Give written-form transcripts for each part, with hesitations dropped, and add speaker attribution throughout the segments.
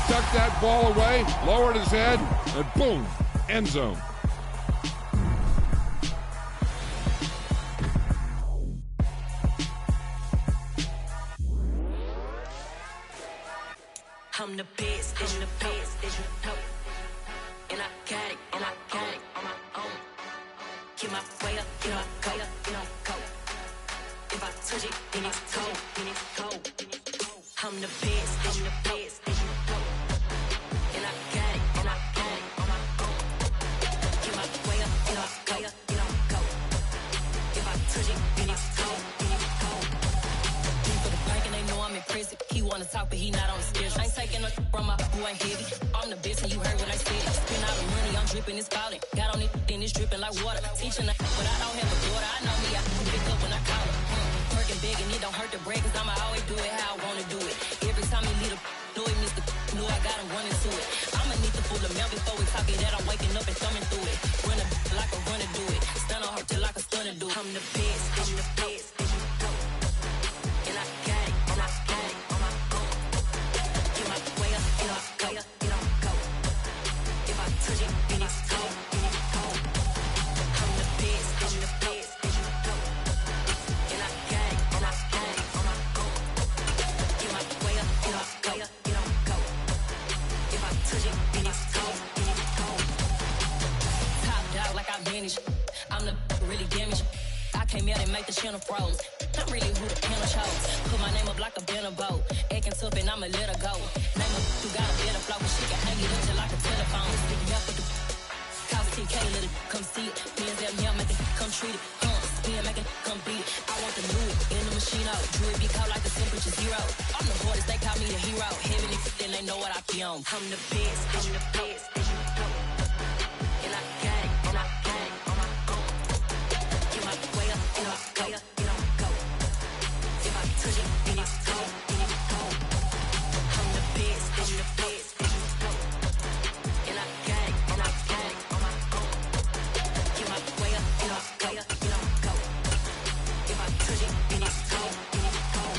Speaker 1: tucked that ball away, lowered his head, and boom, end zone.
Speaker 2: I'm the best, I'm the best, and I got it, and I got it on my own. Get my way up, get my go, get my go. If I touch it, then it's cold, then it's cold. I'm the best, I'm the best, and I got it, and I got it on my own. Get my way up, get my go, get my go. If I touch it, then it's cold, then it's cold. He for the bank and they know I'm in prison. He wanna talk, but he not on the schedule. I ain't taking no from my boo, ain't heavy. I'm the best, and you heard what I said. Spend all the money, I'm dripping, it's falling. Got on it, then it's dripping like water. Teaching her, but I don't have a daughter. I know me, I can pick up when I call her. Working big, and it don't hurt to break, cause I'ma always do it how I wanna do it. Every time he lead a do it, Mr. Knew I got him running to it. I'ma need to pull the mail before we talk it that I'm waking up and thumbing through it. Run a like a runner do it. Stun on her till like a stunner do it. I'm the best, I'm the best, and I got it, and I got it on my own. Get my way up, get my go, get my go. If I touch it, then it's cold, then it's cold. I'm the best, I'm the best, and I got it, and I got it on my own. Get my way up, get my go, get my go. If I touch it, then it's cold, then it's cold. Top dog like I manage. I'm the really damaged. I came out and make the channel froze. I'm really who the panel chose. Put my name up like a banner boat. Acting tough and I'ma let her go. Name her who got a better flow, but she can hang it up just like a telephone. Stick up with the cause TK, let it come see it. Me and them here make it come treat it. Spin, make it come beat it. I want the new in the machine out. Drew it be cold like the temperature zero. I'm the hardest, they call me the hero. Heaven if then they know what I be on. I'm the best, I'm the best, and I got it, and I got it on my own. Get my way up, get my go, get my go. If I touch it, then it's cold, then it's cold. I'm the best, I'm the best, and I got it, and I got it on my own. Get my way up, get my go, get my go. If I touch it, then it's cold, then it's cold.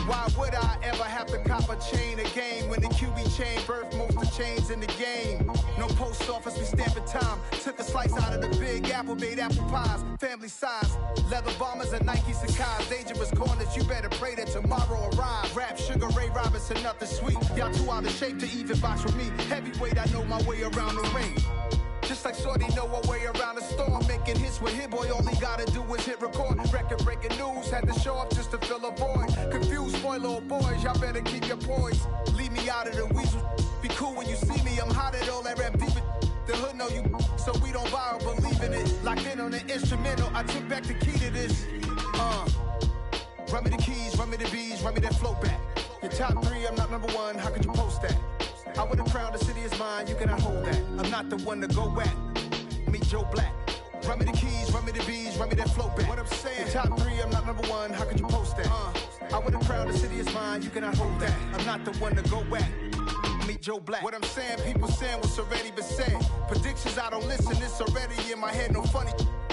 Speaker 3: Why would I ever have to cop a chain again when the QB chain birthed most of chains in the game? No post office, we stamping time. Took a slice out of the Big Apple, made apple pies, family size. Leather bombers and Nike Sacai's. Dangerous corners, you better pray that tomorrow arrive. Rap, Sugar Ray Robinson, nothing sweet. Y'all too out of shape to even box with me. Heavyweight, I know my way around the ring. Just like Shorty know her way around the storm. Making hits with Hit Boy, all he gotta do is hit record. Record breaking news, had to show up just to fill a void. Confused, spoiled little boys, y'all better keep your poise. Leave me out of the weasel. Be cool when you see me, I'm hot at all that rap deep. The hood know you, so we don't buy or believe in it. Locked in on the instrumental, I took back the key to this. Run me the keys, run me the bees, run me that flow back. Your top three, I'm not number one, how could you post that? I would have crowned the city is mine, you cannot hold that. I'm not the one to go back. Meet Joe Black. Run me the keys, run me the bees, run me that flow back. What I'm saying, your top three, I'm not number one, how could you post that? I would have crowned the city is mine, you cannot hold that. I'm not the one to go back. Meet Joe Black. What I'm saying, people saying what's already been said. Predictions, I don't listen, it's already in my head, no funny.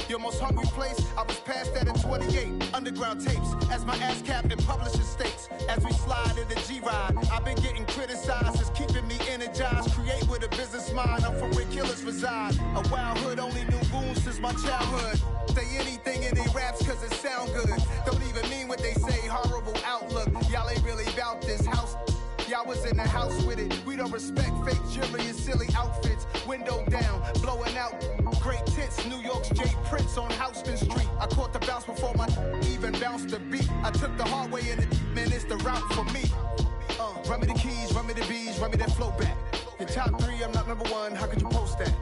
Speaker 3: Your most hungry place, I was past that at 28. Underground tapes, as my ass capped in publishing states. As we slide in the G-Ride, I've been getting criticized, it's keeping me energized. Create with a business mind, I'm from where killers reside. A wild hood, only knew goons since my childhood. Say anything in they raps cause it sound good. Don't even mean what they say, horrible outlook. Y'all ain't really about this house. Y'all was in the house with it. We don't respect fake jewelry and silly outfits. Window down, blowing out. Great tits, New York's J. Prince on Houston Street. I caught the bounce before my even bounced the beat. I took the hard way in it, man, it's the route for me. Run me the keys, run me the bees, run me that flow back. Your top three, I'm not number one, how could you post that?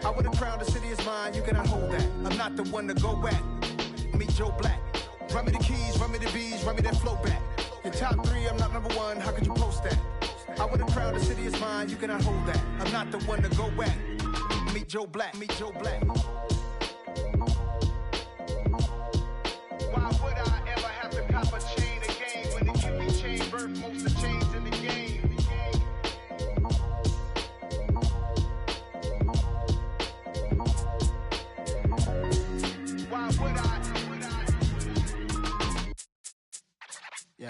Speaker 3: I would have crowned the city is mine, you cannot hold that. I'm not the one to go back. Meet Joe Black. Run me the keys, run me the bees, run me that flow back. Your top three, I'm not number one, how could you post that? I would have crowned the city is mine, you cannot hold that. I'm not the one to go back. Meet Joe Black, meet Joe Black. Why would I ever have to cop a chain again when the QB chain birthed most of chains in the game?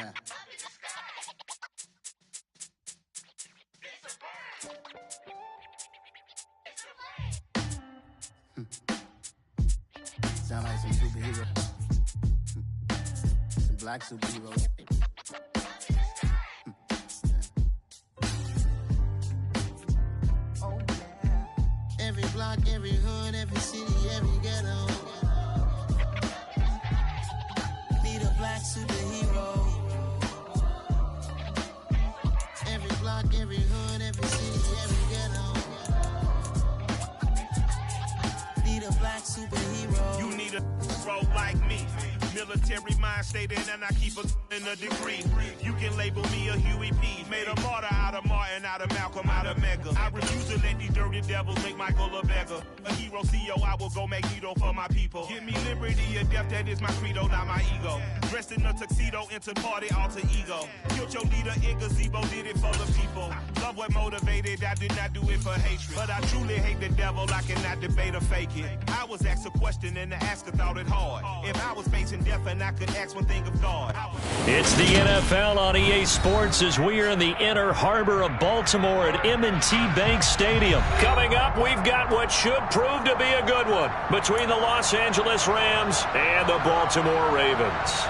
Speaker 3: Yeah. Sound like some superheroes. Some black superheroes. Oh, yeah. Every block, every hood, every city, every ghetto. Need a black superhero. Every block, every hood, every city, every ghetto. Need a black superhero.
Speaker 4: You need a role like me. Military mind state and I keep in a degree. You can label me a Huey P. Made a martyr out of Martin, out of Malcolm, out of Mega. I refuse to let these dirty devils make Michael a beggar. A hero CEO, I will go Magneto for my people. Give me liberty or death, that is my credo, not my ego. Dressed in a tuxedo, enter party, alter ego. Killed your leader in gazebo, did it for the people. Love what motivated, I did not do it for hatred. But I truly hate the devil, I cannot debate or fake it. I was asked a question and the asker thought it hard. If I was facing death and I could ask one thing of God.
Speaker 5: It's the NFL on EA Sports as we are in the inner harbor of Baltimore at M&T Bank Stadium. Coming up, we've got what should prove to be a good one between the Los Angeles Rams and the Baltimore Ravens.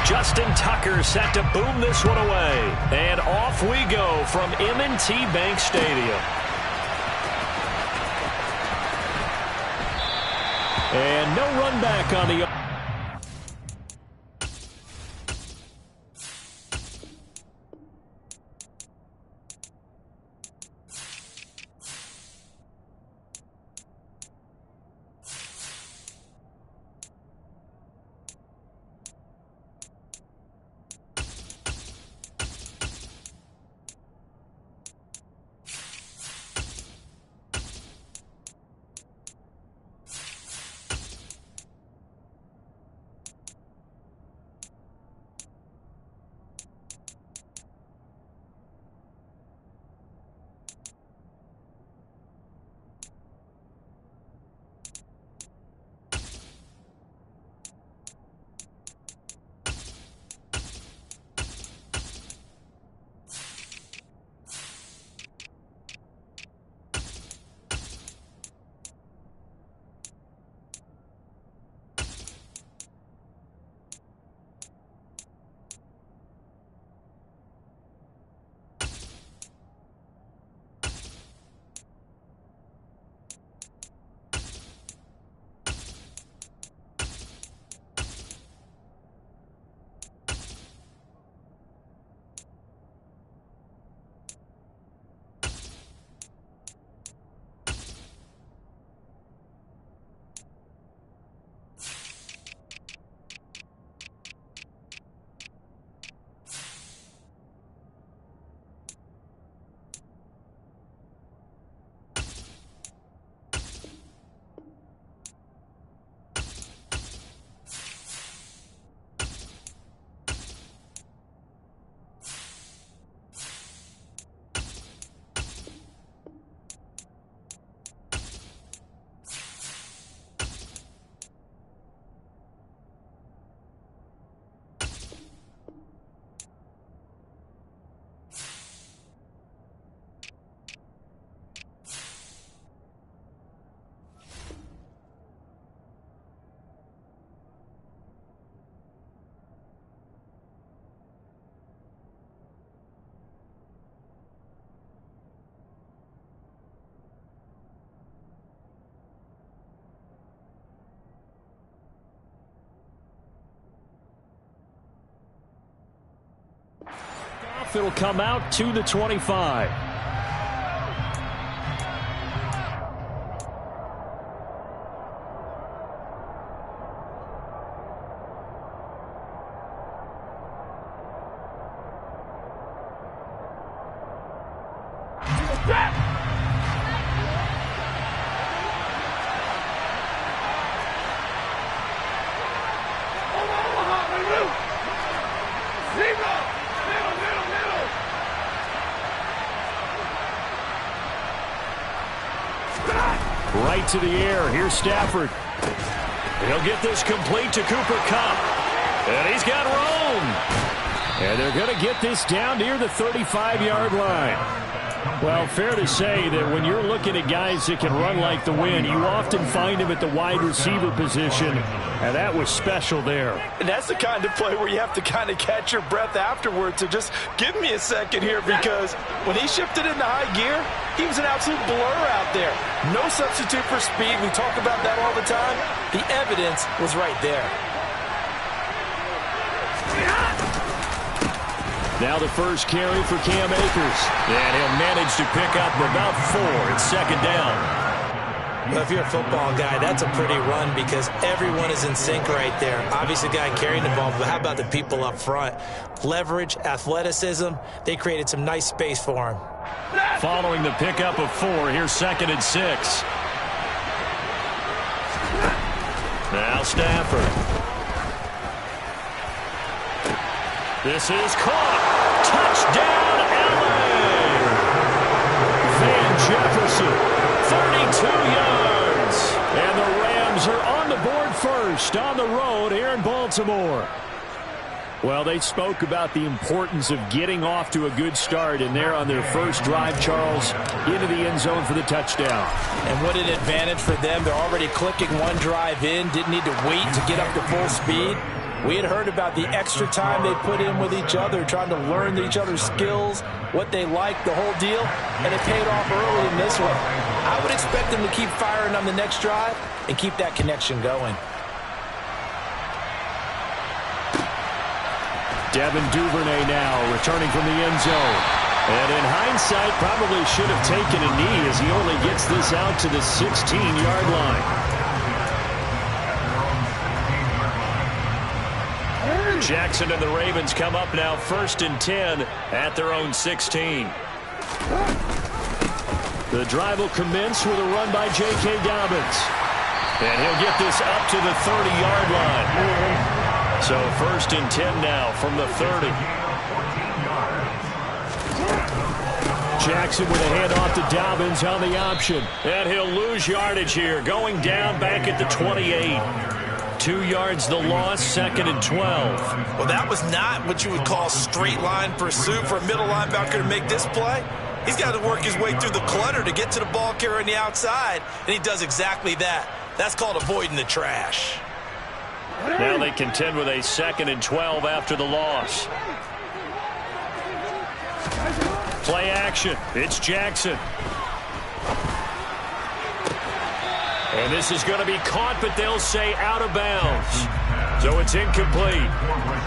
Speaker 5: Justin Tucker set to boom this one away. And off we go from M&T Bank Stadium. And no run back on the... It'll come out to the 25. Right to the air. Here's Stafford. He'll get this complete to Cooper Kupp. And he's got room. And they're going to get this down near the 35-yard line. Well, fair to say that when you're looking at guys that can run like the wind, you often find them at the wide receiver position, and that was special there.
Speaker 6: And that's the kind of play where you have to kind of catch your breath afterwards. So just give me a second here, because when he shifted into high gear, he was an absolute blur out there. No substitute for speed. We talk about that all the time. The evidence was right there.
Speaker 5: Now the first carry for Cam Akers. And he'll manage to pick up about 4. It's second down.
Speaker 6: Well, if you're a football guy, that's a pretty run because everyone is in sync right there. Obviously, the guy carrying the ball, but how about the people up front? Leverage, athleticism, they created some nice space for him.
Speaker 5: Following the pickup of 4, here's 2nd and 6. Now Stafford. This is caught. Touchdown, LA! Van Jefferson, 32 yards. And the Rams are on the board first on the road here in Baltimore. Well, they spoke about the importance of getting off to a good start, and they're on their first drive, Charles, into the end zone for the touchdown.
Speaker 6: And what an advantage for them. They're already clicking one drive in, didn't need to wait to get up to full speed. We had heard about the extra time they put in with each other, trying to learn each other's skills, what they like, the whole deal, and it paid off early in this one. I would expect them to keep firing on the next drive and keep that connection going.
Speaker 5: Devin Duvernay now returning from the end zone. And in hindsight, probably should have taken a knee as he only gets this out to the 16-yard line. Jackson and the Ravens come up now 1st and 10 at their own 16. The drive will commence with a run by J.K. Dobbins. And he'll get this up to the 30-yard line. So 1st and 10 now from the 30. Jackson with a handoff to Dobbins on the option. And he'll lose yardage here, going down back at the 28. 2 yards the loss, 2nd and 12.
Speaker 6: Well, that was not what you would call straight line pursuit for a middle linebacker to make this play. He's got to work his way through the clutter to get to the ball carrier on the outside, and he does exactly that. That's called avoiding the trash.
Speaker 5: Now they contend with a 2nd and 12 after the loss. Play action. It's Jackson. And this is going to be caught, but they'll say out of bounds. So it's incomplete.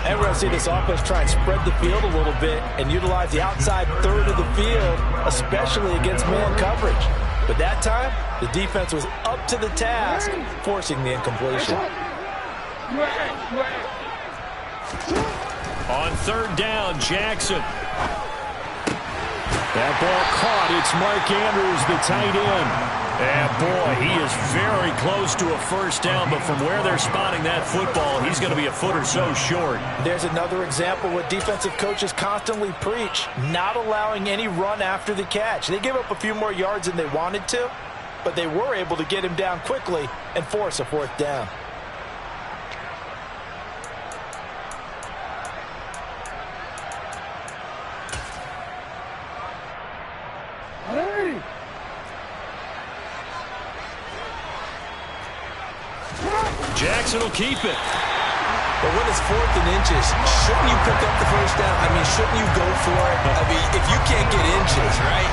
Speaker 6: And we're going to see this offense try and spread the field a little bit and utilize the outside third of the field, especially against man coverage. But that time, the defense was up to the task, forcing the incompletion.
Speaker 5: On 3rd down, Jackson. That ball caught. It's Mark Andrews, the tight end. And, boy, he is very close to a first down, but from where they're spotting that football, he's going to be a foot or so short.
Speaker 6: There's another example what defensive coaches constantly preach, not allowing any run after the catch. They gave up a few more yards than they wanted to, but they were able to get him down quickly and force a 4th down.
Speaker 5: Jackson will keep it.
Speaker 6: But when it's 4th and inches, shouldn't you pick up the first down? I mean, shouldn't you go for it? I mean, if you can't get inches, right,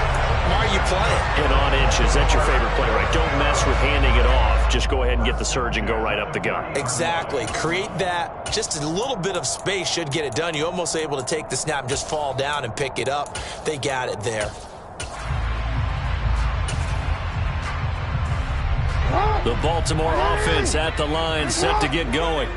Speaker 6: why are you playing?
Speaker 5: And on inches, that's your favorite play, right? Don't mess with handing it off. Just go ahead and get the surge and go right up the gut.
Speaker 6: Exactly. Create that. Just a little bit of space should get it done. You're almost able to take the snap and just fall down and pick it up. They got it there.
Speaker 5: The Baltimore offense at the line, set to get going.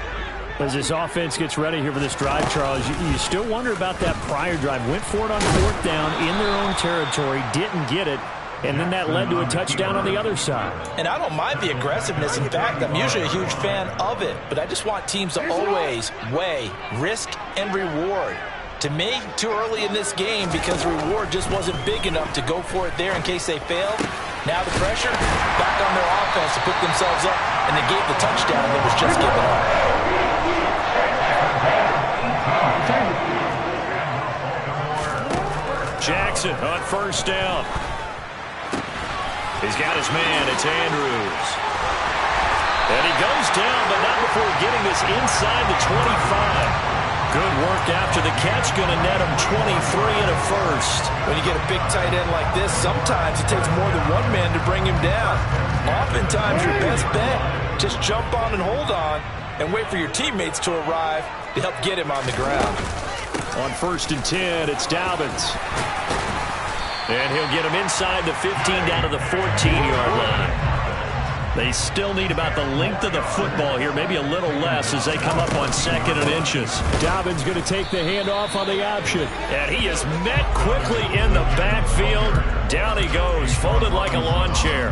Speaker 7: As this offense gets ready here for this drive, Charles, you still wonder about that prior drive. Went for it on 4th down in their own territory, didn't get it, and then that led to a touchdown on the other side.
Speaker 6: And I don't mind the aggressiveness. In fact, I'm usually a huge fan of it, but I just want teams to always weigh risk and reward. To me, too early in this game because the reward just wasn't big enough to go for it there in case they failed. Now the pressure back on their offense to pick themselves up, and they gave the touchdown that was just given up.
Speaker 5: Jackson on first down. He's got his man. It's Andrews. And he goes down, but not before getting this inside the 25. Good work after the catch. Going to net him 23 and a first.
Speaker 6: When you get a big tight end like this, sometimes it takes more than one man to bring him down. Oftentimes, your best bet, just jump on and hold on and wait for your teammates to arrive to help get him on the ground.
Speaker 5: On 1st and 10, it's Dobbins. And he'll get him inside the 15 down to the 14-yard line. They still need about the length of the football here, maybe a little less as they come up on 2nd and inches.
Speaker 7: Dobbins going to take the handoff on the option.
Speaker 5: And he is met quickly in the backfield. Down he goes, folded like a lawn chair.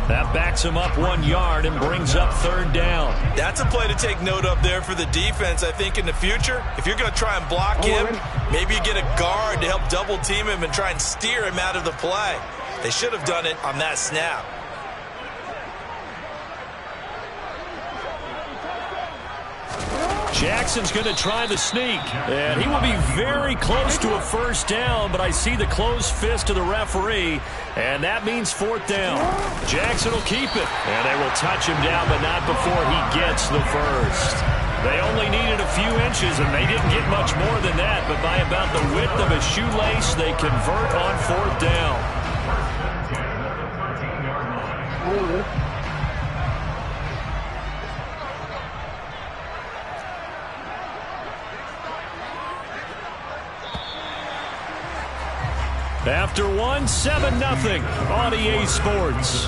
Speaker 5: That backs him up 1 yard and brings up 3rd down.
Speaker 6: That's a play to take note of there for the defense, I think, in the future. If you're going to try and block him, maybe you get a guard to help double team him and try and steer him out of the play. They should have done it on that snap.
Speaker 5: Jackson's going to try the sneak, and he will be very close to a first down, but I see the closed fist of the referee, and that means 4th down. Jackson will keep it, and they will touch him down, but not before he gets the first. They only needed a few inches, and they didn't get much more than that, but by about the width of a shoelace, they convert on 4th down. After 1, 7-0 on EA Sports.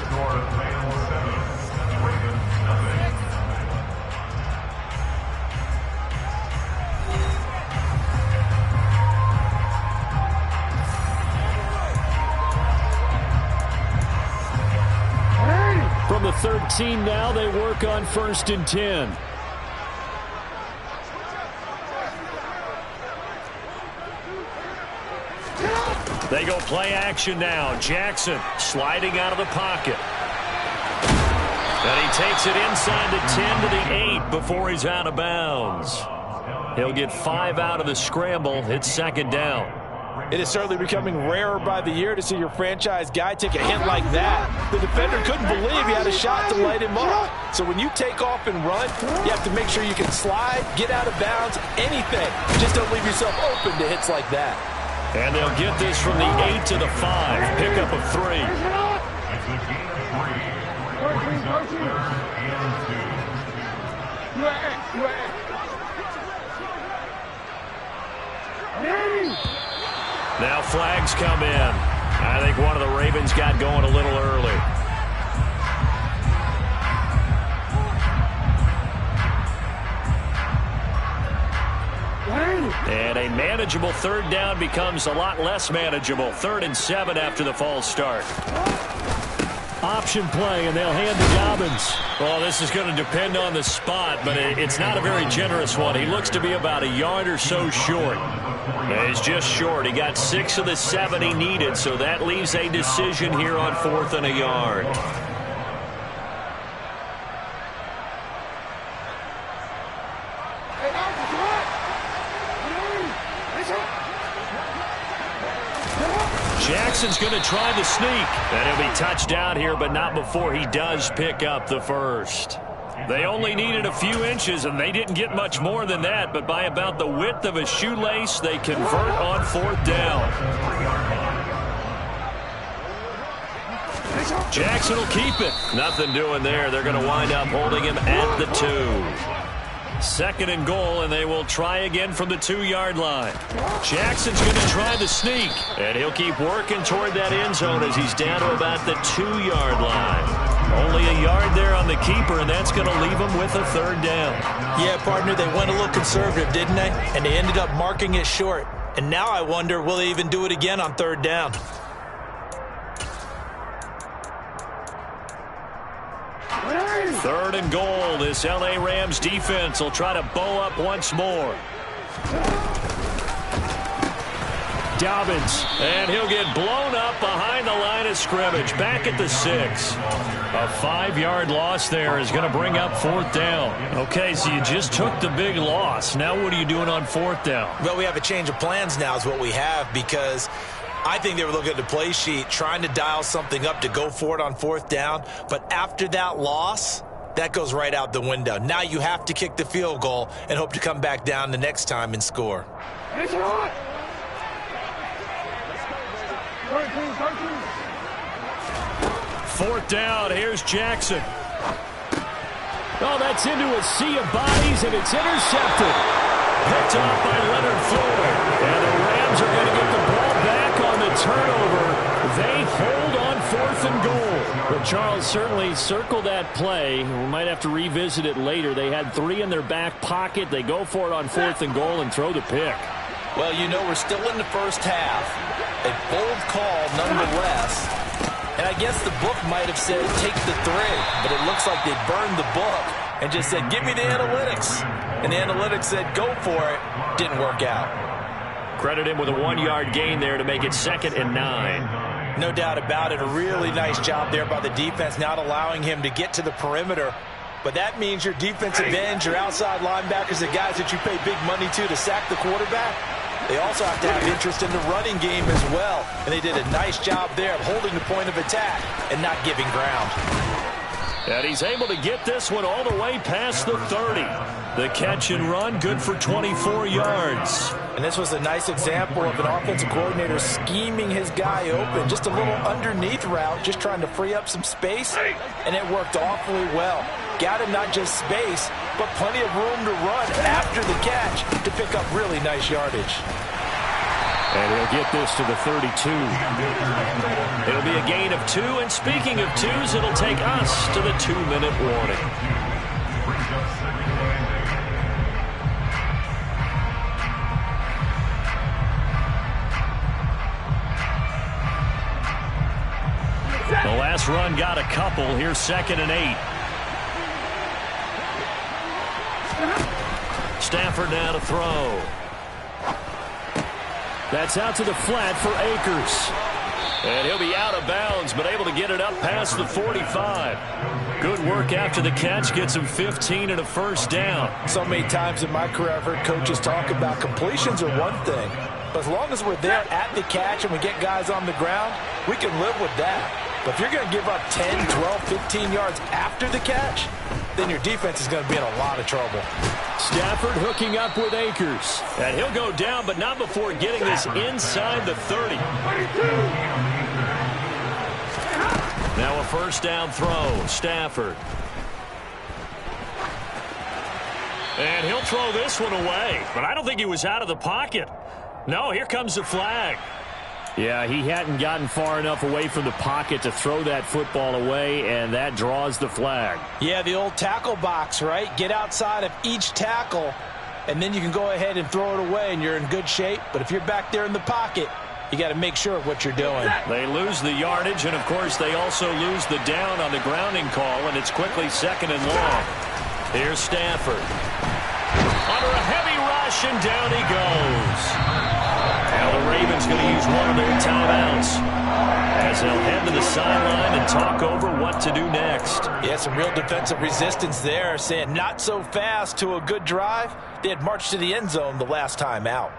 Speaker 5: From the 13 now, they work on 1st and 10. They go play action now. Jackson sliding out of the pocket. And he takes it inside the 10 to the 8 before he's out of bounds. He'll get 5 out of the scramble. It's 2nd down.
Speaker 6: It is certainly becoming rarer by the year to see your franchise guy take a hit like that. The defender couldn't believe he had a shot to light him up. So when you take off and run, you have to make sure you can slide, get out of bounds, anything. Just don't leave yourself open to hits like that.
Speaker 5: And they'll get this from the 8 to the 5. Pickup of 3. Now flags come in. I think one of the Ravens got going a little early. And a manageable 3rd down becomes a lot less manageable. 3rd and 7 after the false start.
Speaker 7: Option play, and they'll hand to Dobbins.
Speaker 5: Well, this is going to depend on the spot, but it's not a very generous one. He looks to be about a yard or so short. He's just short. He got 6 of the 7 he needed, so that leaves a decision here on 4th and a yard. Jackson's going to try the sneak. And he'll be touched out here, but not before he does pick up the first. They only needed a few inches, and they didn't get much more than that. But by about the width of a shoelace, they convert on 4th down. Jackson will keep it. Nothing doing there. They're going to wind up holding him at the 2. 2nd and goal, and they will try again from the 2-yard line. Jackson's going to try the sneak, and he'll keep working toward that end zone as he's down to about the 2-yard line. Only a yard there on the keeper, and that's going to leave him with a 3rd down.
Speaker 6: Yeah, partner, they went a little conservative, didn't they? And they ended up marking it short. And now I wonder, will they even do it again on 3rd down?
Speaker 5: Third and goal. This L.A. Rams defense will try to bow up once more. Dobbins. And he'll get blown up behind the line of scrimmage. Back at the 6. A 5-yard loss there is going to bring up 4th down. Okay, so you just took the big loss. Now what are you doing on 4th down?
Speaker 6: Well, we have a change of plans now is what we have, because I think they were looking at the play sheet, trying to dial something up to go for it on 4th down. But after that loss, that goes right out the window. Now you have to kick the field goal and hope to come back down the next time and score.
Speaker 5: 4th down. Here's Jackson. Oh, that's into a sea of bodies, and it's intercepted. Picked off by Leonard Floyd. And the Rams are going to get the ball back on the turnover. They hold on 4th and goal. But Charles, certainly circle that play. We might have to revisit it later. They had 3 in their back pocket. They go for it on 4th and goal and throw the pick.
Speaker 6: Well, you know, we're still in the first half. A bold call nonetheless. And I guess the book might have said take the 3, but it looks like they burned the book and just said, give me the analytics. And the analytics said, go for it. Didn't work out.
Speaker 5: Credit him with a 1-yard gain there to make it 2nd and 9.
Speaker 6: No doubt about it. A really nice job there by the defense, not allowing him to get to the perimeter. But that means your defensive ends, your outside linebackers, the guys that you pay big money to sack the quarterback, they also have to have interest in the running game as well. And they did a nice job there of holding the point of attack and not giving ground.
Speaker 5: And he's able to get this one all the way past the 30. The catch and run, good for 24 yards.
Speaker 6: And this was a nice example of an offensive coordinator scheming his guy open. Just a little underneath route, just trying to free up some space. And it worked awfully well. Got him not just space, but plenty of room to run after the catch to pick up really nice yardage.
Speaker 5: And he'll get this to the 32. It'll be a gain of 2. And speaking of 2s, it'll take us to the 2-minute warning. The last run got a couple. Here's 2nd and 8. Stafford now to throw. That's out to the flat for Akers. And he'll be out of bounds, but able to get it up past the 45. Good work after the catch. Gets him 15 and a 1st down.
Speaker 6: So many times in my career I've heard coaches talk about completions are one thing. But as long as we're there at the catch and we get guys on the ground, we can live with that. But if you're going to give up 10, 12, 15 yards after the catch, then your defense is going to be in a lot of trouble.
Speaker 5: Stafford hooking up with Akers. And he'll go down, but not before getting this inside the 30. Now a 1st down throw. Stafford. And he'll throw this one away. But I don't think he was out of the pocket. No, here comes the flag. Yeah, he hadn't gotten far enough away from the pocket to throw that football away, and that draws the flag.
Speaker 6: Yeah, the old tackle box, right? Get outside of each tackle, and then you can go ahead and throw it away, and you're in good shape. But if you're back there in the pocket, you got to make sure of what you're doing.
Speaker 5: They lose the yardage, and, of course, they also lose the down on the grounding call, and it's quickly 2nd and long. Here's Stafford. Under a heavy rush, and down he goes. Now the Ravens going to use one of their timeouts as they'll head to the sideline and talk over what to do next.
Speaker 6: Yeah, some real defensive resistance there, saying not so fast to a good drive. They had marched to the end zone the last time out.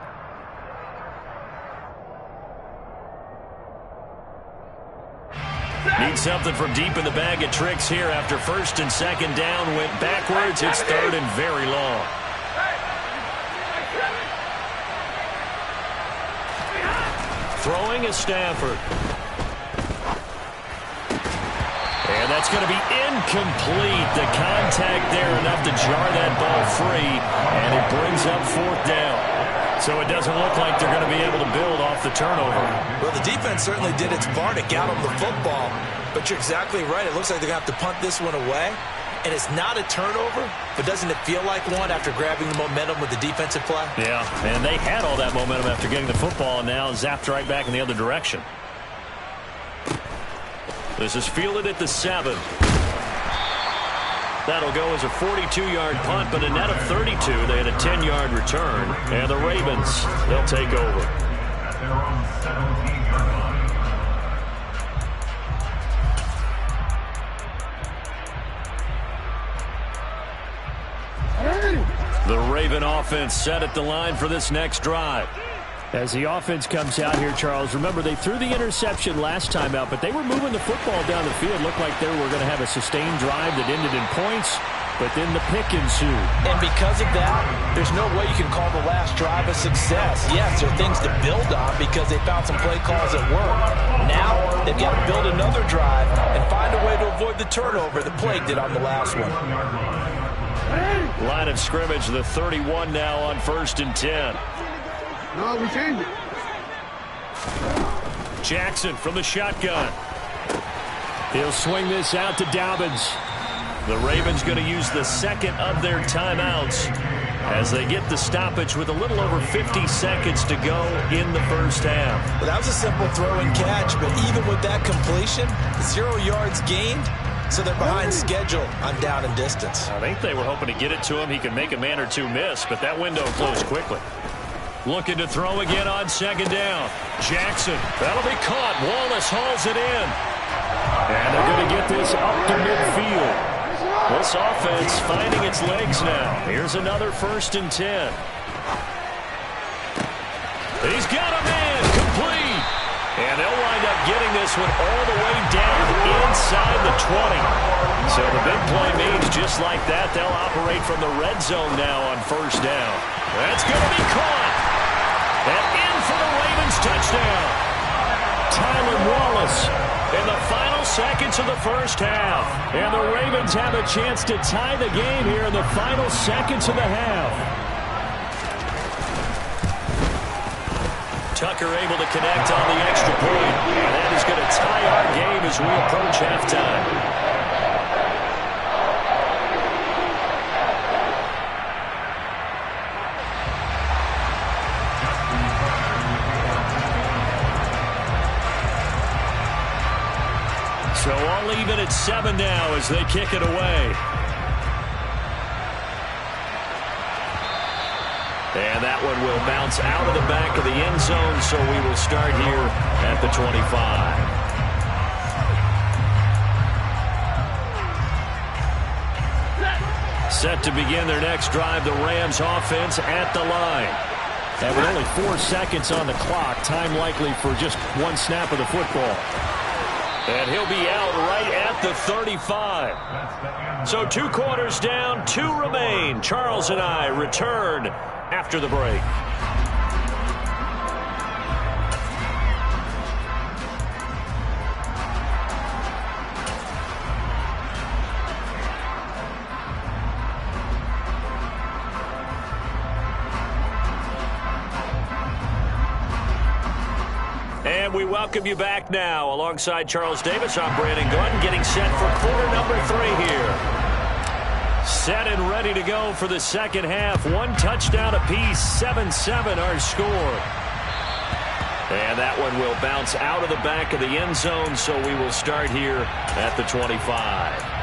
Speaker 5: Need something from deep in the bag of tricks here after 1st and 2nd down. Went backwards. It's 3rd and very long. Throwing is Stafford. And that's going to be incomplete. The contact there enough to jar that ball free. And it brings up 4th down. So it doesn't look like they're going to be able to build off the turnover.
Speaker 6: Well, the defense certainly did its part to get them the football. But you're exactly right. It looks like they're going to have to punt this one away. And it's not a turnover, but doesn't it feel like one after grabbing the momentum with the defensive play?
Speaker 5: Yeah, and they had all that momentum after getting the football, and now zapped right back in the other direction. This is fielded at the 7. That'll go as a 42-yard punt, but a net of 32. They had a 10-yard return, and the Ravens, they'll take over.
Speaker 8: their own 17-yard line.
Speaker 5: The Raven offense set at the line for this next drive.
Speaker 7: As the offense comes out here, Charles, remember they threw the interception last time out, but they were moving the football down the field. Looked like they were going to have a sustained drive that ended in points, but then the pick ensued.
Speaker 6: And because of that, there's no way you can call the last drive a success. Yes, there are things to build on because they found some play calls that work. Now, they've got to build another drive and find a way to avoid the turnover that Plague did on the last one.
Speaker 5: Line of scrimmage, the 31 now on 1st and 10.
Speaker 9: No, we changed it.
Speaker 5: Jackson from the shotgun.
Speaker 7: He'll swing this out to Dobbins.
Speaker 5: The Ravens going to use the second of their timeouts as they get the stoppage with a little over 50 seconds to go in the first half.
Speaker 6: Well, that was a simple throw and catch, but even with that completion, 0 yards gained, so they're behind schedule on down and distance.
Speaker 5: I think they were hoping to get it to him. He could make a man or two miss, but that window closed quickly. Looking to throw again on 2nd down. Jackson, that'll be caught. Wallace hauls it in.
Speaker 7: And they're going to get this up to midfield.
Speaker 5: This offense finding its legs now. Here's another 1st and 10. He's got a man, complete. And they'll wind up getting this one all the way down inside the 20. So the big play means just like that, they'll operate from the red zone now on 1st down. That's going to be caught. And in for the Ravens touchdown.
Speaker 7: Tylan Wallace
Speaker 5: in the final seconds of the first half.
Speaker 7: And the Ravens have a chance to tie the game here in the final seconds of the half.
Speaker 5: Tucker able to connect on the extra point. And that is going to tie our game as we approach halftime. So all even at 7 now as they kick it away. And that one will bounce out of the back of the end zone, so we will start here at the 25. Set to begin their next drive, the Rams offense at the line.
Speaker 7: And with only 4 seconds on the clock, time likely for just 1 snap of the football.
Speaker 5: And he'll be out right at the 35. So 2 quarters down, 2 remain. Charles and I return after the break. And we welcome you back now. Alongside Charles Davis, I'm Brandon Gunn, getting set for quarter number 3 here. Set and ready to go for the second half. 1 touchdown apiece, 7-7 our score. And that one will bounce out of the back of the end zone, so we will start here at the 25.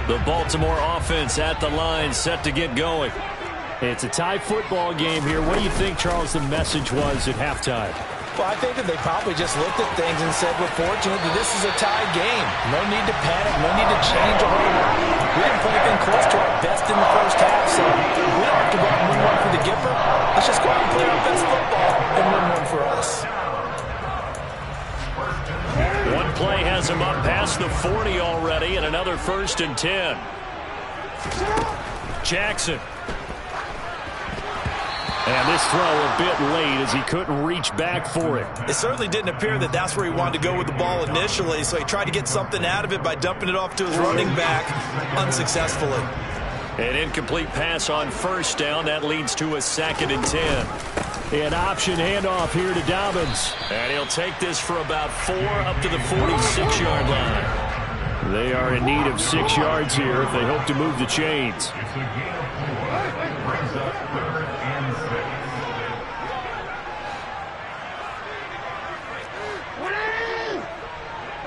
Speaker 5: The Baltimore offense at the line, set to get going.
Speaker 7: It's a tie football game here. What do you think, Charles, the message was at halftime?
Speaker 6: Well, I think that they probably just looked at things and said, we're fortunate that this is a tie game. No need to panic, no need to change a whole lot. We didn't play anything close to our best in the first half, so we don't have to go out and win one for the Gipper. Let's just go out and play our best football and win one for us.
Speaker 5: One play has him up past the 40 already, and another 1st and 10. Jackson.
Speaker 7: And this throw a bit late as he couldn't reach back for it.
Speaker 6: It certainly didn't appear that that's where he wanted to go with the ball initially, so he tried to get something out of it by dumping it off to his running back unsuccessfully.
Speaker 5: An incomplete pass on 1st down. That leads to a 2nd and 10.
Speaker 7: An option handoff here to Dobbins.
Speaker 5: And he'll take this for about 4 up to the 46-yard line.
Speaker 7: They are in need of 6 yards here if they hope to move the chains.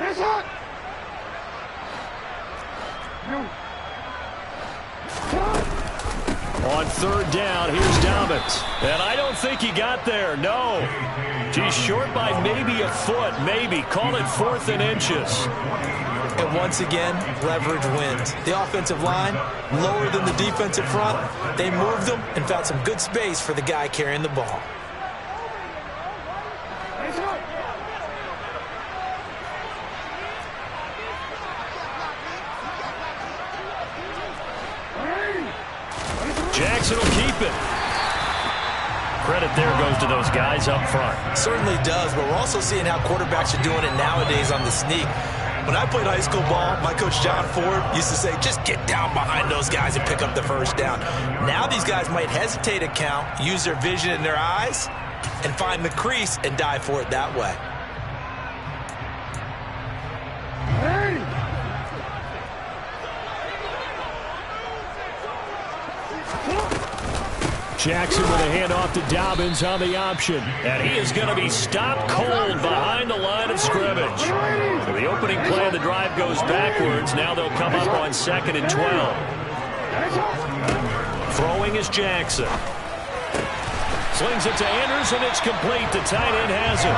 Speaker 9: Let's go!
Speaker 5: On third down, here's Dobbins. And I don't think he got there, no. He's short by maybe a foot, maybe. Call it 4th and inches.
Speaker 6: And once again, leverage wins. The offensive line, lower than the defensive front. They moved them and found some good space for the guy carrying the ball.
Speaker 5: Jackson will keep it. Credit there goes to those guys up front.
Speaker 6: Certainly does, but we're also seeing how quarterbacks are doing it nowadays on the sneak. When I played high school ball, my coach John Ford used to say, just get down behind those guys and pick up the first down. Now these guys might hesitate to count, use their vision in their eyes, and find the crease and dive for it that way.
Speaker 5: Jackson with a handoff to Dobbins on the option. And he is going to be stopped cold behind the line of scrimmage. So the opening play of the drive goes backwards. Now they'll come up on 2nd and 12. Throwing is Jackson. Slings it to Andrews, and it's complete. The tight end has it.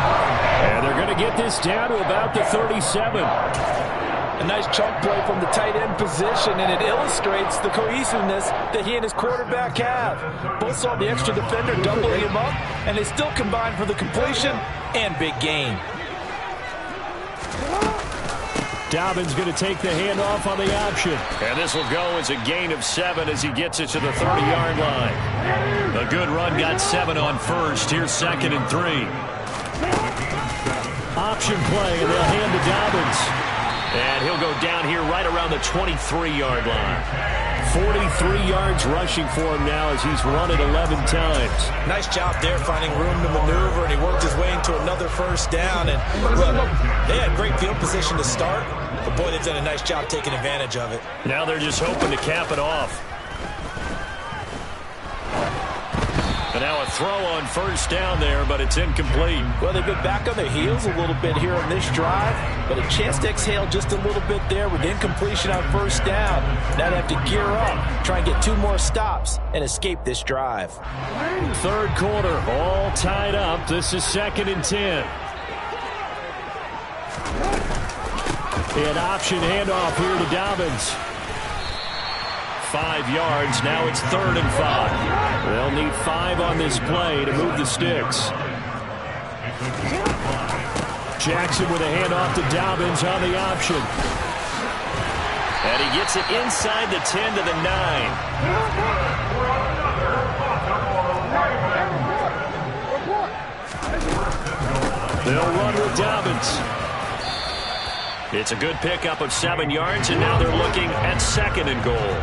Speaker 5: And they're going to get this down to about the 37.
Speaker 6: A nice chunk play from the tight end position, and it illustrates the cohesiveness that he and his quarterback have. Both saw the extra defender doubling him up, and they still combined for the completion and big gain.
Speaker 5: Dobbins going to take the handoff on the option. And this will go as a gain of 7 as he gets it to the 30-yard line. A good run got 7 on first. Here's 2nd and 3. Option play, and they'll hand to Dobbins. And he'll go down here right around the 23-yard line. 43 yards rushing for him now as he's run it 11 times.
Speaker 6: Nice job there finding room to maneuver, and he worked his way into another first down. And look, they had great field position to start, but boy, they've done a nice job taking advantage of it.
Speaker 5: Now they're just hoping to cap it off. And now a throw on first down there, but it's incomplete.
Speaker 6: Well, they've been back on their heels a little bit here on this drive, but a chance to exhale just a little bit there with incompletion on first down. Now they have to gear up, try and get 2 more stops, and escape this drive.
Speaker 5: Third quarter, all tied up. This is 2nd and 10. An option handoff here to Dobbins. 5 yards. Now it's 3rd and 5. They'll need 5 on this play to move the sticks. Jackson with a handoff to Dobbins on the option. And he gets it inside the 10 to the 9. They'll run with Dobbins. It's a good pickup of 7 yards, and now they're looking at 2nd and goal.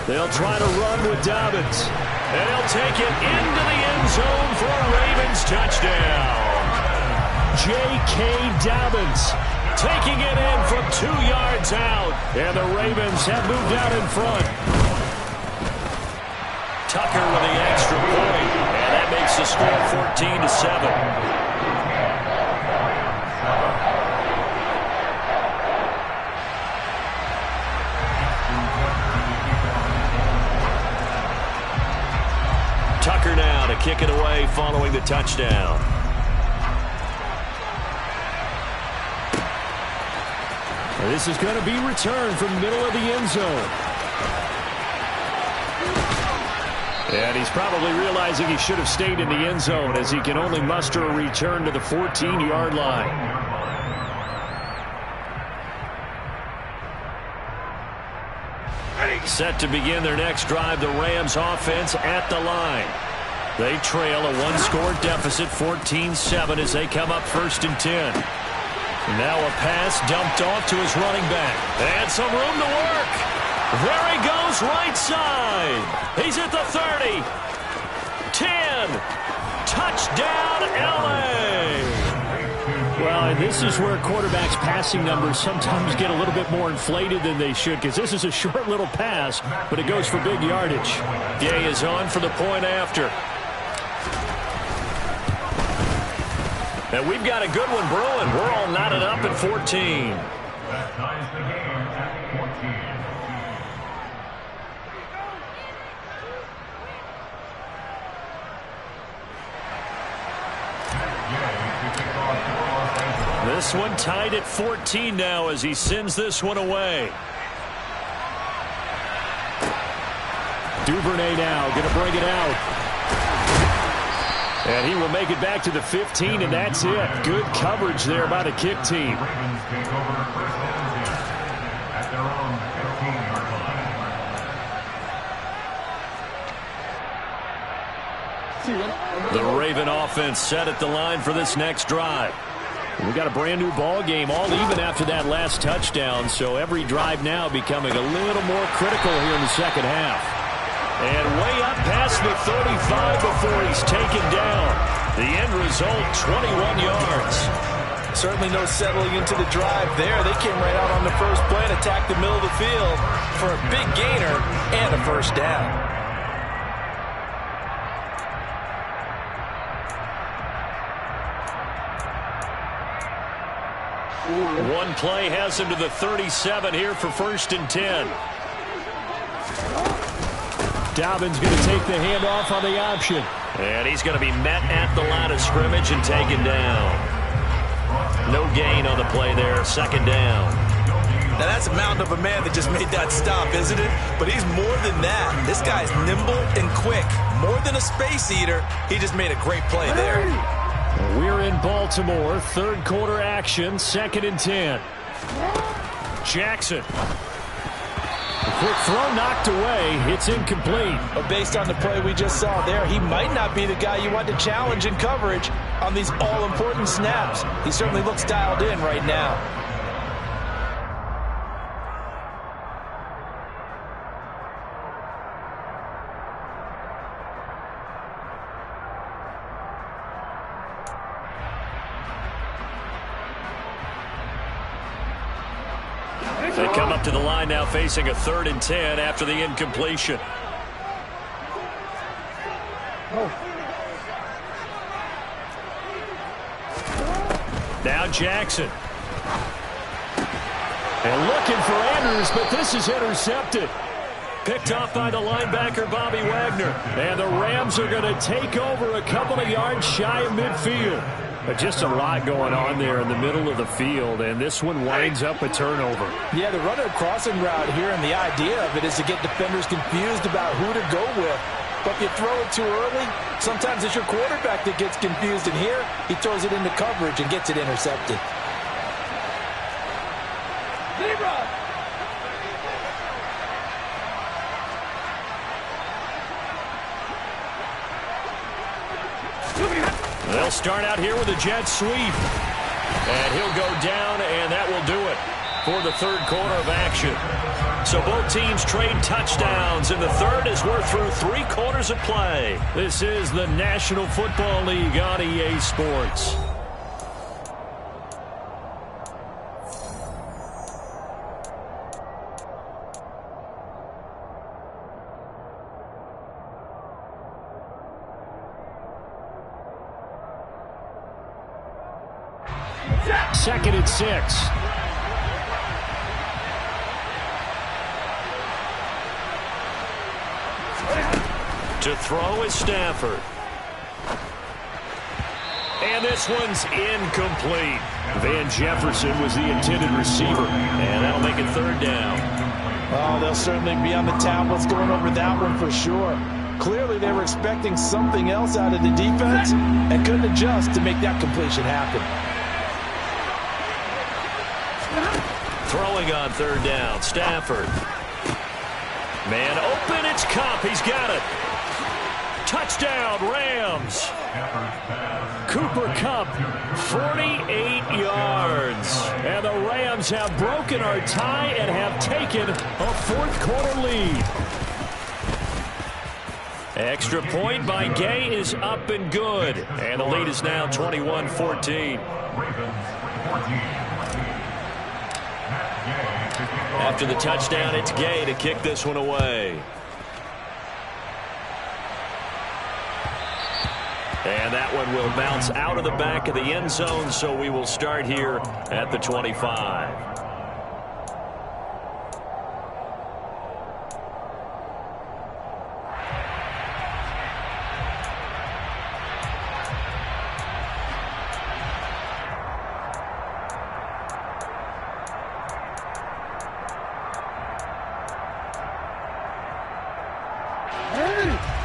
Speaker 5: They'll try to run with Dobbins. And he'll take it into the end zone for a Ravens touchdown. J.K. Dobbins taking it in from 2 yards out. And the Ravens have moved out in front. Tucker with the extra point. And that makes the score 14-7. Tucker now to kick it away following the touchdown. This is going to be returned from the middle of the end zone. And he's probably realizing he should have stayed in the end zone as he can only muster a return to the 14-yard line. Set to begin their next drive, the Rams offense at the line. They trail a 1-score deficit, 14-7, as they come up 1st and 10. Now a pass dumped off to his running back. And some room to work. There he goes, right side. He's at the 30. 10. Touchdown, L.A. Well, and this is where quarterbacks' passing numbers sometimes get a little bit more inflated than they should, because this is a short little pass, but it goes for big yardage. Gay is on for the point after. And we've got a good one brewing. We're all knotted up at 14.
Speaker 8: That ties the game at 14.
Speaker 5: this one. Tied at 14 now as he sends this one away.
Speaker 7: Duvernay now going to bring it out. And he will make it back to the 15, and that's it. Good coverage there by the kick team.
Speaker 8: Ravens take over first down and 10 at their own 15-yard line.
Speaker 5: The Raven offense set at the line for this next drive.
Speaker 7: We got a brand new ball game, all even after that last touchdown, so every drive now becoming a little more critical here in the second half.
Speaker 5: And way up past the 35 before he's taken down. The end result, 21 yards.
Speaker 6: Certainly no settling into the drive there. They came right out on the first play and attacked the middle of the field for a big gainer and a first down.
Speaker 5: One play has him to the 37 here for 1st and 10.
Speaker 7: Dobbins going to take the handoff on the option.
Speaker 5: And he's going to be met at the line of scrimmage and taken down. No gain on the play there, 2nd down.
Speaker 6: Now that's a mountain of a man that just made that stop, isn't it? But he's more than that. This guy's nimble and quick. More than a space eater, he just made a great play there.
Speaker 7: We're in Baltimore, 3rd quarter action, 2nd and 10.
Speaker 5: Jackson.
Speaker 7: A quick throw knocked away. It's incomplete.
Speaker 6: But based on the play we just saw there, he might not be the guy you want to challenge in coverage on these all-important snaps. He certainly looks dialed in right now.
Speaker 5: They come up to the line now facing a 3rd and 10 after the incompletion. Now Jackson.
Speaker 7: And looking for Andrews, but this is intercepted.
Speaker 5: Picked off by the linebacker, Bobby Wagner.
Speaker 7: And the Rams are going to take over a couple of yards shy of midfield. But just a lot going on there in the middle of the field, and this one winds up a turnover.
Speaker 6: Yeah, the runner crossing route here, and the idea of it is to get defenders confused about who to go with. But if you throw it too early, sometimes it's your quarterback that gets confused, and here he throws it into coverage and gets it intercepted.
Speaker 5: They'll start out here with a jet sweep. And he'll go down, and that will do it for the 3rd quarter of action. So both teams trade touchdowns, and the 3rd as we're through 3 quarters of play.
Speaker 7: This is the National Football League on EA Sports. Second and 6.
Speaker 5: To throw is Stafford. And this one's incomplete.
Speaker 7: Van Jefferson was the intended receiver.
Speaker 5: And that'll make it 3rd down.
Speaker 6: Oh, they'll certainly be on the tablets going over that one for sure. Clearly they were expecting something else out of the defense and couldn't adjust to make that completion happen.
Speaker 5: Throwing on 3rd down, Stafford. Man open, it's Kupp. He's got it. Touchdown, Rams.
Speaker 7: Cooper Kupp, 48 yards. And the Rams have broken our tie and have taken a 4th quarter lead.
Speaker 5: Extra point by Gay is up and good. And the lead is now 21-14. After the touchdown, it's Gay to kick this one away. And that one will bounce out of the back of the end zone, so we will start here at the 25.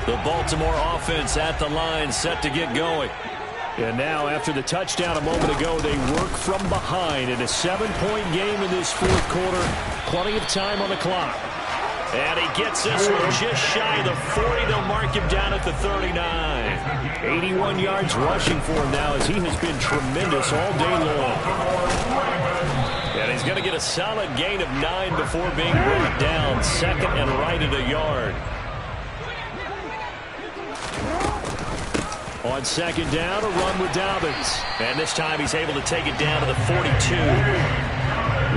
Speaker 5: The Baltimore offense at the line, set to get going.
Speaker 7: And now, after the touchdown a moment ago, they work from behind in a 7-point game in this fourth quarter. Plenty of time on the clock.
Speaker 5: And he gets this one just shy of the 40. They'll mark him down at the 39.
Speaker 7: 81 yards rushing for him now, as he has been tremendous all day long.
Speaker 5: And he's going to get a solid gain of 9 before being brought down. Second and right at a yard.
Speaker 7: On second down, a run with Dobbins.
Speaker 5: And this time he's able to take it down to the 42.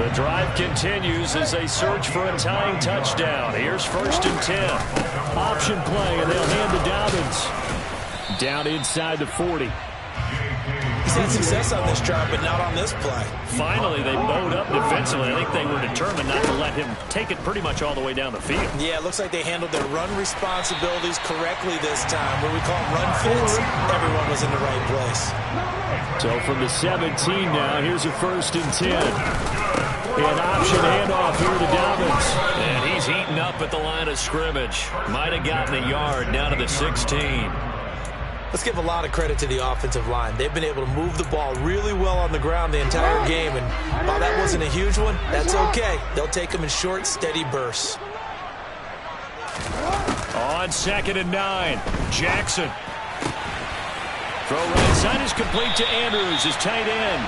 Speaker 5: The drive continues as they search for a tying touchdown. Here's 1st and 10.
Speaker 7: Option play, and they'll hand to Dobbins. Down inside the 40.
Speaker 6: He's had success on this drive, but not on this play.
Speaker 5: Finally, they bowed up defensively. I think they were determined not to let him take it pretty much all the way down the field.
Speaker 6: Yeah, it looks like they handled their run responsibilities correctly this time. What we call them run fits, everyone was in the right place.
Speaker 7: So from the 17 now, here's a 1st and 10. An option handoff here to Dobbins.
Speaker 5: And he's eaten up at the line of scrimmage. Might have gotten a yard down to the 16.
Speaker 6: Let's give a lot of credit to the offensive line. They've been able to move the ball really well on the ground the entire game. And while that wasn't a huge one, that's okay. They'll take them in short, steady bursts.
Speaker 7: On 2nd and 9, Jackson. Throw right side is complete to Andrews, his tight end.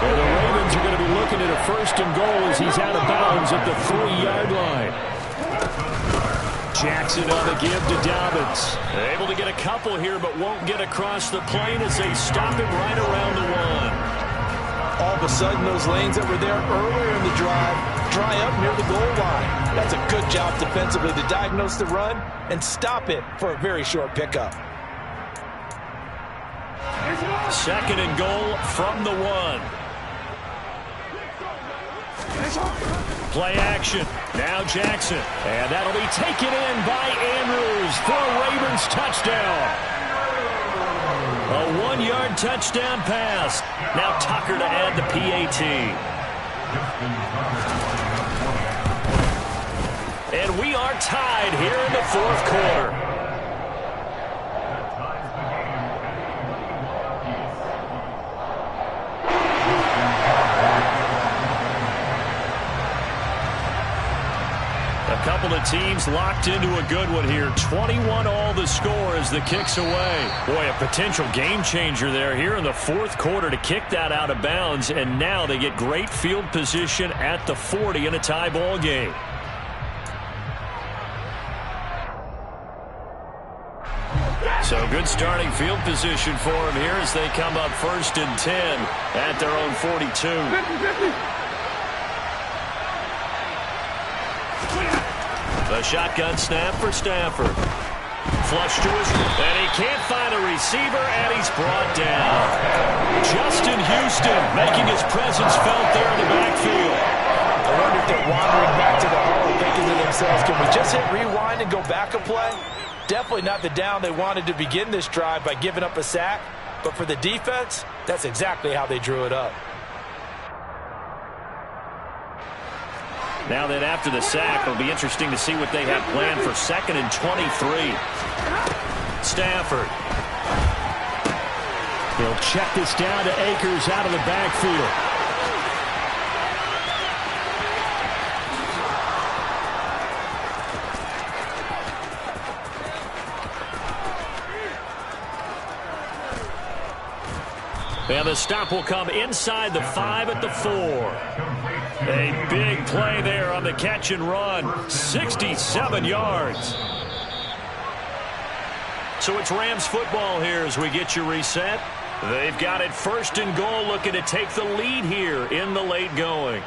Speaker 7: And the Ravens are going to be looking at a 1st and goal as he's out of bounds at the 3-yard line. Jackson on the give to Dobbins.
Speaker 5: Able to get a couple here, but won't get across the plane as they stop him right around the 1.
Speaker 6: All of a sudden, those lanes that were there earlier in the drive dry up near the goal line. That's a good job defensively to diagnose the run and stop it for a very short pickup.
Speaker 5: 2nd and goal from the 1.
Speaker 7: Play action. Now Jackson. And that'll be taken in by Andrews for a Ravens touchdown.
Speaker 5: A 1-yard touchdown pass. Now Tucker to add the PAT. And we are tied here in the fourth quarter. A couple of teams locked into a good one here. 21 all the score as the kick's away. Boy, a potential game changer there here in the fourth quarter to kick that out of bounds. And now they get great field position at the 40 in a tie ball game. So good starting field position for them here as they come up 1st and 10 at their own 42. The shotgun snap for Stafford. Flush to his, and he can't find a receiver, and he's brought down. Justin Houston making his presence felt there in the backfield.
Speaker 6: I wonder if they're wandering back to the huddle thinking to themselves, can we just hit rewind and go back a play? Definitely not the down they wanted to begin this drive by giving up a sack, but for the defense, that's exactly how they drew it up.
Speaker 5: Now that after the sack, it'll be interesting to see what they have planned for 2nd and 23. Stafford.
Speaker 7: He'll check this down to Akers out of the backfield.
Speaker 5: And the stop will come inside the 5 at the 4. A big play there on the catch and run. 67 yards. So it's Rams football here as we get you reset. They've got it 1st and goal, looking to take the lead here in the late going.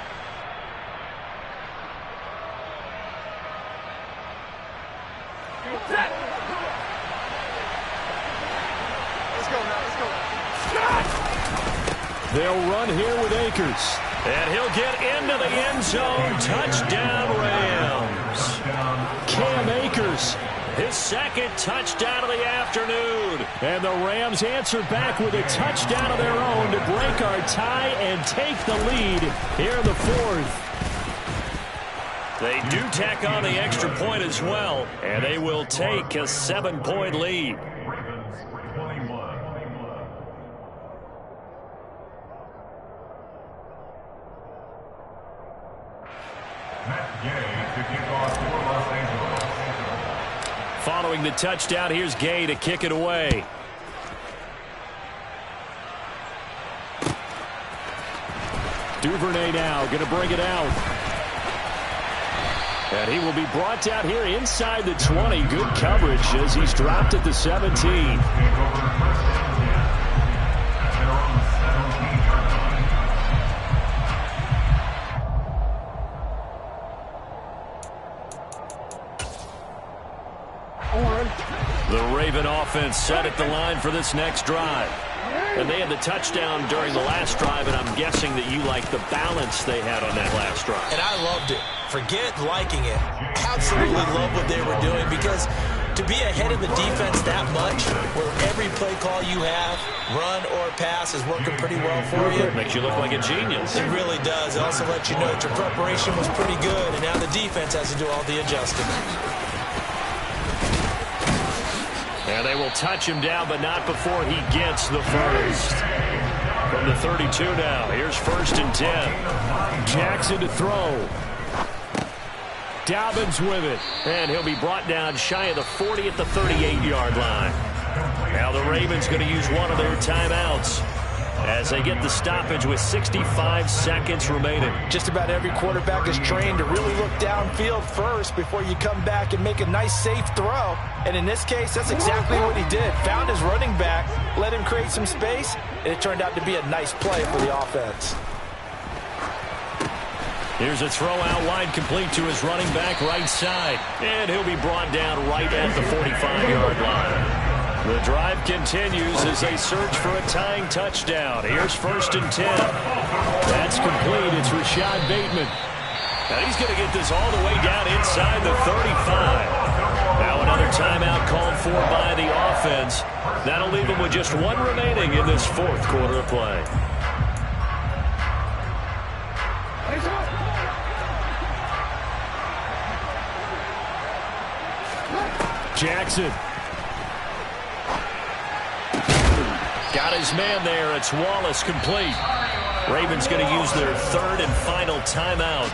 Speaker 7: They'll run here with Akers.
Speaker 5: And he'll get into the end zone. Touchdown, Rams.
Speaker 7: Cam Akers.
Speaker 5: His 2nd touchdown of the afternoon.
Speaker 7: And the Rams answer back with a touchdown of their own to break our tie and take the lead here in the 4th.
Speaker 5: They do tack on the extra point as well, and they will take a 7-point lead.
Speaker 8: Ravens 21. Matt Gay to kick off for Los Angeles.
Speaker 5: Following the touchdown, here's Gay to kick it away. Duvernay now going to bring it out. And he will be brought down here inside the 20. Good coverage as he's dropped at the 17. The Raven offense set at the line for this next drive. And they had the touchdown during the last drive, and I'm guessing that you like the balance they had on that last drive.
Speaker 6: And I loved it. Forget liking it. Absolutely love what they were doing, because to be ahead of the defense that much, where every play call you have, run or pass, is working pretty well for you.
Speaker 5: Makes you look like a genius.
Speaker 6: It really does. It also lets you know that your preparation was pretty good, and now the defense has to do all the adjusting.
Speaker 5: And they will touch him down, but not before he gets the first. From the 32 now, here's 1st and 10. Jackson to throw. Dobbins with it. And he'll be brought down shy of the 40 at the 38-yard line. Now the Ravens going to use one of their timeouts as they get the stoppage with 65 seconds remaining.
Speaker 6: Just about every quarterback is trained to really look downfield first before you come back and make a nice, safe throw. And in this case, that's exactly what he did. Found his running back, let him create some space, and it turned out to be a nice play for the offense.
Speaker 5: Here's a throw out wide, complete to his running back right side. And he'll be brought down right at the 45-yard line. The drive continues as they search for a tying touchdown. Here's 1st and 10. That's complete. It's Rashad Bateman. And he's going to get this all the way down inside the 35. Now another timeout called for by the offense. That'll leave them with just one remaining in this 4th quarter of play. Jackson. Got his man there. It's Wallace, complete. Ravens going to use their 3rd and final timeout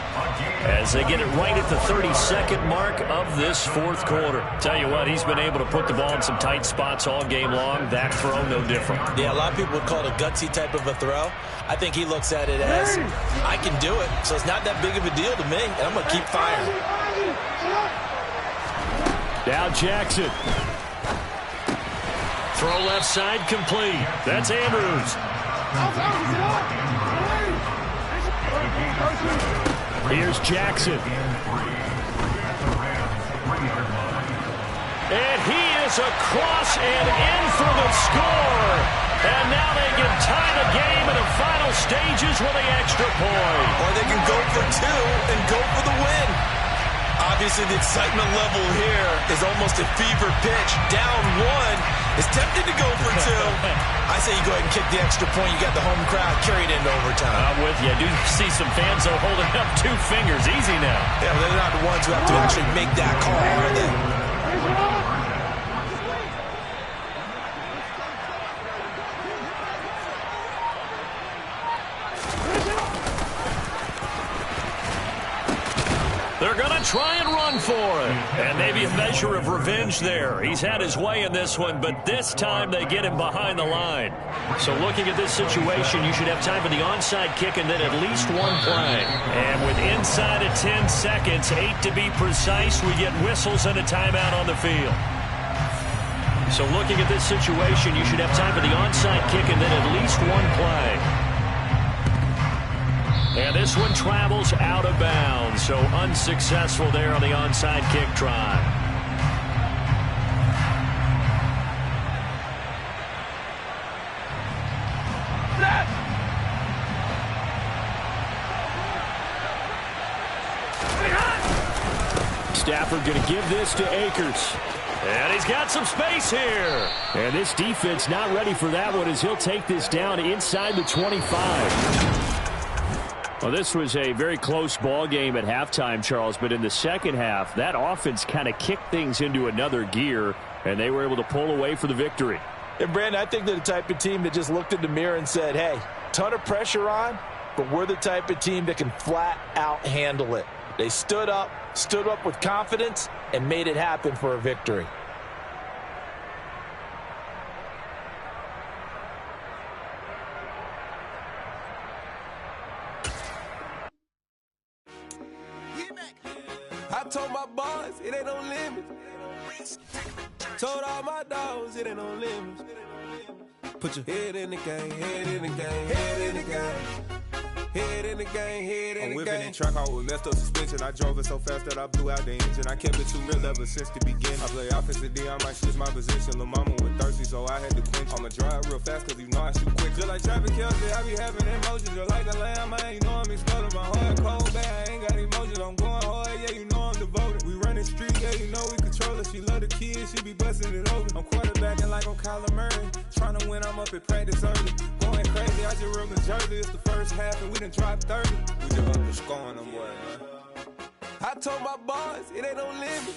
Speaker 5: as they get it right at the 32nd mark of this 4th quarter. Tell you what, he's been able to put the ball in some tight spots all game long. That throw, no different.
Speaker 6: Yeah, a lot of people would call it a gutsy type of a throw. I think he looks at it as, I can do it, so it's not that big of a deal to me, and I'm going to keep firing.
Speaker 5: Now Jackson. Throw left side, complete. That's Andrews. Here's Jackson. And he is across and in for the score. And now they can tie the game in the final stages with the extra point.
Speaker 6: Or they can go for 2 and go for the win. Obviously, the excitement level here is almost a fever pitch. Down 1, is tempted to go for 2. I say you go ahead and kick the extra point. You got the home crowd carried into overtime.
Speaker 5: I'm with you. I do see some fans though holding up 2 fingers. Easy now.
Speaker 6: Yeah, but they're not the ones who have to actually make that call, are they?
Speaker 5: They're going to try and run for it. And maybe a measure of revenge there. He's had his way in this one, but this time they get him behind the line. So looking at this situation, you should have time for the onside kick and then at least one play. And with inside of 10 seconds, 8 to be precise, we get whistles and a timeout on the field. So looking at this situation, you should have time for the onside kick and then at least one play. And this one travels out of bounds, so unsuccessful there on the onside kick try. Stafford going to give this to Akers. And he's got some space here. And this defense not ready for that one as he'll take this down inside the 25. Well, this was a very close ball game at halftime, Charles, but in the second half, that offense kind of kicked things into another gear, and they were able to pull away for the victory.
Speaker 6: And, Brandon, I think they're the type of team that just looked in the mirror and said, hey, ton of pressure on, but we're the type of team that can flat out handle it. They stood up with confidence, and made it happen for a victory.
Speaker 10: I told my boys it ain't no limit. Told all my dogs it ain't no limit. Put your head in the game, head in the game, head in the game. Head in the game, head in the game. I'm whipping in track out with messed up suspension. I drove it so fast that I blew out the engine. I kept it too real ever since the beginning. I play offensive D, I might switch my position. Lil' mama was thirsty, so I had to quench. I'ma drive real fast, cause you know I shoot quick. Just like Travis Kelce, I be having emotions. Just like the lamb, man, you know I'm exploding. My heart cold, bad, I ain't got emotions. I'm going hard, yeah, you know I'm devoted. We running street, yeah, you know we control it. She love the kids, she be busting it over. I'm quarterbacking like I'm Kyler Murray. Trying to win, I'm up at practice early. Going crazy, I just rub the jersey. It's the first half, and we done dropped 30. We just up and scoring them, boy, man. I told my boys it ain't no limit.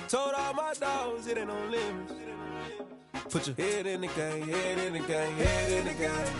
Speaker 10: Told all my dogs it ain't no limit. Put your head in the game, head in the game, head in the game.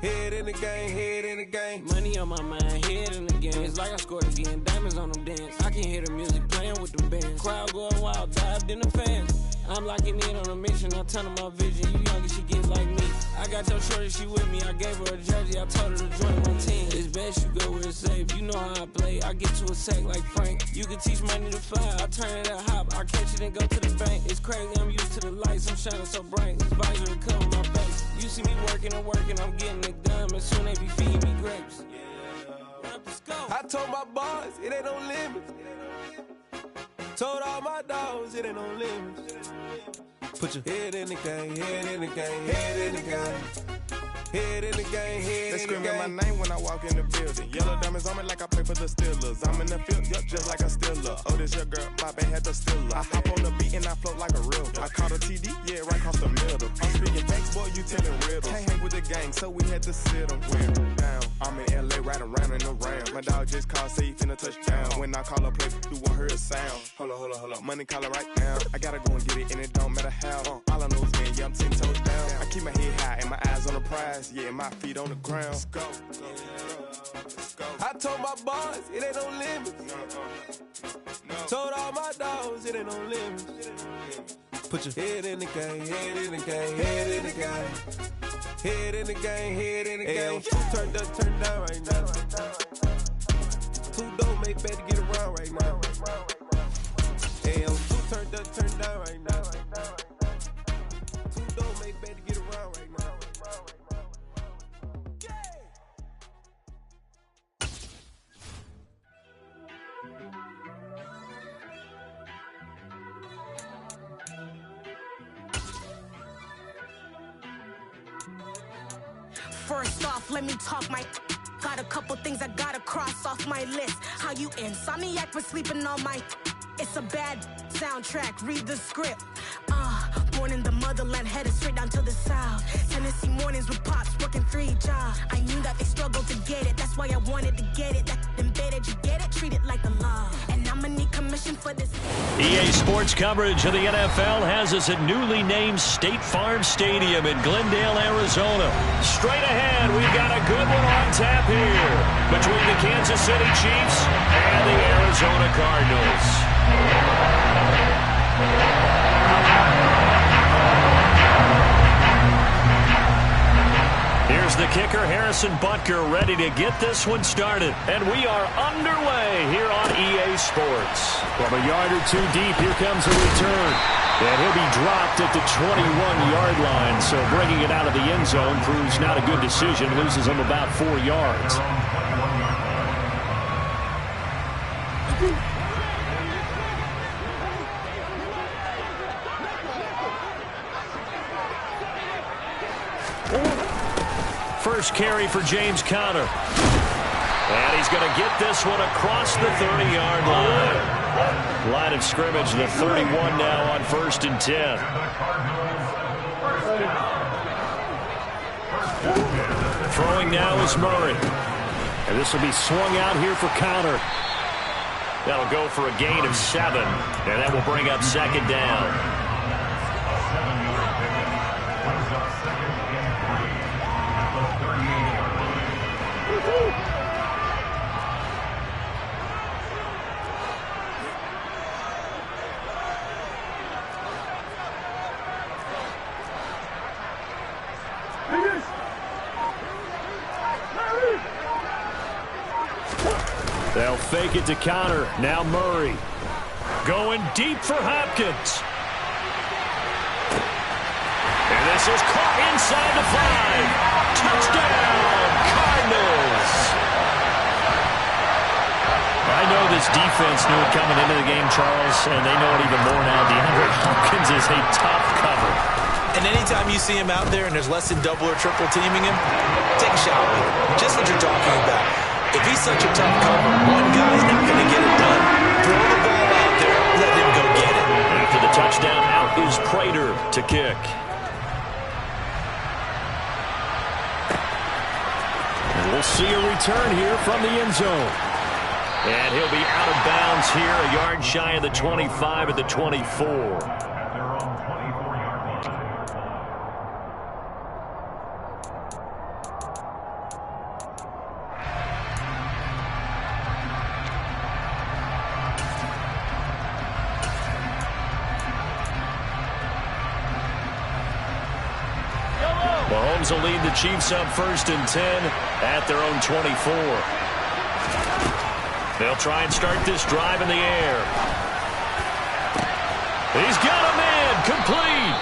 Speaker 10: Head in the game, head in the game.
Speaker 11: Money on my mind, head in the game. It's like I scored again, diamonds on them dance. I can hear the music playing with them bands. Crowd going wild, dived in the fans. I'm locking in on a mission, I turn on my vision. You younger, she gets like me. I got your shorty, she with me. I gave her a jersey, I told her to join my team. It's best you go where it's safe. You know how I play. I get to a sack like Frank. You can teach money to fly. I turn it at hop. I catch it and go to the bank. It's crazy, I'm used to the lights. I'm shining so bright. This visor will cover my face. You see me working and working. I'm getting it done. And soon they be feeding me grapes.
Speaker 10: I told my boys it ain't no limit. Told all my dogs it ain't no limit. Put your head in the game, head in the game, head in the game. Head in the game, head in the game. They screaming my name when I walk in the building. Yellow diamonds on me like I play for the Steelers. I'm in the field, yup, just like a Steeler. Oh, this your girl, my band had the Steeler. I hop on the beat and I float like a river. I caught a TD, yeah, right across the middle. I'm speaking thanks, boy, you telling riddles. Can't hang with the gang, so we had to sit them down. I'm in LA, riding around in the Ram. My dog just called, say he finna touchdown. When I call a play, you won't hear a sound. Hold up, money call it right now. I gotta go and get it, and it don't matter how. All I know is man, yeah, I'm 10 toes down. I keep my head high and my eyes on the prize. Yeah, my feet on the ground. Let's go. I told my boys it ain't no limit. Told all my dogs it ain't no limit. Put your head in the game, head in the game, head in the game. Head in the game, head in the game. Turned up, turned down right now. Too dope, make better get around right now. Turned up, turned down right now. Too dope, make better get around right now.
Speaker 12: First off, let me talk my. Got a couple things I gotta cross off my list. How you insomniac for sleeping on my. It's a bad soundtrack, read the script. Born in the motherland, headed straight down to the south. Tennessee mornings with pops, working 3 jobs. I knew that they struggled to get it, that's why I wanted to get it. That embedded, you get it, treat it like the law. And I'ma need commission for this.
Speaker 5: EA Sports coverage of the NFL has us at newly named State Farm Stadium in Glendale, Arizona. Straight ahead, we've got a good one on tap here between the Kansas City Chiefs and the Arizona Cardinals. Here's the kicker, Harrison Butker, ready to get this one started. And we are underway here on EA Sports. From a yard or two deep, here comes a return. And he'll be dropped at the 21-yard line. So bringing it out of the end zone proves not a good decision. Loses him about 4 yards. First carry for James Conner. And he's going to get this one across the 30-yard line. Line of scrimmage, the 31 now on 1st and 10. Throwing now is Murray. And this will be swung out here for Conner. That'll go for a gain of 7. And that will bring up second down. They'll fake it to Conner. Now Murray. Going deep for Hopkins. And this is caught inside the 5. Touchdown, Cardinals. I know this defense knew it coming into the game, Charles, and they know it even more now. DeAndre Hopkins is a tough cover.
Speaker 6: And anytime you see him out there and there's less than double or triple teaming him, take a shot with him. Just what you're talking about. If he's such a tough cover, one guy's not going to get it done. Throw the ball out there, let him go get it.
Speaker 5: After the touchdown, out is Prater to kick. And we'll see a return here from the end zone. And he'll be out of bounds here, a yard shy of the 25 at the 24. Mahomes will lead the Chiefs up 1st and 10 at their own 24. They'll try and start this drive in the air. He's got a man complete.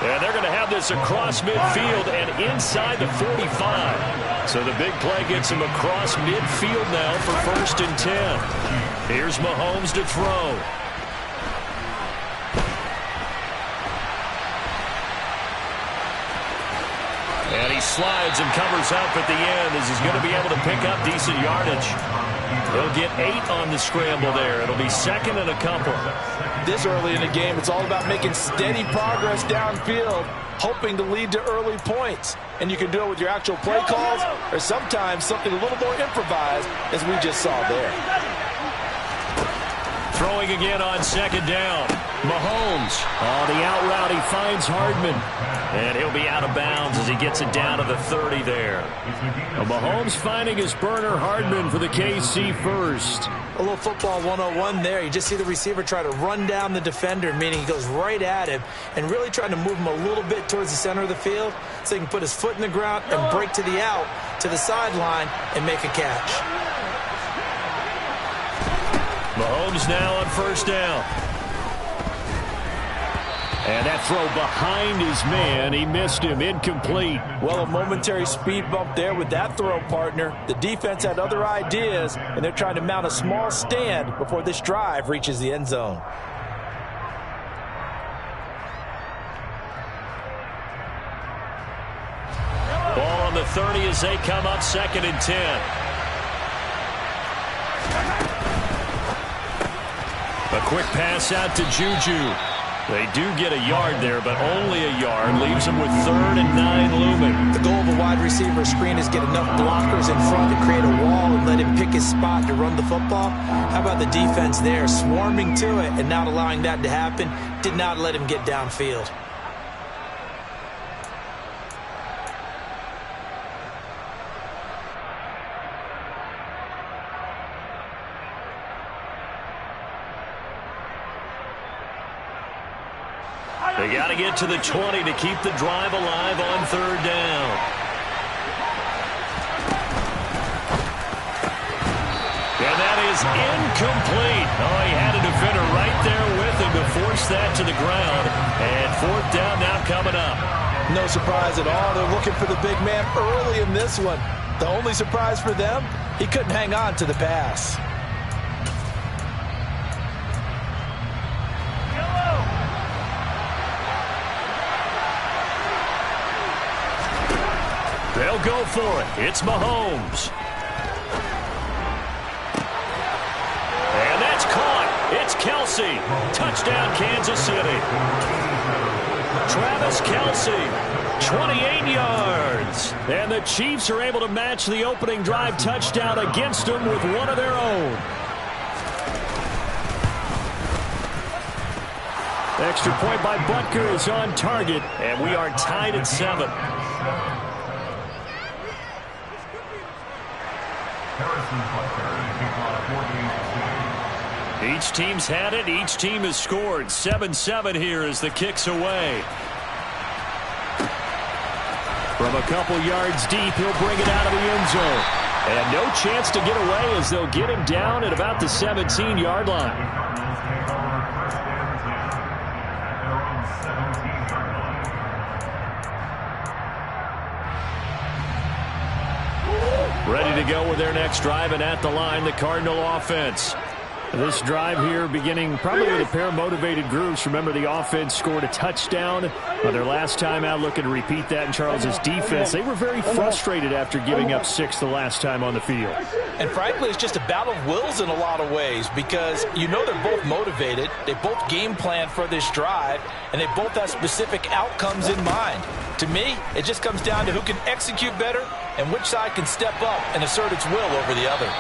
Speaker 5: And they're going to have this across midfield and inside the 45. So the big play gets him across midfield now for 1st and 10. Here's Mahomes to throw. And he slides and covers up at the end as he's going to be able to pick up decent yardage. He'll get 8 on the scramble there. It'll be 2nd and a couple.
Speaker 6: This early in the game, it's all about making steady progress downfield, hoping to lead to early points. And you can do it with your actual play calls or sometimes something a little more improvised, as we just saw there.
Speaker 5: Throwing again on 2nd down. Mahomes on the out route. He finds Hardman. And he'll be out of bounds as he gets it down to the 30 there. Well, Mahomes finding his burner Hardman for the KC first.
Speaker 6: A little football 101 there. You just see the receiver try to run down the defender, meaning he goes right at him and really trying to move him a little bit towards the center of the field so he can put his foot in the ground and break to the out, to the sideline, and make a catch.
Speaker 5: Mahomes now on 1st down. And that throw behind his man, he missed him, incomplete.
Speaker 6: Well, a momentary speed bump there with that throw, partner. The defense had other ideas, and they're trying to mount a small stand before this drive reaches the end zone.
Speaker 5: Ball on the 30 as they come up 2nd and 10. A quick pass out to Juju. They do get a yard there, but only a yard. Leaves them with 3rd and 9 looming.
Speaker 6: The goal of a wide receiver screen is get enough blockers in front to create a wall and let him pick his spot to run the football. How about the defense there, swarming to it and not allowing that to happen? Did not let him get downfield.
Speaker 5: They got to get to the 20 to keep the drive alive on 3rd down. And that is incomplete. Oh, he had a defender right there with him to force that to the ground. And 4th down now coming up.
Speaker 6: No surprise at all. They're looking for the big man early in this one. The only surprise for them, he couldn't hang on to the pass.
Speaker 5: They'll go for it. It's Mahomes. And that's caught. It's Kelce Kelce. Touchdown, Kansas City. Travis Kelce, 28 yards. And the Chiefs are able to match the opening drive touchdown against them with one of their own. Extra point by Butker is on target, and we are tied at 7. Each team's had it. Each team has scored. 7-7 here as the kick's away. From a couple yards deep, he'll bring it out of the end zone. And no chance to get away as they'll get him down at about the 17-yard line. Ready to go with their next drive, and at the line, the Cardinal offense. This drive here beginning probably with a pair of motivated groups. Remember, the offense scored a touchdown on their last time out. Looking to repeat that in Charles's defense. They were very frustrated after giving up 6 the last time on the field.
Speaker 6: And frankly, it's just a battle of wills in a lot of ways because you know they're both motivated. They both game plan for this drive, and they both have specific outcomes in mind. To me, it just comes down to who can execute better and which side can step up and assert its will over the other.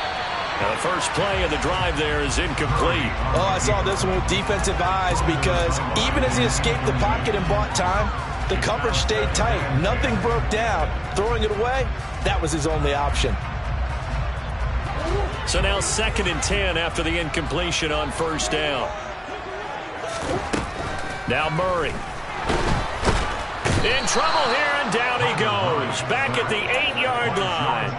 Speaker 5: Now the first play of the drive there is incomplete.
Speaker 6: Oh, I saw this one with defensive eyes because even as he escaped the pocket and bought time, the coverage stayed tight. Nothing broke down. Throwing it away, that was his only option.
Speaker 5: So now 2nd and 10 after the incompletion on first down. Now Murray. In trouble here, and down he goes. Back at the 8-yard line.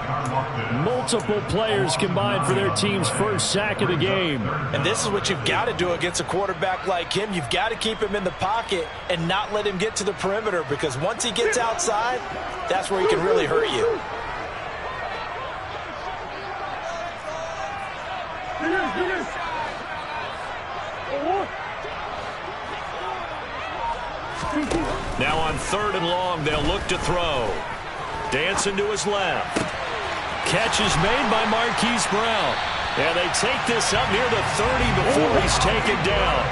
Speaker 7: Multiple players combined for their team's first sack of the game.
Speaker 6: And this is what you've got to do against a quarterback like him. You've got to keep him in the pocket and not let him get to the perimeter because once he gets outside, that's where he can really hurt you.
Speaker 5: Now on 3rd and long, they'll look to throw. Dancing to his left. Catch is made by Marquise Brown. And they take this up near the 30 before he's taken down.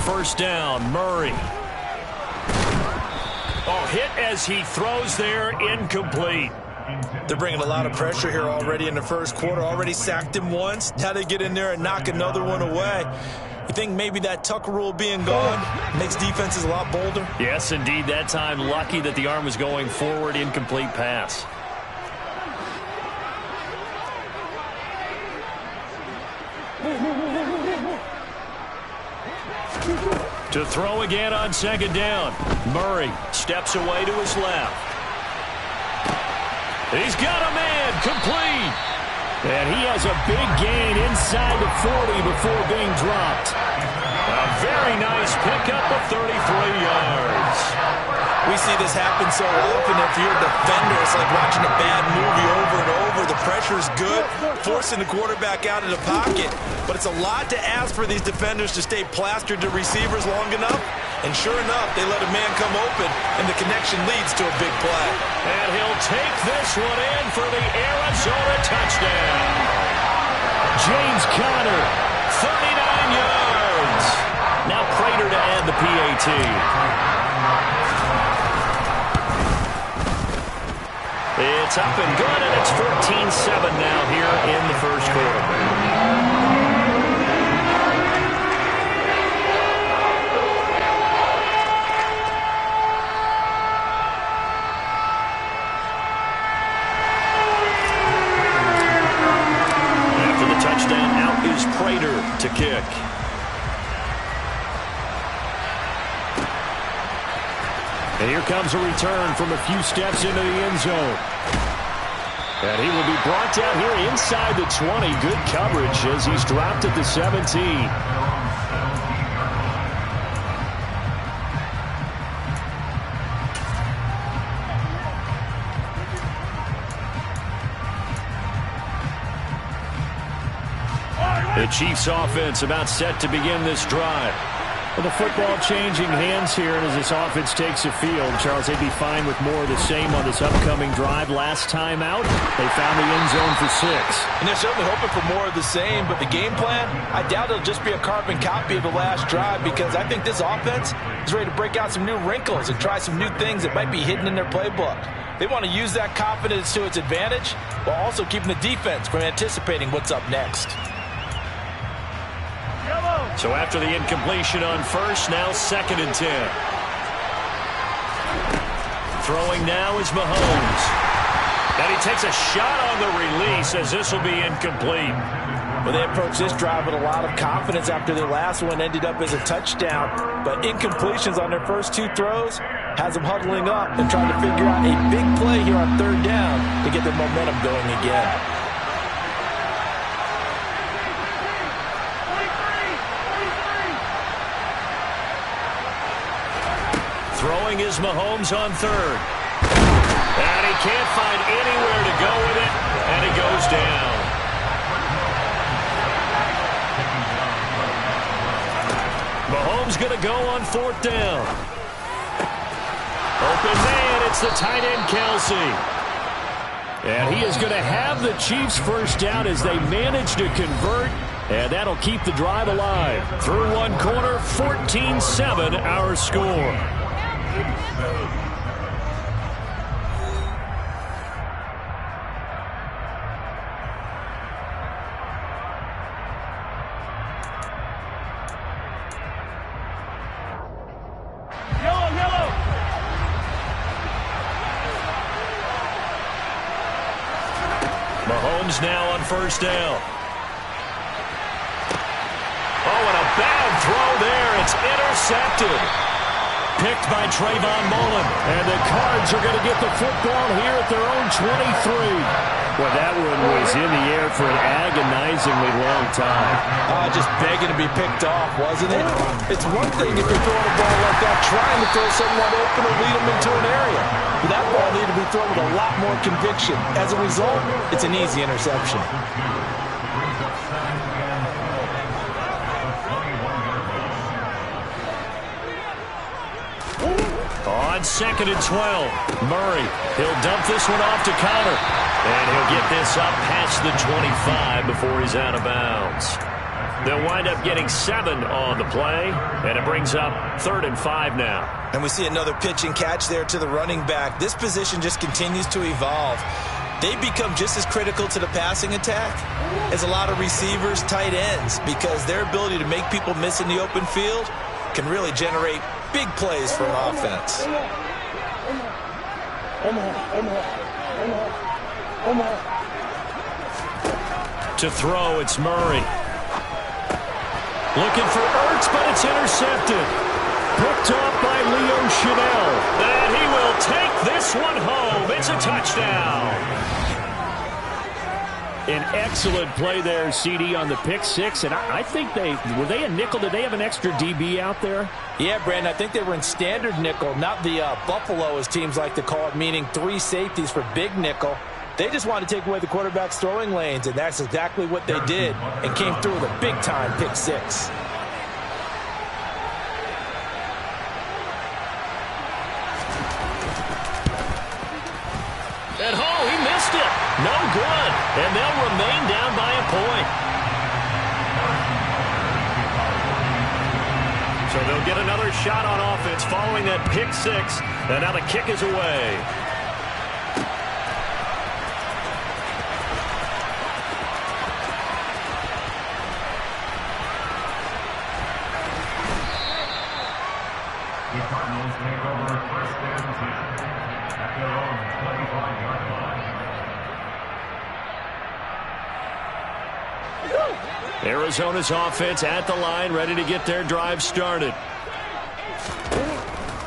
Speaker 5: First down, Murray. Oh, hit as he throws there, incomplete.
Speaker 6: They're bringing a lot of pressure here already in the first quarter. Already sacked him once. Now they get in there and knock another one away. You think maybe that Tucker rule being gone makes defenses a lot bolder?
Speaker 5: Yes, indeed. That time, lucky that the arm was going forward, incomplete pass. To throw again on 2nd down. Murray steps away to his left. He's got a man, complete.
Speaker 7: And he has a big gain inside the 40 before being dropped.
Speaker 5: A very nice pickup of 33 yards.
Speaker 6: We see this happen so often. If you're a defender, it's like watching a bad movie over and over. The pressure's good, forcing the quarterback out of the pocket. But it's a lot to ask for these defenders to stay plastered to receivers long enough. And sure enough, they let a man come open, and the connection leads to a big play.
Speaker 5: And he'll take this one in for the Arizona touchdown.
Speaker 7: James Conner,
Speaker 5: 39 yards. Now Prater to add the PAT. It's up and good, and it's 14-7 now here in the first quarter. After the touchdown, out is Prater to kick.
Speaker 7: And here comes a return from a few steps into the end zone. And he will be brought down here inside the 20. Good coverage as he's dropped at the 17.
Speaker 5: The Chiefs offense about set to begin this drive.
Speaker 7: Well, the football changing hands here, and as this offense takes the field, Charles, they'd be fine with more of the same on this upcoming drive. Last time out, they found the end zone for 6.
Speaker 6: And they're certainly hoping for more of the same, but the game plan, I doubt it'll just be a carbon copy of the last drive, because I think this offense is ready to break out some new wrinkles and try some new things that might be hidden in their playbook. They want to use that confidence to its advantage while also keeping the defense from anticipating what's up next.
Speaker 5: So after the incompletion on first, now 2nd and 10. Throwing now is Mahomes. And he takes a shot on the release as this will be incomplete.
Speaker 6: Well, they approached this drive with a lot of confidence after their last one ended up as a touchdown. But incompletions on their first 2 throws has them huddling up and trying to figure out a big play here on 3rd down to get their momentum going again.
Speaker 5: Throwing is Mahomes on 3rd. And he can't find anywhere to go with it, and he goes down. Mahomes going to go on 4th down. Open man, it's the tight end Kelsey.
Speaker 7: And he is going to have the Chiefs first down as they manage to convert, and that'll keep the drive alive.
Speaker 5: Through one quarter, 14-7 our score. Mahomes now on 1st down. Oh, and a bad throw there. It's intercepted. Picked by Trayvon Mullen.
Speaker 7: And the Cards are going to get the football here at their own 23. Well, that one was in the air for an agonizingly long time.
Speaker 6: Just begging to be picked off, wasn't it? It's one thing if you're throwing a ball like that, trying to throw someone open or lead them into an area. But that ball needed to be thrown with a lot more conviction. As a result, it's an easy interception.
Speaker 5: On 2nd and 12, Murray. He'll dump this one off to Connor. And he'll get this up past the 25 before he's out of bounds. They'll wind up getting 7 on the play, and it brings up 3rd and 5 now.
Speaker 6: And we see another pitch and catch there to the running back. This position just continues to evolve. They become just as critical to the passing attack as a lot of receivers, tight ends, because their ability to make people miss in the open field can really generate big plays for an offense.
Speaker 5: To throw, it's Murray. Looking for Ertz, but it's intercepted. Picked off by Leo Chanel. And he will take this one home. It's a touchdown.
Speaker 7: An excellent play there, CD, on the pick 6. And I think were they a nickel? Did they have an extra DB out there?
Speaker 6: Yeah, Brandon, I think they were in standard nickel, not the Buffalo, as teams like to call it, meaning 3 safeties for big nickel. They just wanted to take away the quarterback's throwing lanes, and that's exactly what they did, and came through with a big-time pick 6.
Speaker 5: And he missed it. No good. And they'll remain down by a point. So they'll get another shot on offense following that pick 6. And now the kick is away.
Speaker 8: The Cardinals take over 1st and 10 at their own 25-yard line.
Speaker 5: Arizona's offense at the line, ready to get their drive started.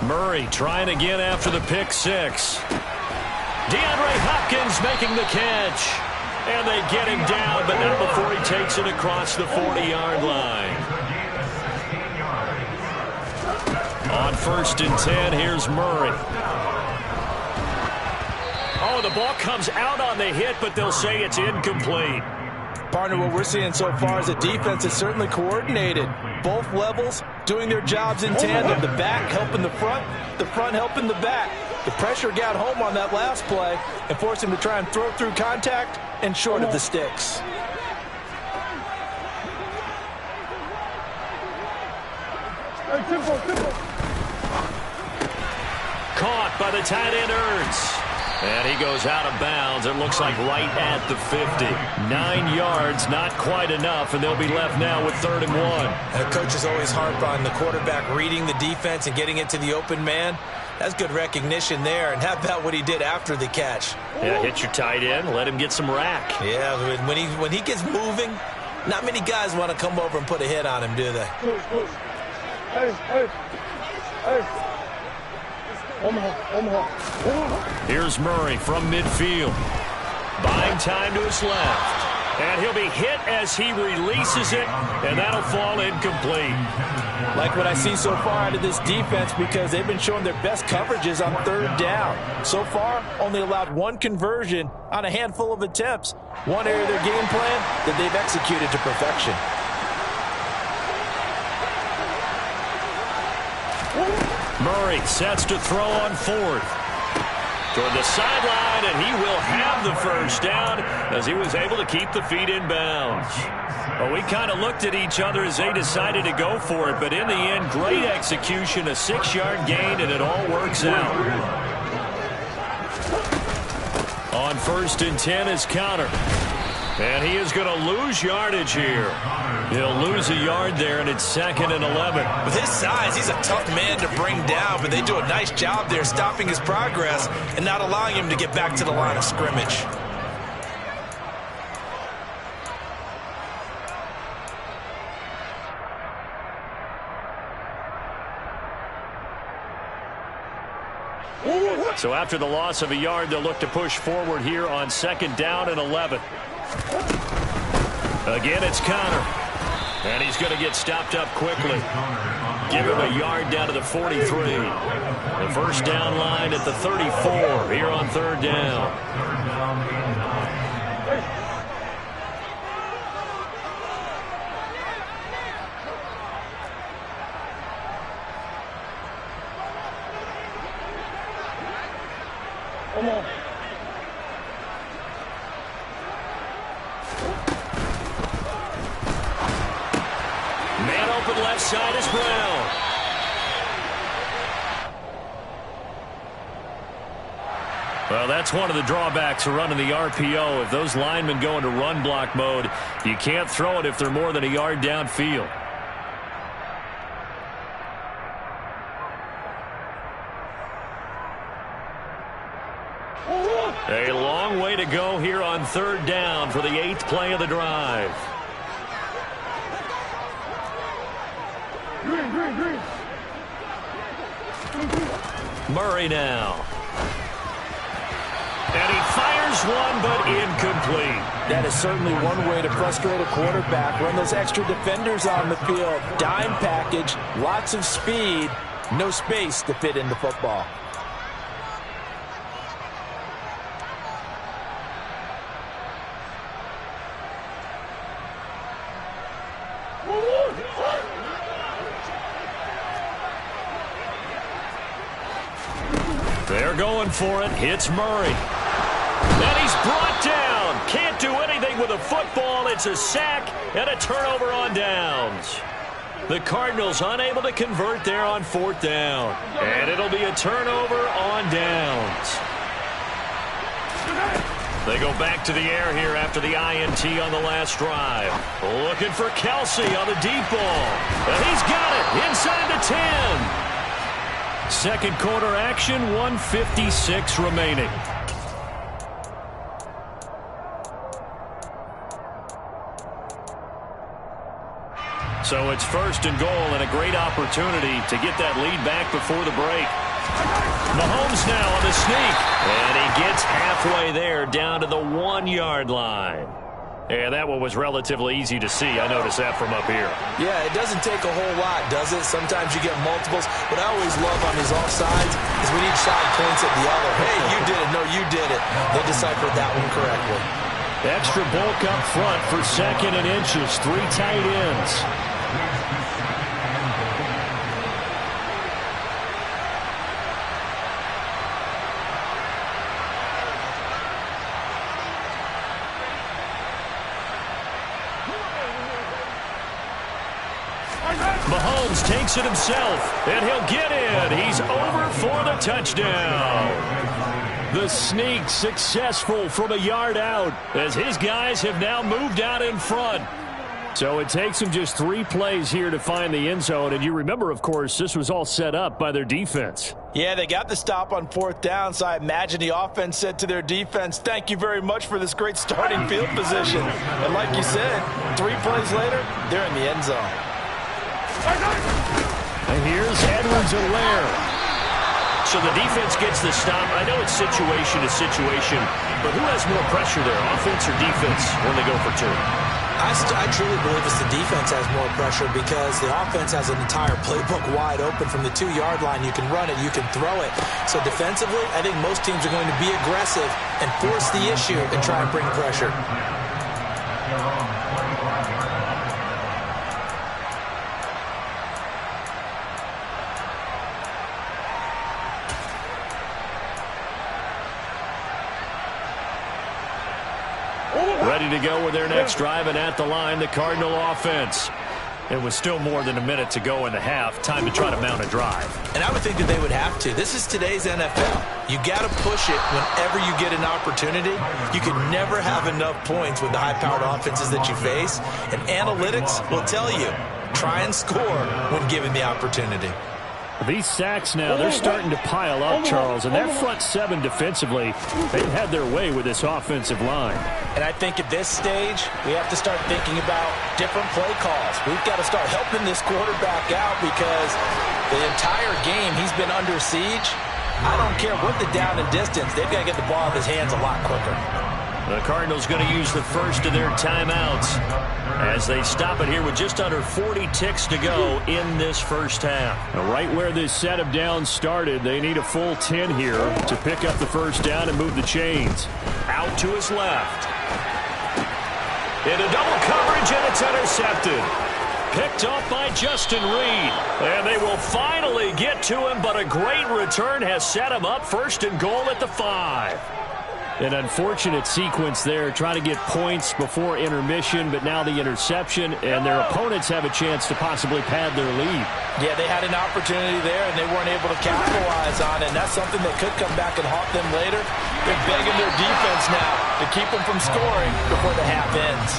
Speaker 5: Murray trying again after the pick 6. DeAndre Hopkins making the catch. And they get him down, but not before he takes it across the 40-yard line. On 1st and 10, here's Murray. Oh, the ball comes out on the hit, but they'll say it's incomplete.
Speaker 6: Partner, what we're seeing so far is a defense that's certainly coordinated. Both levels doing their jobs in tandem. The back helping the front helping the back. The pressure got home on that last play and forced him to try and throw through contact and short of the sticks.
Speaker 5: Caught by the tight end, Ertz. And he goes out of bounds. It looks like right at the 50. 9 yards, not quite enough, and they'll be left now with 3rd and 1.
Speaker 6: The coach is always harp on the quarterback reading the defense and getting it to the open man. That's good recognition there. And how about what he did after the catch?
Speaker 5: Yeah, hit your tight end, let him get some rack.
Speaker 6: Yeah, when he gets moving, not many guys want to come over and put a hit on him, do they?
Speaker 5: Here's Murray from midfield. Buying time to his left. And he'll be hit as he releases it, and that'll fall incomplete.
Speaker 6: Like what I see so far out of this defense, because they've been showing their best coverages on 3rd down. So far, only allowed 1 conversion on a handful of attempts. One area of their game plan that they've executed to perfection.
Speaker 5: Murray sets to throw on 4th. Toward the sideline, and he will have the first down as he was able to keep the feet in bounds. Well, we kind of looked at each other as they decided to go for it, but in the end, great execution, a 6-yard gain, and it all works out. On 1st and 10 is Conner. And he is going to lose yardage here. He'll lose a yard there, and it's 2nd and 11.
Speaker 6: With his size, he's a tough man to bring down, but they do a nice job there stopping his progress and not allowing him to get back to the line of scrimmage.
Speaker 5: So after the loss of a yard, they'll look to push forward here on 2nd down and 11. Again, it's Conner. And he's going to get stopped up quickly. Give him a yard down to the 43. The first down line at the 34 here on 3rd down.
Speaker 9: Come on.
Speaker 5: Man open left side is Brown. Well, that's one of the drawbacks of running the RPO. If those linemen go into run block mode, you can't throw it if they're more than a yard downfield. A long way to go here on 3rd down for the 8th play of the drive. Murray now. And he fires one, but incomplete.
Speaker 6: That is certainly one way to frustrate a quarterback. Run those extra defenders on the field. Dime package, lots of speed, no space to fit into football.
Speaker 5: They're going for it. Hits Murray. And he's brought down. Can't do anything with a football. It's a sack and a turnover on downs. The Cardinals unable to convert there on 4th down. And it'll be a turnover on downs. They go back to the air here after the INT on the last drive. Looking for Kelsey on the deep ball. And he's got it inside the 10. Second quarter action, 1:56 remaining. So it's 1st and goal and a great opportunity to get that lead back before the break. Mahomes now on the sneak. And he gets halfway there down to the 1-yard line. And that one was relatively easy to see. I noticed that from up here.
Speaker 6: Yeah, it doesn't take a whole lot, does it? Sometimes you get multiples. What I always love on these offsides is when each side points at the other. Hey, you did it. No, you did it. They deciphered that one correctly.
Speaker 5: Extra bulk up front for second and inches. 3 tight ends. Mahomes takes it himself, and he'll get in. He's over for the touchdown. The sneak successful from a yard out as his guys have now moved out in front. So it takes him just 3 plays here to find the end zone. And you remember, of course, this was all set up by their defense.
Speaker 6: Yeah, they got the stop on 4th down, so I imagine the offense said to their defense, thank you very much for this great starting field position. And like you said, 3 plays later, they're in the end zone.
Speaker 5: And here's Edwards-Helaire. So the defense gets the stop. I know it's situation to situation, but who has more pressure there, offense or defense, when they go for 2?
Speaker 6: I truly believe it's the defense has more pressure because the offense has an entire playbook wide open from the 2-yard line. You can run it, you can throw it. So defensively, I think most teams are going to be aggressive and force the issue and try and bring pressure.
Speaker 5: Ready to go with their next drive, and at the line, the Cardinal offense. It was still more than a minute to go in the half. Time to try to mount a drive.
Speaker 6: And I would think that they would have to. This is today's NFL. You got to push it whenever you get an opportunity. You can never have enough points with the high-powered offenses that you face. And analytics will tell you, try and score when given the opportunity.
Speaker 5: These sacks now, they're starting to pile up, Charles. And that front 7 defensively, they've had their way with this offensive line.
Speaker 6: And I think at this stage, we have to start thinking about different play calls. We've got to start helping this quarterback out because the entire game he's been under siege. I don't care what the down and distance. They've got to get the ball out of his hands a lot quicker.
Speaker 5: The Cardinals going to use the first of their timeouts as they stop it here with just under 40 ticks to go in this first half. Now, right where this set of downs started, they need a full 10 here to pick up the first down and move the chains. Out to his left. Into double coverage, and it's intercepted. Picked off by Justin Reed. And they will finally get to him, but a great return has set him up first and goal at the 5. An unfortunate sequence there, trying to get points before intermission, but now the interception, and their opponents have a chance to possibly pad their lead.
Speaker 6: Yeah, they had an opportunity there, and they weren't able to capitalize on it, and that's something that could come back and haunt them later. They're begging their defense now to keep them from scoring before the half ends.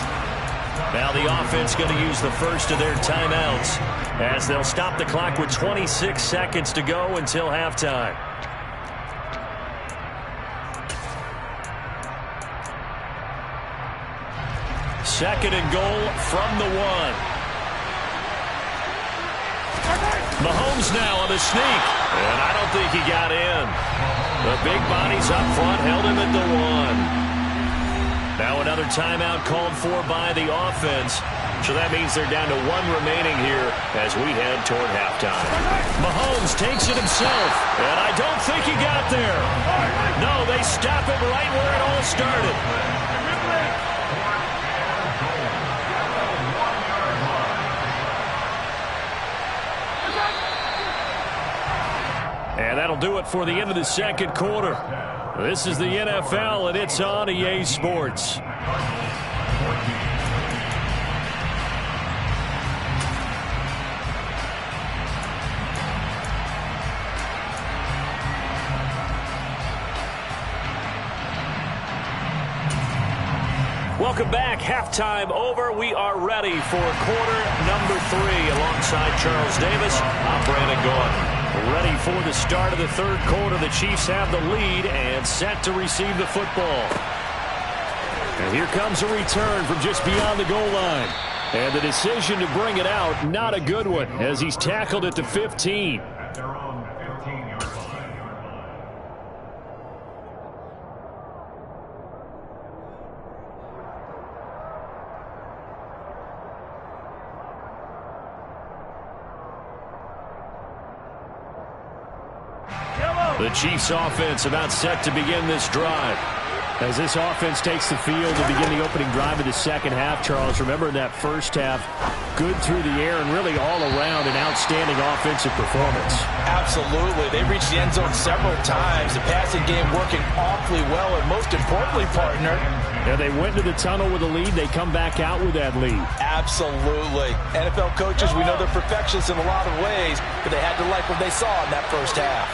Speaker 5: Now the offense going to use the first of their timeouts as they'll stop the clock with 26 seconds to go until halftime. Second and goal from the 1. Mahomes now on the sneak, and I don't think he got in. The big bodies up front held him at the 1. Now another timeout called for by the offense, so that means they're down to 1 remaining here as we head toward halftime. Mahomes takes it himself, and I don't think he got there. No, they stop him right where it all started. And that'll do it for the end of the second quarter. This is the NFL, and it's on EA Sports. Welcome back. Halftime over. We are ready for quarter number 3. Alongside Charles Davis, I'm Brandon Gaudin. Ready for the start of the third quarter. The Chiefs have the lead and set to receive the football. And here comes a return from just beyond the goal line. And the decision to bring it out, not a good one, as he's tackled at the 15. The Chiefs offense about set to begin this drive.
Speaker 7: As this offense takes the field to begin the opening drive of the second half, Charles, remember in that first half, good through the air and really all around an outstanding offensive performance.
Speaker 6: Absolutely. They reached the end zone several times. The passing game working awfully well, and most importantly, partner,
Speaker 7: yeah, they went to the tunnel with a lead. They come back out with that lead.
Speaker 6: Absolutely. NFL coaches, we know they're perfectionists in a lot of ways, but they had to like what they saw in that first half.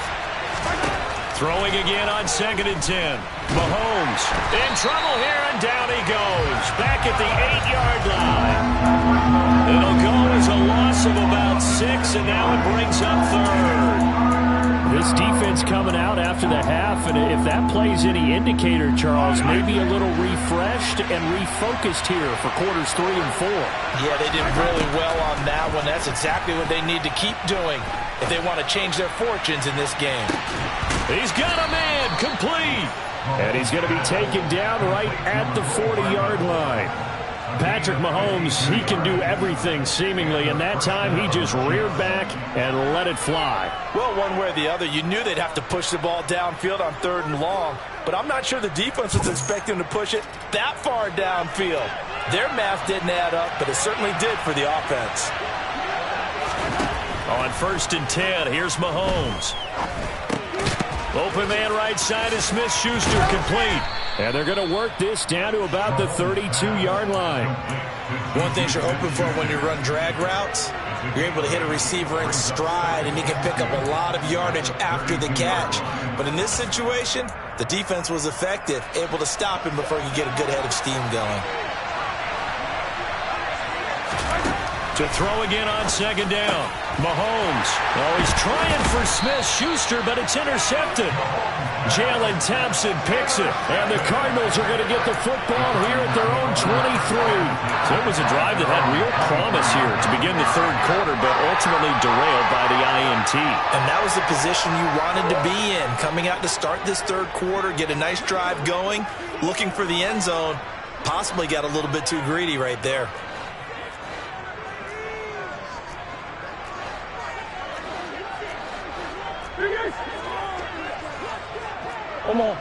Speaker 5: Throwing again on 2nd and 10. Mahomes in trouble here, and down he goes. Back at the 8-yard line. It'll go as a loss of about 6, and now it brings up 3rd.
Speaker 7: This defense coming out after the half, and if that plays any indicator, Charles, maybe a little refreshed and refocused here for quarters 3 and 4.
Speaker 6: Yeah, they did really well on that one. That's exactly what they need to keep doing if they want to change their fortunes in this game.
Speaker 5: He's got a man, complete.
Speaker 7: And he's going to be taken down right at the 40-yard line. Patrick Mahomes, he can do everything seemingly, and that time he just reared back and let it fly.
Speaker 6: Well, one way or the other, you knew they'd have to push the ball downfield on 3rd and long, but I'm not sure the defense was expecting to push it that far downfield. Their math didn't add up, but it certainly did for the offense.
Speaker 5: On 1st and 10, here's Mahomes. Open man right side is Smith-Schuster, complete.
Speaker 7: And they're going to work this down to about the 32-yard line.
Speaker 6: One thing you're hoping for when you run drag routes, you're able to hit a receiver in stride, and he can pick up a lot of yardage after the catch. But in this situation, the defense was effective, able to stop him before he could get a good head of steam going.
Speaker 5: To throw again on 2nd down. Mahomes. Oh, he's trying for Smith-Schuster, but it's intercepted. Jalen Thompson picks it, and the Cardinals are going to get the football here at their own 23. So it was a drive that had real promise here to begin the 3rd quarter, but ultimately derailed by the INT.
Speaker 6: And that was the position you wanted to be in, coming out to start this 3rd quarter, get a nice drive going, looking for the end zone. Possibly got a little bit too greedy right there.
Speaker 13: Come on.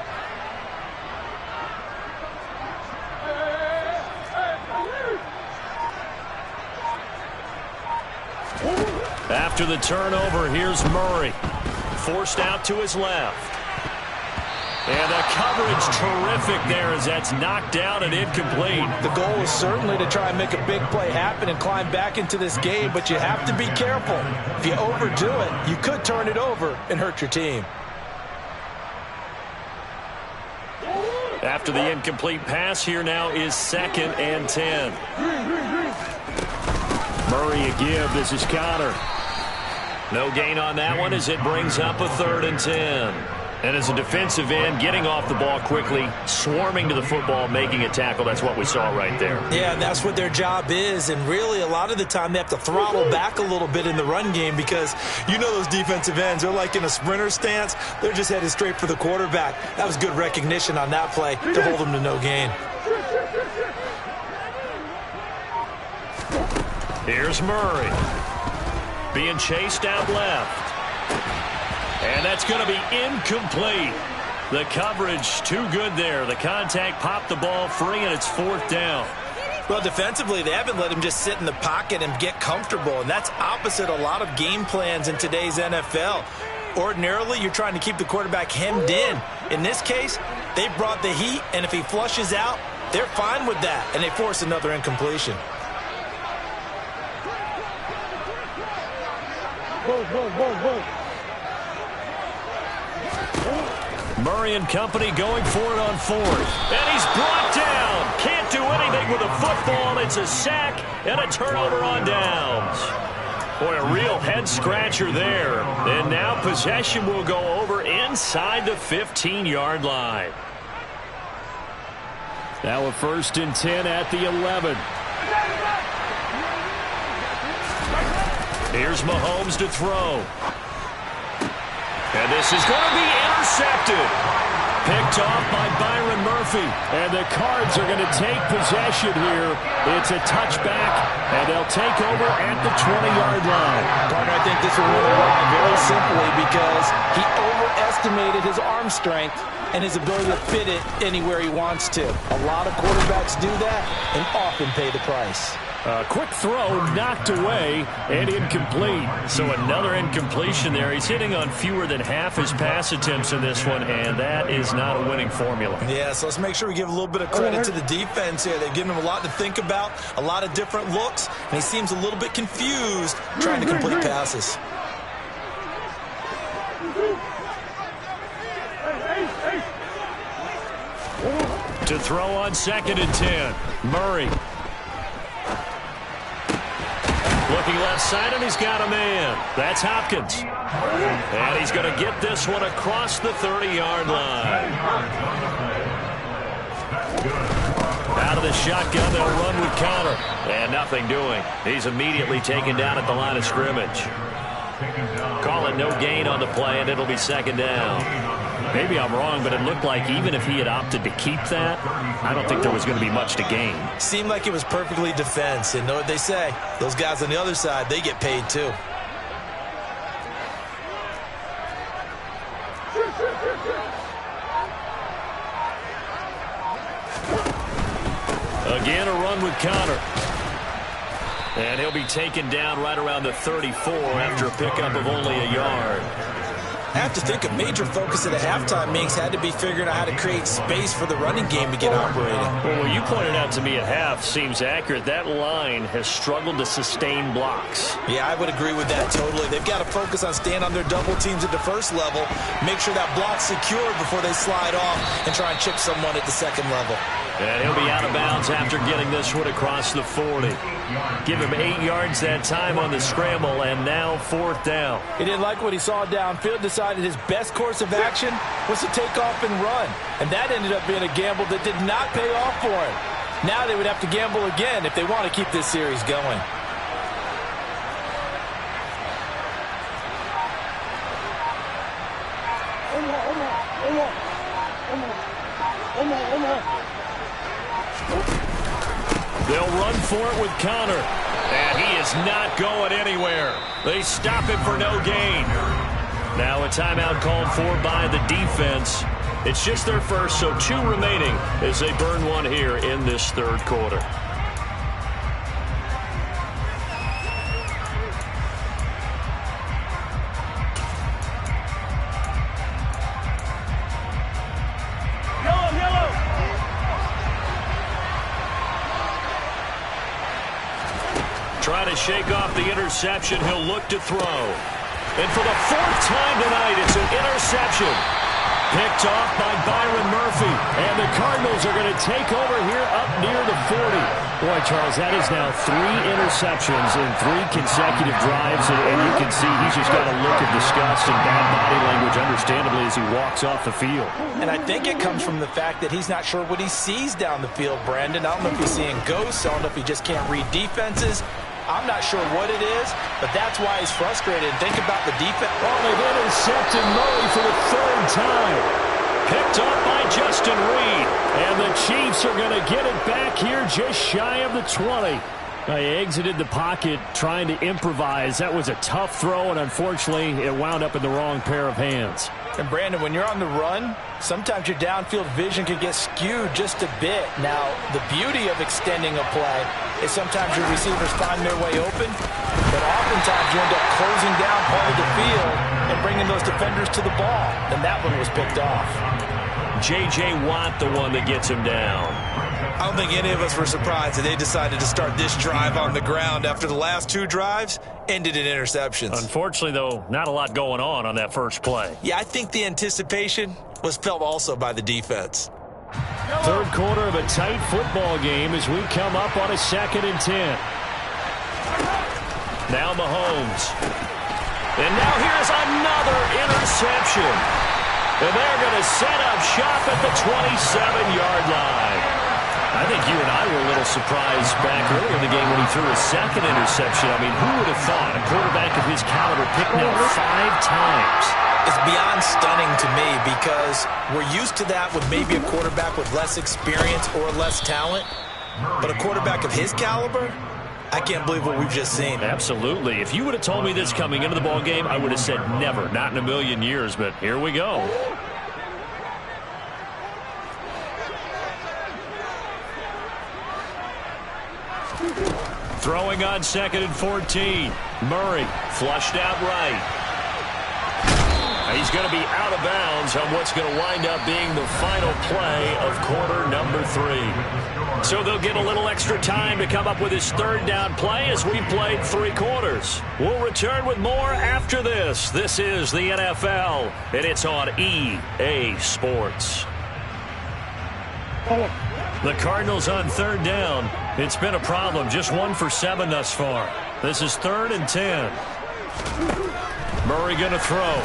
Speaker 5: After the turnover, here's Murray. Forced out to his left. And the coverage terrific there as that's knocked down and incomplete.
Speaker 6: The goal is certainly to try and make a big play happen and climb back into this game, but you have to be careful. If you overdo it, you could turn it over and hurt your team.
Speaker 5: After the incomplete pass, here now is 2nd and 10.
Speaker 7: Murray a give. This is Connor.
Speaker 5: No gain on that one as it brings up a 3rd and 10. And as a defensive end, getting off the ball quickly, swarming to the football, making a tackle. That's what we saw right there.
Speaker 6: Yeah, that's what their job is. And really, a lot of the time, they have to throttle back a little bit in the run game because you know those defensive ends, they're like in a sprinter stance. They're just headed straight for the quarterback. That was good recognition on that play to hold them to no gain.
Speaker 5: Here's Murray. Being chased out left. And that's going to be incomplete. The coverage too good there. The contact popped the ball free, and it's 4th down.
Speaker 6: Well, defensively, they haven't let him just sit in the pocket and get comfortable, and that's opposite a lot of game plans in today's NFL. Ordinarily, you're trying to keep the quarterback hemmed in. In this case, they brought the heat, and if he flushes out, they're fine with that, and they force another incompletion.
Speaker 13: Whoa.
Speaker 5: Murray and company going for it on 4th. And he's brought down. Can't do anything with a football. It's a sack and a turnover on downs. Boy, a real head-scratcher there. And now possession will go over inside the 15-yard line.
Speaker 7: Now a 1st and 10 at the 11.
Speaker 5: Here's Mahomes to throw. And this is going to be intercepted. Picked off by Byron Murphy.
Speaker 7: And the Cards are going to take possession here. It's a touchback, and they'll take over at the 20-yard line.
Speaker 6: Gardner, I think this will win a lot very simply because he overestimated underestimated his arm strength and his ability to fit it anywhere he wants to. A lot of quarterbacks do that and often pay the price.
Speaker 5: Quick throw knocked away and incomplete. So another incompletion there. He's hitting on fewer than half his pass attempts in this one, and that is not a winning formula.
Speaker 6: Yeah, so let's make sure we give a little bit of credit to the defense here. They've given him a lot to think about, a lot of different looks, and he seems a little bit confused trying to complete passes.
Speaker 5: To throw on 2nd and 10. Murray. Looking left side, and he's got a man. That's Hopkins. And he's going to get this one across the 30-yard line. Out of the shotgun, they'll run with Connor. And nothing doing. He's immediately taken down at the line of scrimmage. Call it no gain on the play, and it'll be 2nd down. Maybe I'm wrong, but it looked like even if he had opted to keep that, I don't think there was going to be much to gain.
Speaker 6: Seemed like it was perfectly defense. And know what they say? Those guys on the other side, they get paid too.
Speaker 5: Again, a run with Connor. And he'll be taken down right around the 34 after a pickup of only a yard.
Speaker 6: I have to think a major focus of the halftime meetings had to be figuring out how to create space for the running game to get operating.
Speaker 5: Well, what you pointed out to me at half seems accurate. That line has struggled to sustain blocks.
Speaker 6: Yeah, I would agree with that totally. They've got to focus on staying on their double teams at the first level, make sure that block's secured before they slide off and try and chip someone at the second level.
Speaker 5: And he'll be out of bounds after getting this one across the 40. Give him 8 yards that time on the scramble, and now 4th down.
Speaker 6: He didn't like what he saw downfield, decided his best course of action was to take off and run. And that ended up being a gamble that did not pay off for him. Now they would have to gamble again if they want to keep this series going.
Speaker 5: They'll run for it with Connor. And he is not going anywhere. They stop him for no gain. Now a timeout called for by the defense. It's just their first, so 2 remaining as they burn one here in this 3rd quarter. Trying to shake off the interception. He'll look to throw. And for the 4th time tonight, it's an interception. Picked off by Byron Murphy. And the Cardinals are going to take over here up near the 40. Boy, Charles, that is now 3 interceptions in 3 consecutive drives. And you can see he's just got a look of disgust and bad body language, understandably, as he walks off the field.
Speaker 6: And I think it comes from the fact that he's not sure what he sees down the field, Brandon. I don't know if he's seeing ghosts. I don't know if he just can't read defenses. I'm not sure what it is, but that's why he's frustrated. Think about the defense.
Speaker 5: Oh, they've intercepted Murray for the 3rd time. Picked up by Justin Reed. And the Chiefs are going to get it back here just shy of the 20. He exited the pocket trying to improvise. That was a tough throw, and unfortunately, it wound up in the wrong pair of hands.
Speaker 6: And, Brandon, when you're on the run, sometimes your downfield vision can get skewed just a bit. Now, the beauty of extending a play is sometimes your receivers find their way open, but oftentimes you end up closing down part of the field and bringing those defenders to the ball. And that one was picked off.
Speaker 5: J.J. Watt, the one that gets him down.
Speaker 6: I don't think any of us were surprised that they decided to start this drive on the ground after the last 2 drives ended in interceptions.
Speaker 5: Unfortunately, though, not a lot going on that first play.
Speaker 6: Yeah, I think the anticipation was felt also by the defense.
Speaker 5: 3rd quarter of a tight football game as we come up on a 2nd and 10. Now Mahomes. And now here's another interception. And they're going to set up shop at the 27-yard line. I think you and I were a little surprised back earlier in the game when he threw his 2nd interception. I mean, who would have thought a quarterback of his caliber picked now 5 times?
Speaker 6: It's beyond stunning to me because we're used to that with maybe a quarterback with less experience or less talent. But a quarterback of his caliber, I can't believe what we've just seen.
Speaker 5: Absolutely. If you would have told me this coming into the ball game, I would have said never, not in a million years, but here we go. Throwing on 2nd and 14. Murray flushed out right. He's going to be out of bounds on what's going to wind up being the final play of quarter number 3. So they'll get a little extra time to come up with his 3rd down play as we played 3 quarters. We'll return with more after this. This is the NFL, and it's on EA Sports. The Cardinals on 3rd down. It's been a problem. Just 1 for 7 thus far. This is 3rd and 10. Murray going to throw.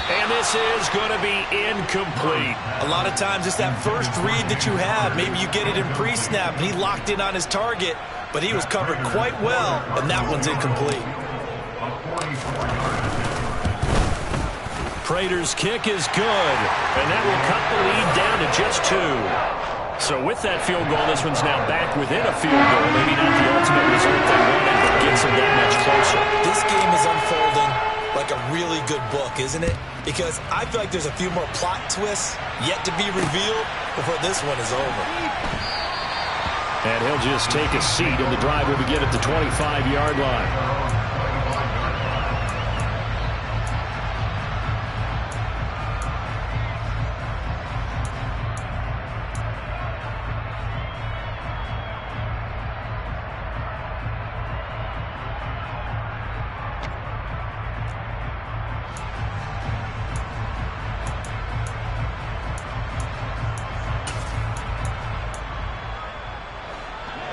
Speaker 5: And this is going to be incomplete.
Speaker 6: A lot of times it's that first read that you have. Maybe you get it in pre-snap, and he locked in on his target, but he was covered quite well, and that one's incomplete.
Speaker 5: Prater's kick is good, and that will cut the lead down to just 2. So with that field goal, this one's now back within a field goal. Maybe not the ultimate result they wanted, but gets them that much closer.
Speaker 6: This game is unfolding like a really good book, isn't it? Because I feel like there's a few more plot twists yet to be revealed before this one is over.
Speaker 5: And he'll just take a seat, and the drive will begin at the 25-yard line.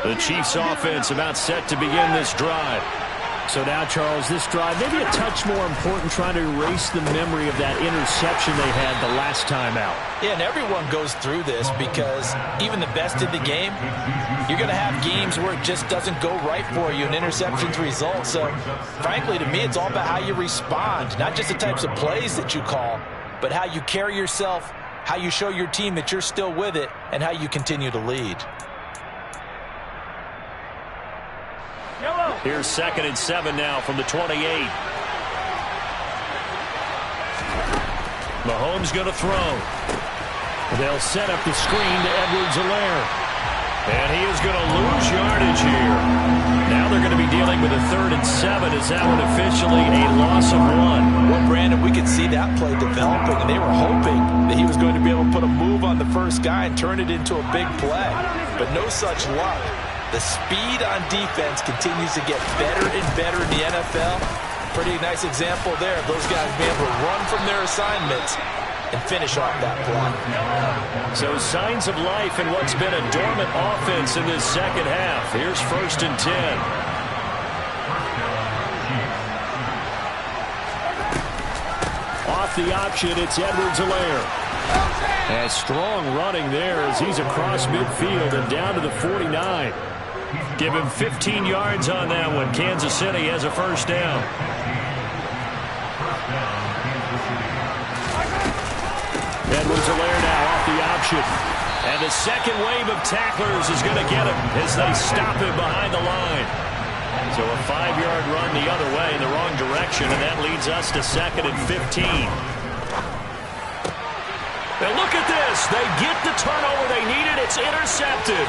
Speaker 5: The Chiefs offense about set to begin this drive.
Speaker 7: So now, Charles, this drive maybe a touch more important, trying to erase the memory of that interception they had the last time out.
Speaker 6: Yeah, and everyone goes through this because even the best in the game, you're going to have games where it just doesn't go right for you and interceptions result. So, frankly, to me, it's all about how you respond, not just the types of plays that you call, but how you carry yourself, how you show your team that you're still with it, and how you continue to lead.
Speaker 5: Here's 2nd and 7 now from the 28. Mahomes going to throw. They'll set up the screen to Edwards-Helaire. And he is going to lose yardage here. Now they're going to be dealing with a 3rd and 7. Is that one officially a loss of 1?
Speaker 6: Well, Brandon, we could see that play developing, and they were hoping that he was going to be able to put a move on the first guy and turn it into a big play. But no such luck. The speed on defense continues to get better and better in the NFL. Pretty nice example there of those guys being able to run from their assignments and finish off that play.
Speaker 5: So signs of life in what's been a dormant offense in this second half. Here's 1st and 10. Off the option, it's Edwards-Helaire. And strong running there as he's across midfield and down to the 49. Give him 15 yards on that one. Kansas City has a 1st down. Edwards-Helaire now off the option. And the second wave of tacklers is going to get him as they stop him behind the line. So a 5-yard run the other way in the wrong direction, and that leads us to 2nd and 15. And look at this. They get the turnover they needed. It's intercepted.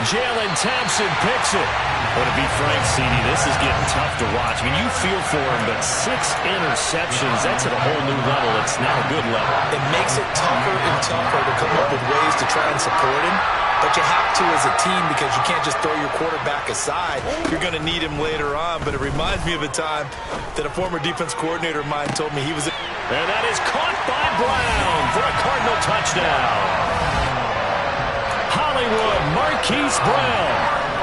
Speaker 5: Jalen Thompson picks it. But to be frank, CD, this is getting tough to watch. I mean, you feel for him, but 6 interceptions, that's at a whole new level. It's not a good level.
Speaker 6: It makes it tougher and tougher to come up with ways to try and support him. But you have to as a team because you can't just throw your quarterback aside. You're going to need him later on. But it reminds me of a time that a former defense coordinator of mine told me he was...
Speaker 5: And that is caught by Brown for a Cardinal touchdown. Hollywood Marquise Brown,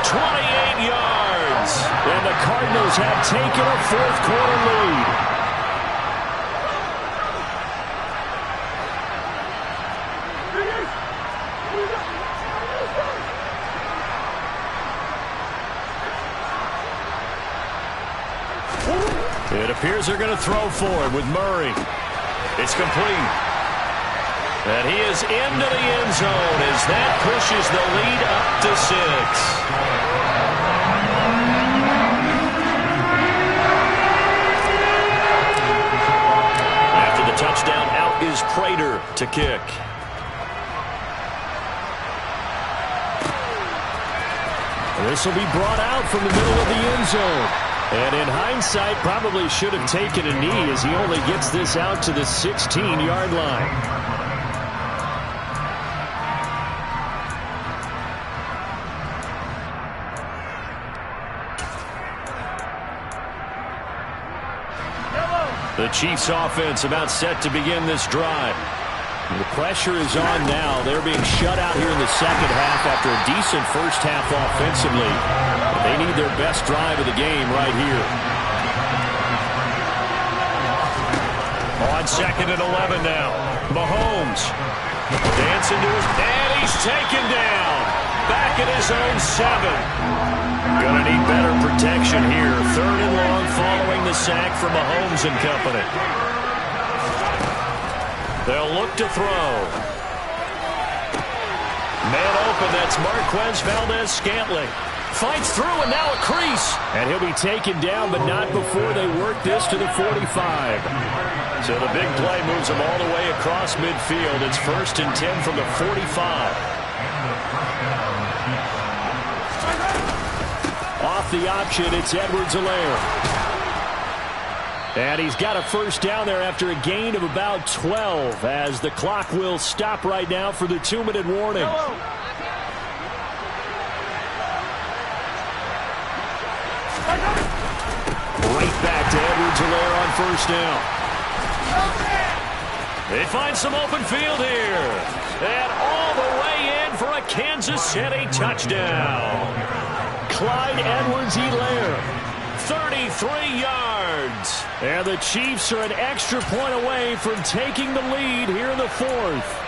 Speaker 5: 28 yards. And the Cardinals have taken a 4th quarter lead. It appears they're going to throw forward with Murray. It's complete. And he is into the end zone as that pushes the lead up to 6. to kick. This will be brought out from the middle of the end zone. And in hindsight, probably should have taken a knee as he only gets this out to the 16-yard line. The Chiefs offense about set to begin this drive. The pressure is on now. They're being shut out here in the second half after a decent first half offensively. But they need their best drive of the game right here. On 2nd and 11 now. Mahomes dancing to his, and he's taken down. Back at his own 7. Gonna need better protection here. 3rd and long following the sack from Mahomes and company. They'll look to throw. Man open, that's Marquez Valdez-Scantling. Fights through and now a crease. And he'll be taken down, but not before they work this to the 45. So the big play moves them all the way across midfield. It's 1st and 10 from the 45. Off the option, it's Edwards-Helaire. And he's got a first down there after a gain of about 12 as the clock will stop right now for the 2-minute warning. Right back to Edwards-Helaire on first down. They find some open field here. And all the way in for a Kansas City touchdown. Clyde Edwards-Helaire. 33 yards. And the Chiefs are an extra point away from taking the lead here in the 4th.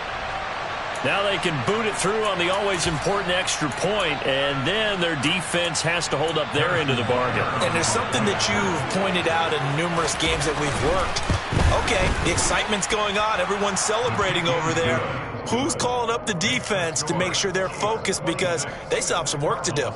Speaker 5: Now they can boot it through on the always important extra point, and then their defense has to hold up their end of the bargain.
Speaker 6: And there's something that you've pointed out in numerous games that we've worked. Okay, the excitement's going on. Everyone's celebrating over there. Who's calling up the defense to make sure they're focused because they still have some work to do?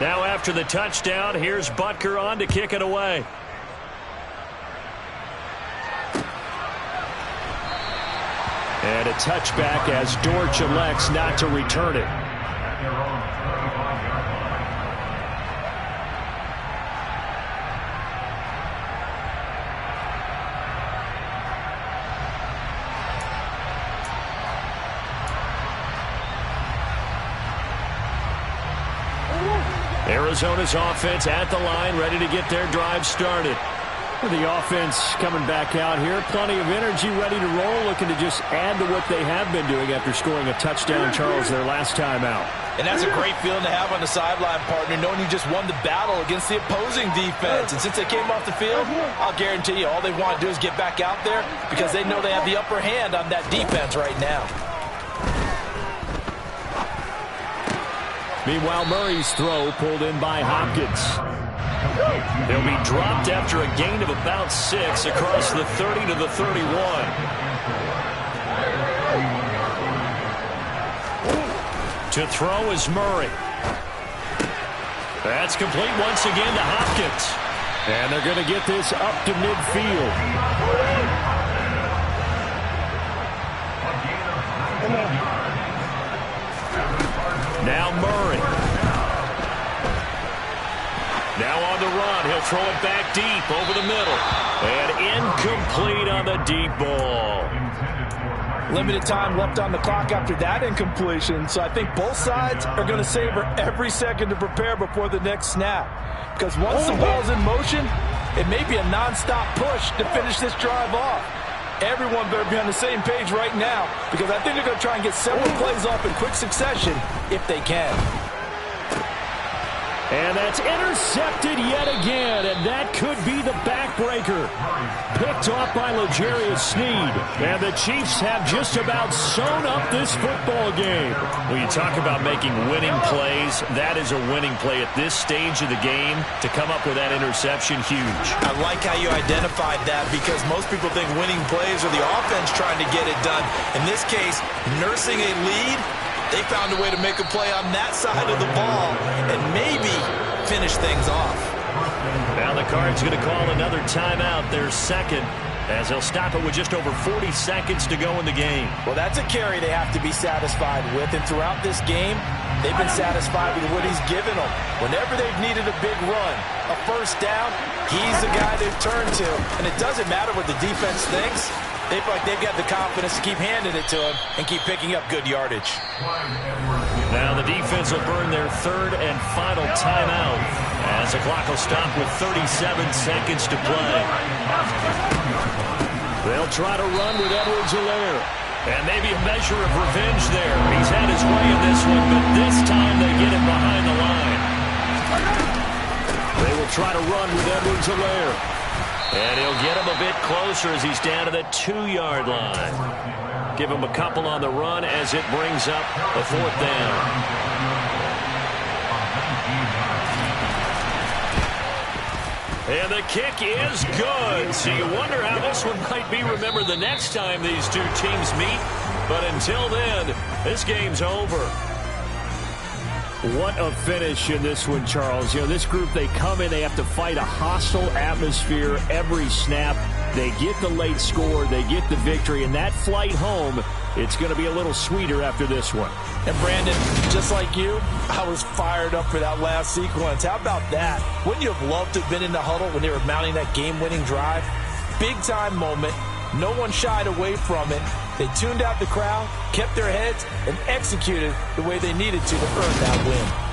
Speaker 5: Now after the touchdown, here's Butker on to kick it away. And a touchback as Dortch elects not to return it. Arizona's offense at the line, ready to get their drive started. The offense coming back out here, plenty of energy, ready to roll, looking to just add to what they have been doing after scoring a touchdown, Charles, their last time out.
Speaker 6: And that's a great feeling to have on the sideline, partner, knowing you just won the battle against the opposing defense. And since they came off the field, I'll guarantee you all they want to do is get back out there because they know they have the upper hand on that defense right now.
Speaker 5: Meanwhile, Murray's throw pulled in by Hopkins. He'll be dropped after a gain of about 6 across the 30 to the 31. To throw is Murray. That's complete once again to Hopkins. And they're going to get this up to midfield. Now Murray. Now on the run. He'll throw it back deep over the middle. And incomplete on the deep ball.
Speaker 6: Limited time left on the clock after that incompletion, so I think both sides are going to savor every second to prepare before the next snap. Because once the ball's in motion, it may be a nonstop push to finish this drive off. Everyone better be on the same page right now because I think they're going to try and get several plays off in quick succession if they can.
Speaker 7: And that's intercepted yet again, and that could be the backbreaker. Picked off by L'Jarius Sneed. And the Chiefs have just about sewn up this football game.
Speaker 5: When you talk about making winning plays, that is a winning play at this stage of the game. To come up with that interception, huge.
Speaker 6: I like how you identified that, because most people think winning plays are the offense trying to get it done. In this case, nursing a lead, they found a way to make a play on that side of the ball and maybe finish things off.
Speaker 5: Now the Cards going to call another timeout, their second, as they'll stop it with just over 40 seconds to go in the game.
Speaker 6: Well, that's a carry they have to be satisfied with, and throughout this game, they've been satisfied with what he's given them. Whenever they've needed a big run, a first down, he's the guy they've turned to. And it doesn't matter what the defense thinks. They feel like they've got the confidence to keep handing it to him and keep picking up good yardage.
Speaker 5: Now the defense will burn their third and final timeout as the clock will stop with 37 seconds to play.
Speaker 7: They'll try to run with Edwards-Helaire.
Speaker 5: And maybe a measure of revenge there. He's had his way in this one, but this time they get him behind the line.
Speaker 7: They will try to run with Edwards-Helaire.
Speaker 5: And he'll get him a bit closer as he's down to the 2-yard line. Give him a couple on the run as it brings up the fourth down. And the kick is good. So you wonder how this one might be remembered the next time these two teams meet. But until then, this game's over.
Speaker 7: What a finish in this one, Charles. You know, this group, they come in, they have to fight a hostile atmosphere every snap. They get the late score, they get the victory, and that flight home, it's going to be a little sweeter after this one.
Speaker 6: And Brandon, just like you, I was fired up for that last sequence. How about that? Wouldn't you have loved to have been in the huddle when they were mounting that game-winning drive? Big-time moment. No one shied away from it. They tuned out the crowd, kept their heads, and executed the way they needed to earn that win.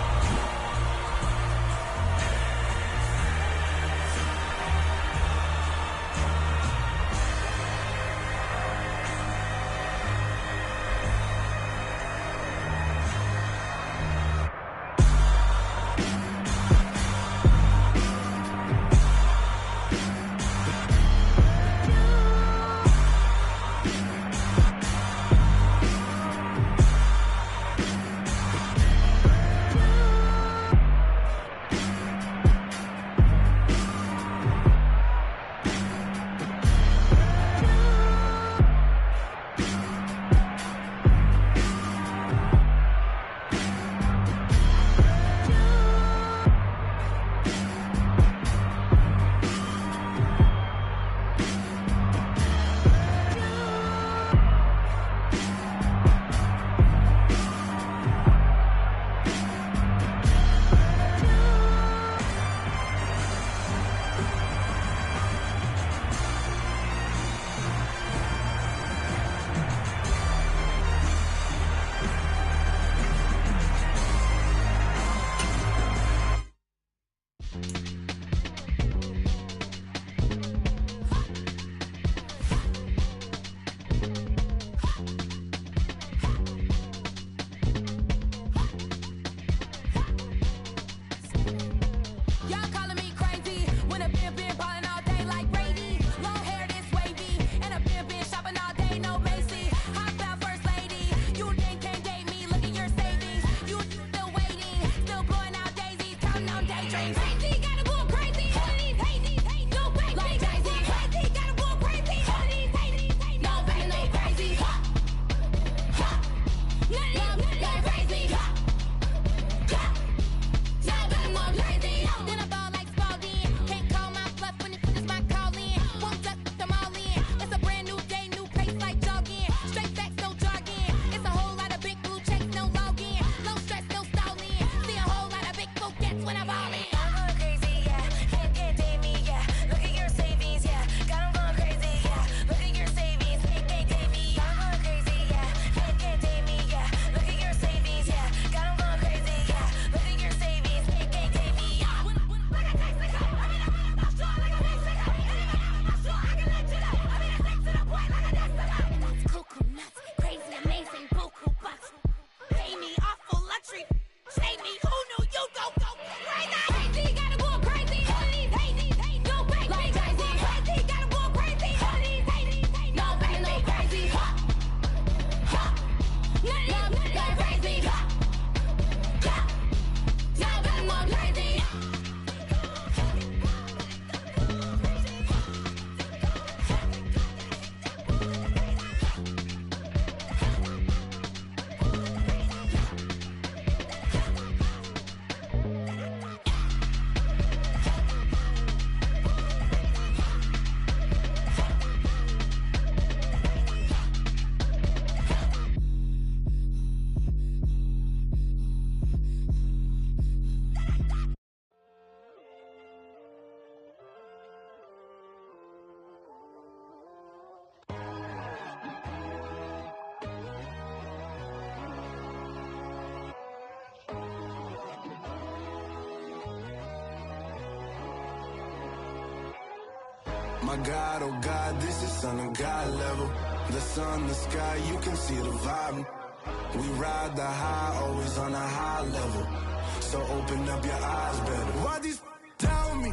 Speaker 10: My God, oh God, this is Son of God level. The sun, the sky, you can see the vibe. We ride the high, always on a high level. So open up your eyes better. Why these tell me?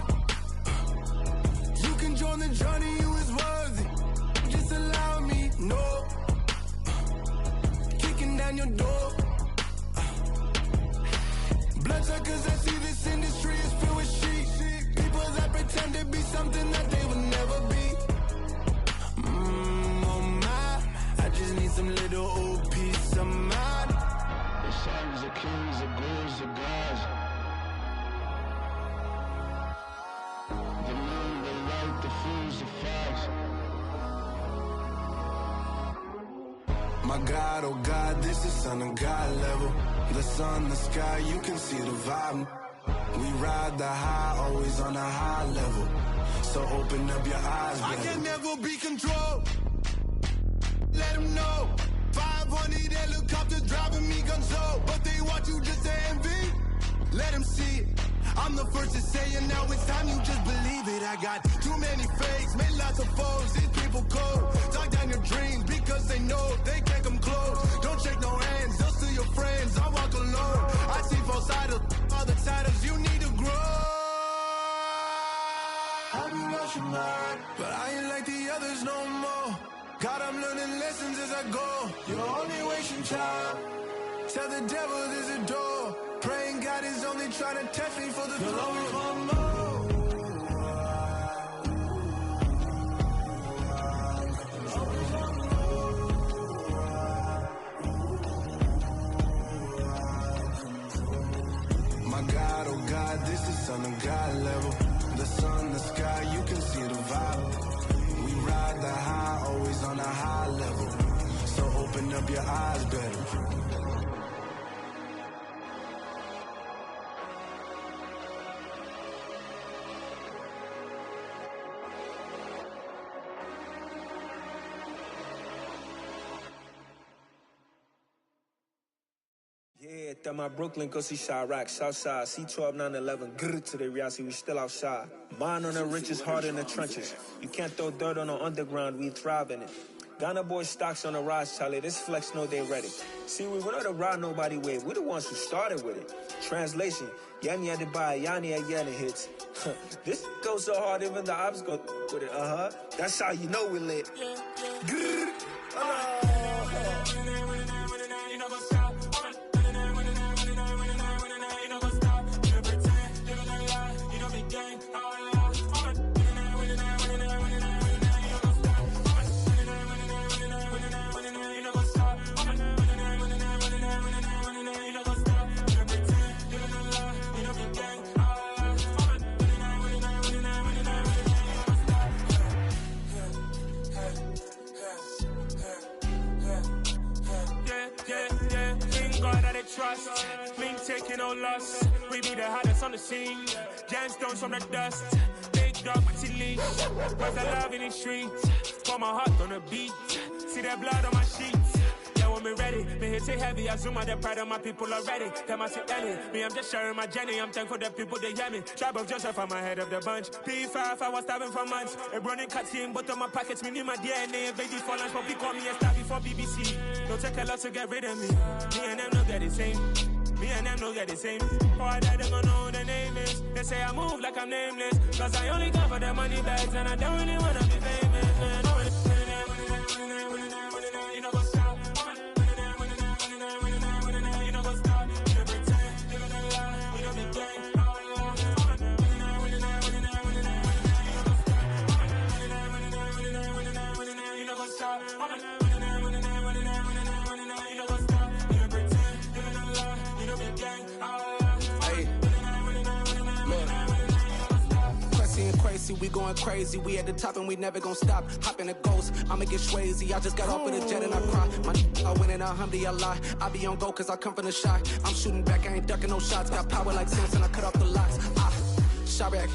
Speaker 10: You can join the journey, you is worthy. Just allow me, no. Kicking down your door. Bloodsuckers, I see this industry is filled with sheep. People that pretend to be something that they will never be. Oh my, I just need some little old peace of mind.
Speaker 8: The sons of kings, the bulls, the gods. The moon, the light, the fools, the facts.
Speaker 10: My God, oh God, this is Son of God level. The sun, the sky, you can see the vibe. We ride the high, always on a high level. So open up your eyes, baby. I can never be controlled. Let them know. 500 helicopters driving me gunso. But they want you just to envy. Let them see it. I'm the first to say it, now it's time you just believe it. I got too many fakes, made lots of foes. These people cold. Talk down your dreams because they know they can't come close. Don't shake no hands, they'll steal your friends. I walk alone. I see false idols, other titles. You need to grow. I've been lost your mind, but I ain't like the others no more. God, I'm learning lessons as I go. You're only wasting time. Tell the devil there's a door. Praying God is only trying to test me for the glory for more. My God, oh God, this is Son of God level. The sun, the sky, you can see the vibe. We ride the high, always on a high level. So open up your eyes better.
Speaker 14: Yeah, that my Brooklyn, go see Chirac, Southside, C12, 911, grrr to the reality, we still outside. Mine on the richest, heart in the trenches. You can't throw dirt on the underground, we thrive in it. Ghana boys stocks on the rise, Charlie, this flex know they ready. See, we not a ride nobody wave, we the ones who started with it. Translation, Yanni had to buy, Yanni had Yanni hits. This goes so hard, even the ops go with it, That's how you know we lit. Grrr,
Speaker 15: trust, me taking no loss. We be the hottest on the scene. Gemstones from the dust. Big dog, Matty leash. Where's the love in the streets? Pour my heart on the beat. See that blood on my sheets. Yeah, when me ready, me hit it heavy. I zoom out the pride of my people already. Them I see Ellie. Me, I'm just sharing my journey. I'm thankful the people they hear me. Tribe of Joseph, I'm ahead of the bunch. P5, I was starving for months. A running cut in both of my pockets. Me need my DNA. Baby for lunch, but call me a star before BBC. Don't take a lot to get rid of me. Me and them don't get the same. Me and them don't get the same. Boy, that them gonna know the name is. They say I move like I'm nameless. Cause I only cover the money bags and I don't really wanna be famous, man. You know what's up? You know what's up? You pretend, you know the lie, you know the game. You know what's up?
Speaker 16: We going crazy, we at the top and we never gonna stop. Hop in a ghost, I'ma get swayzy. I just got off of the jet and I cry. I win in a Humvee, I lie. I be on go cause I come from the shot. I'm shooting back, I ain't ducking no shots. Got power like Samson, I cut off the locks. Chirac,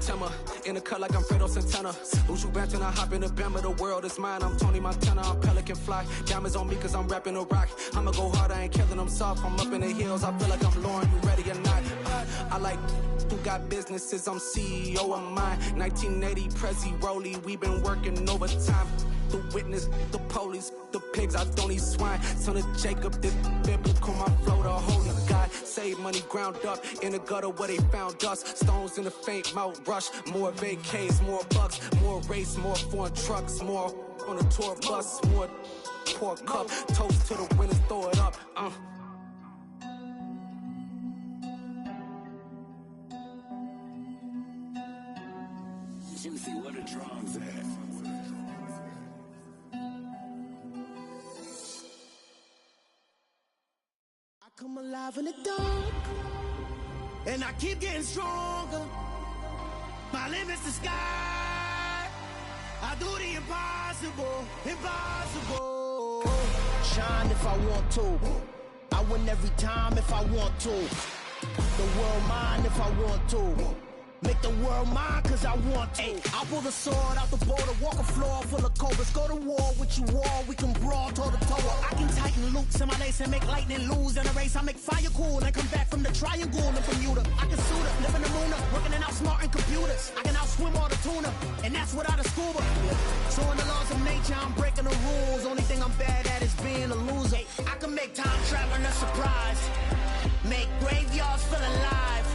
Speaker 16: Tema, in the cut like I'm Fredo Santana. Uju Banton, I hop in the Bama, the world is mine. I'm Tony Montana, I'm Pelican Fly. Diamonds on me cause I'm rapping a rock. I'ma go hard, I ain't killing them soft. I'm up in the hills, I feel like I'm Lauren, you ready or not? I like who got businesses, I'm CEO of mine. 1980 Prezi Rolly, we been working overtime. The witness, the police, the pigs, I don't eat swine. Son of Jacob, this biblical, my flow, the holy God. Save money ground up in the gutter where they found us. Stones in the faint mouth rush. More vacays, more bucks, more race, more foreign trucks, more on a tour bus, more pour cup. Toast to the winners, throw it up.
Speaker 17: Juicy, what a drums at?
Speaker 18: I come alive in the dark, and I keep getting stronger. My limit's the sky. I do the impossible, impossible. Shine if I want to. I win every time if I want to. The world mine if I want to. Make the world mine cause I want to. I pull the sword out the border, walk a floor full of cobras. Go to war with you all, we can brawl toe to toe. I can tighten loops in my lace and make lightning lose in a race. I make fire cool and come back from the triangle in Bermuda. I can suit up, live in the moon up, working and outsmarting computers. I can outswim all the tuna, and that's without a scuba. So in the laws of nature, I'm breaking the rules. Only thing I'm bad at is being a loser. I can make time traveling a surprise, make graveyards feel alive.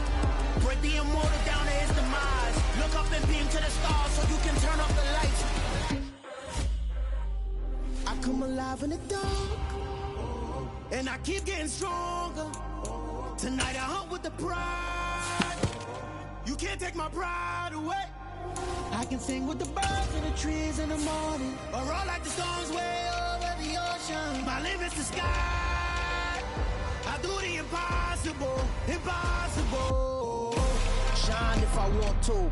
Speaker 18: Break the immortal down to his demise. Look up and beam to the stars so you can turn off the lights. I come alive in the dark, and I keep getting stronger. Tonight I hunt with the pride. You can't take my pride away. I can sing with the birds and the trees in the morning, or roll like the storms way over the ocean. My limit's the sky. I do the impossible, impossible. Shine if I want to.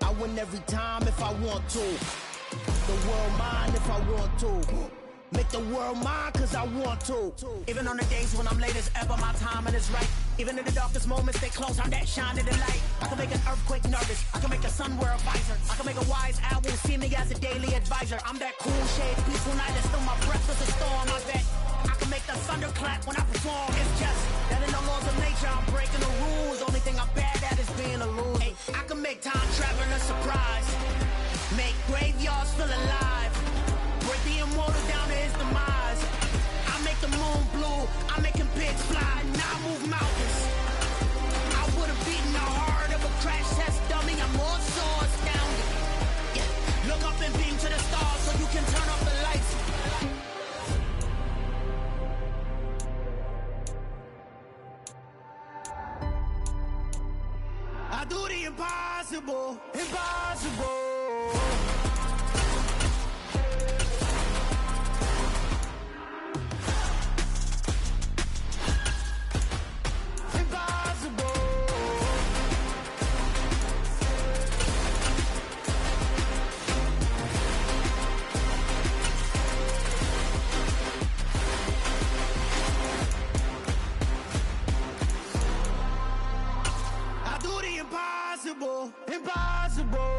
Speaker 18: I win every time if I want to. The world mine if I want to. Make the world mine cause I want to. Even on the days when I'm late as ever, my timing is right. Even in the darkest moments, stay close, I'm that shining the light. I can make an earthquake nervous, I can make the sun wear a visor. I can make a wise owl see me as a daily advisor. I'm that cool shade, peaceful night, and still my breath is a storm. I bet I can make the thunder clap when I perform. It's just that in the laws of nature, I'm breaking the rules. Only thing I'm bad at is being a loser. I can make time traveling a surprise, make graveyards feel alive. Break the immortal down to his demise. I make the moon blue, I'm making pigs fly, now I move mountains. I would've beaten the heart of a crash test dummy, I'm more so astounded. Yeah. Look up and beam to the stars so you can turn off the lights. I do the impossible, impossible. Impossible, impossible.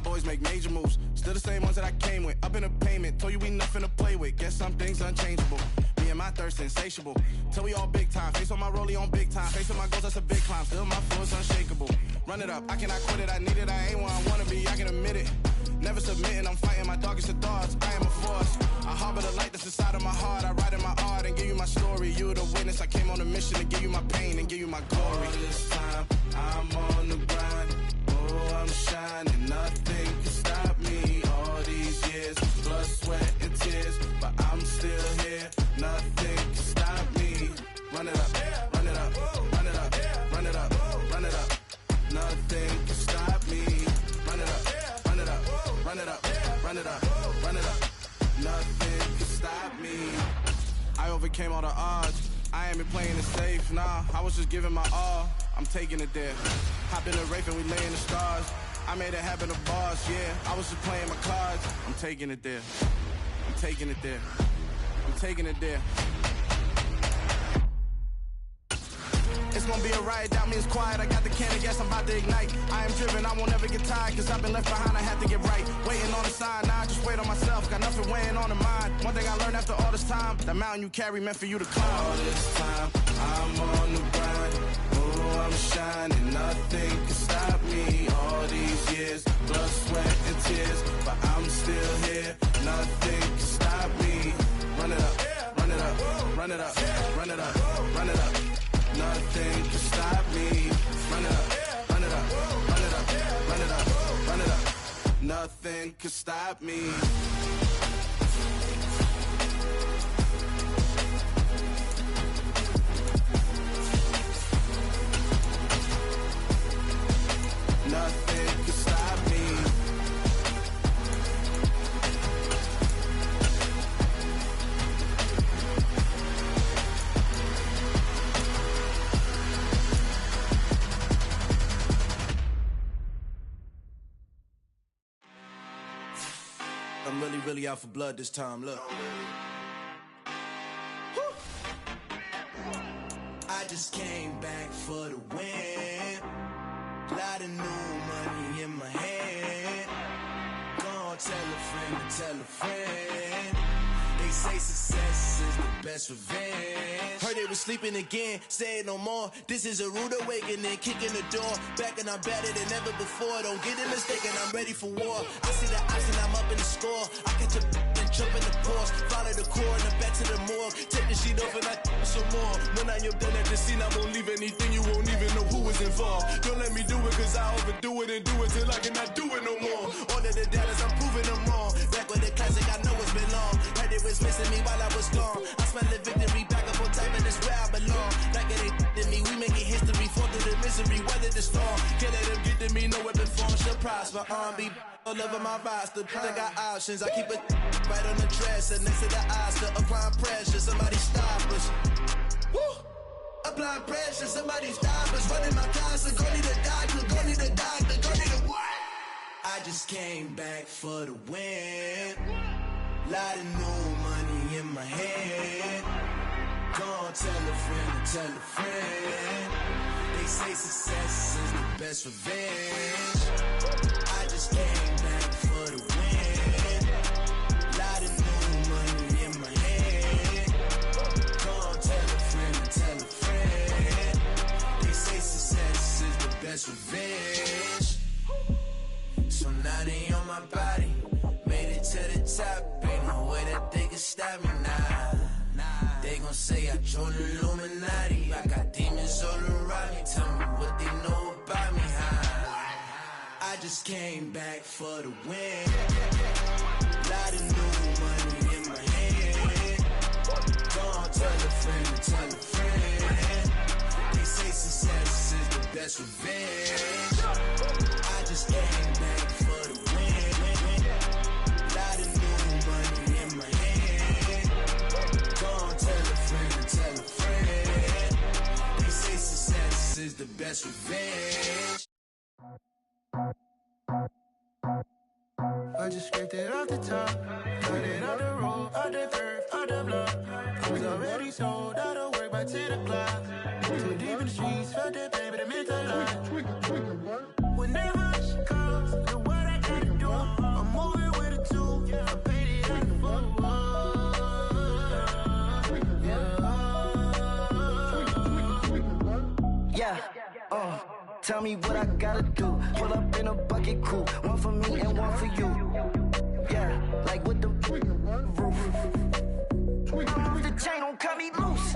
Speaker 19: Boys make major moves, still the same ones that I came with. Up in the payment, told you we nothing to play with. Guess some things unchangeable. Me and my thirst insatiable. Till we all big time. Face on my rollie on big time. Face on my goals, that's a big climb. Still my flow is unshakable. Run it up, I cannot quit it. I need it, I ain't where I wanna be. I can admit it. Never submitting, I'm fighting my darkest of thoughts. I am a force. I harbor the light that's inside of my heart. I write in my art and give you my story. You the witness. I came on a mission to give you my pain and give you my glory. All this time, I'm on the grind. Oh, I'm shining. Nothing can stop me. All these years, blood, sweat, and tears, but I'm still here. Nothing can stop me. Run it up, run it up, run it up, run it up, run it up. Nothing can stop me. Run it up, run it up, run it up, run it up, run it up. Nothing can stop me. I overcame all the odds. I ain't been playing it safe, nah, I was just giving my all. I'm taking it there. Hop in the Wraith and we lay in the stars. I made it happen to boss, yeah. I was just playing my cards. I'm taking it there. I'm taking it there. I'm taking it there. It's gonna be a riot, doubt me it's quiet. I got the can of gas, I'm about to ignite. I am driven, I won't ever get tired, cause I've been left behind, I have to get right. Waiting on the sign, now I just wait on myself. Got nothing weighing on the mind. One thing I learned after all this time, the mountain you carry meant for you to climb. All this time, I'm on the grind. Oh, I'm shining, nothing can stop me. All these years, blood, sweat, and tears, but I'm still here. Nothing can stop me. Run it up, run it up, run it up, run it up, run it up. Nothing can stop me. Run it up, run it up, run it up, run it up, run it up. Nothing can stop me. Nothing can stop me. I'm really out for blood this time, look. I just came back for the win. Lot of new money in my hand. Gonna tell a friend to tell a friend. They say success is the best revenge. Heard they was sleeping again, say it no more. This is a rude awakening, kicking the door. Back and I'm better than ever before. Don't get it mistaken, I'm ready for war. I see the option, I'm up in the score. I catch a and jump in the course. Follow the core and the back to the morgue. Take the sheet off and I some more. When I am done at the scene, I won't leave anything. You won't even know who was involved. Don't let me do it, cause I overdo it and do it till I cannot do it no more. All of the doubters, I'm proving them wrong. Back with the classic, I know it's been long. Heard it was missing me while I was gone. I smell the victory, back up on top, and it's where I belong. Like it ain't to me, we making history. Fall through the misery, weather the storm. Can't let them get to me, no weapon form shall prosper. Be all over my roster, I got options. I keep it right on the dresser, next to the Oscar. Applying pressure, somebody stop us. Woo! Applying pressure, somebody stop us. Running my closet, go need a doctor, go need a doctor, go need a what? I just came back for the win. Lot of new money in my hand. Gonna tell a friend to tell a friend. They say success is the best revenge. I just came back for the win. Lot of new money in my hand. Gonna tell a friend to tell a friend. They say success is the best revenge. So now they on my body. Made it to the top, ain't no way that they can stop me now. They gon' say I joined the Illuminati. I got demons all around me. Tell me what they know about me, huh? I just came back for the win. Lot of new money in my hand. Gonna tell a friend to tell a friend. They say success is the best revenge. I just came back for the win. Lot of new money in my hand. Gonna tell a friend to tell a friend. They say success is the best revenge.
Speaker 18: I just scraped it off the top, cut it out the road, out the curve, out the block. I was already sold out of work by 10 o'clock. Too deep in the streets, felt that pain, but it meant a lot. Whenever she calls, know what I gotta do. I'm moving with a two, I paid it out the full.
Speaker 17: Yeah, tell me what I gotta do. Pull up in a bucket crew, one for me and one for you. Yeah, like with the roof. I'm off the chain, don't cut me loose.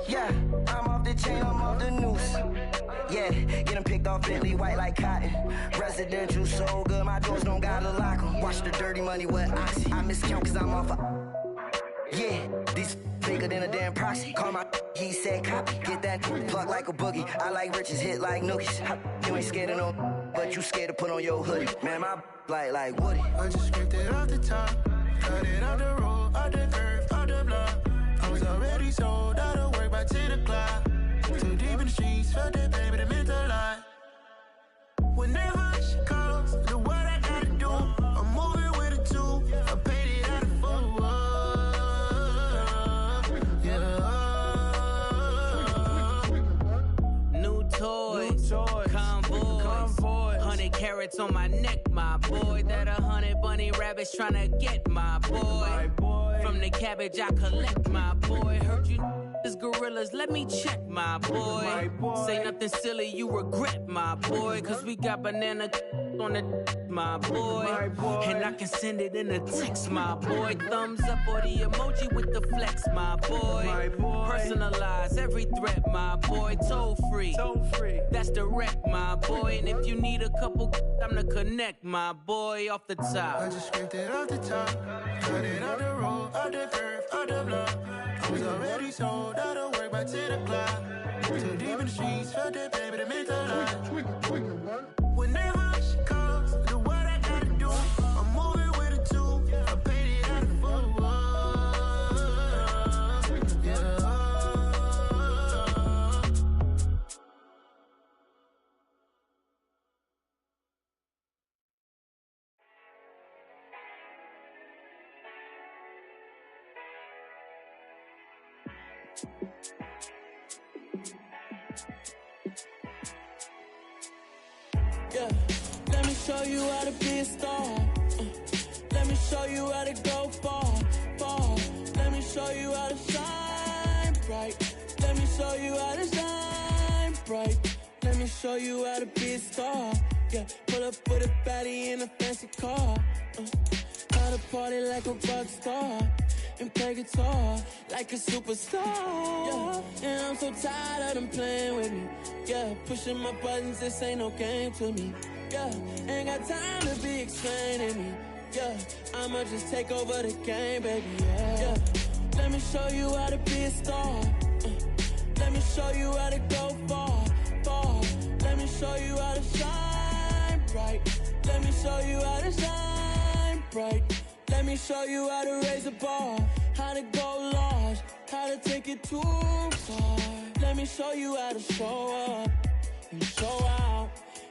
Speaker 17: Yeah, I'm off the chain, I'm off the noose. Yeah, get them picked off Bentley, white like cotton. Residential so good, my doors don't gotta lock them. Watch the dirty money with Oxy. I miscount cause I'm off a... Yeah, these bigger than a damn proxy. Call my he said copy. Get that plug like a boogie. I like riches, hit like nookies. You ain't scared of no, but you scared to put on your hoodie. Man, my like Woody.
Speaker 18: I just scraped it off the top, cut it out the road, out the curve, out the block. I was already sold out of work by back to the cloud. Too deep in the streets, felt that baby, that meant a lot. Whenever she calls, do what I gotta do. I'm moving with a two, I paid it out of full. Yeah.
Speaker 11: New toys, convoys, 100 carats on my neck, my boy. That 100 bunny rabbits tryna get my boy. From the cabbage I collect, my boy. Heard you is gorillas, let me check, my boy. Say nothing silly, you regret, my boy. Cause we got banana on the my boy. And I can send it in a text, my boy. Thumbs up or the emoji with the flex, my boy. Personalize every threat, my boy. Toll free, that's direct, my boy. And if you need a couple, I'm to connect, my boy. Off the top,
Speaker 18: I just scraped it off the top, cut it on the road, up the curve, up the block. I was already sold out of work, back to the clock. Too deep in the streets, felt that baby, that meant a lot. Whenever she calls, do what I gotta do. I'm moving with a two, I paid it out of full. Yeah. Yeah, let me show you how to be a star. Let me show you how to go far, far. Let me show you how to shine bright. Let me show you how to shine bright. Let me show you how to be a star. Yeah, pull up with a baddie in a fancy car. How to party like a rock star and play guitar like a superstar. Yeah, and I'm so tired of them playing with me. Yeah, pushing my buttons, this ain't no game to me. Yeah, ain't got time to be explaining me. Yeah, I'ma just take over the game, baby. Yeah, let me show you how to be a star. Let me show you how to go far, far. Let me show you how to shine bright. Let me show you how to shine bright. Let me show you how to raise a bar, how to go large, how to take it too far. Let me show you how to show up and show out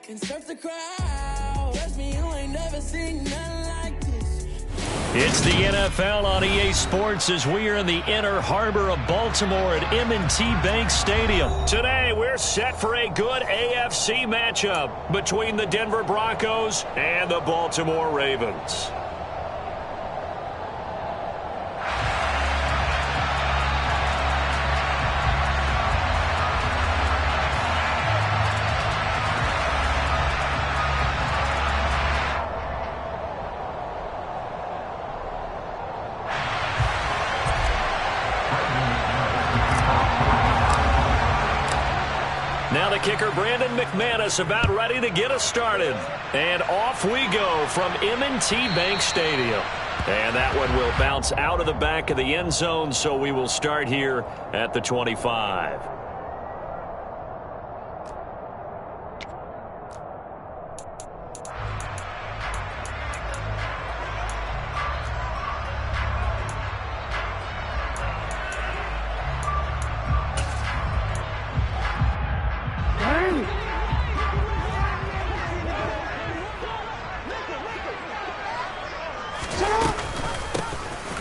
Speaker 18: and surf the crowd. Trust me, you ain't never seen nothing like this.
Speaker 5: It's the NFL on EA Sports as we are in the Inner Harbor of Baltimore at M&T Bank Stadium. Today, we're set for a good AFC matchup between the Denver Broncos and the Baltimore Ravens. Now the kicker, Brandon McManus, about ready to get us started. And off we go from M&T Bank Stadium. And that one will bounce out of the back of the end zone, so we will start here at the 25.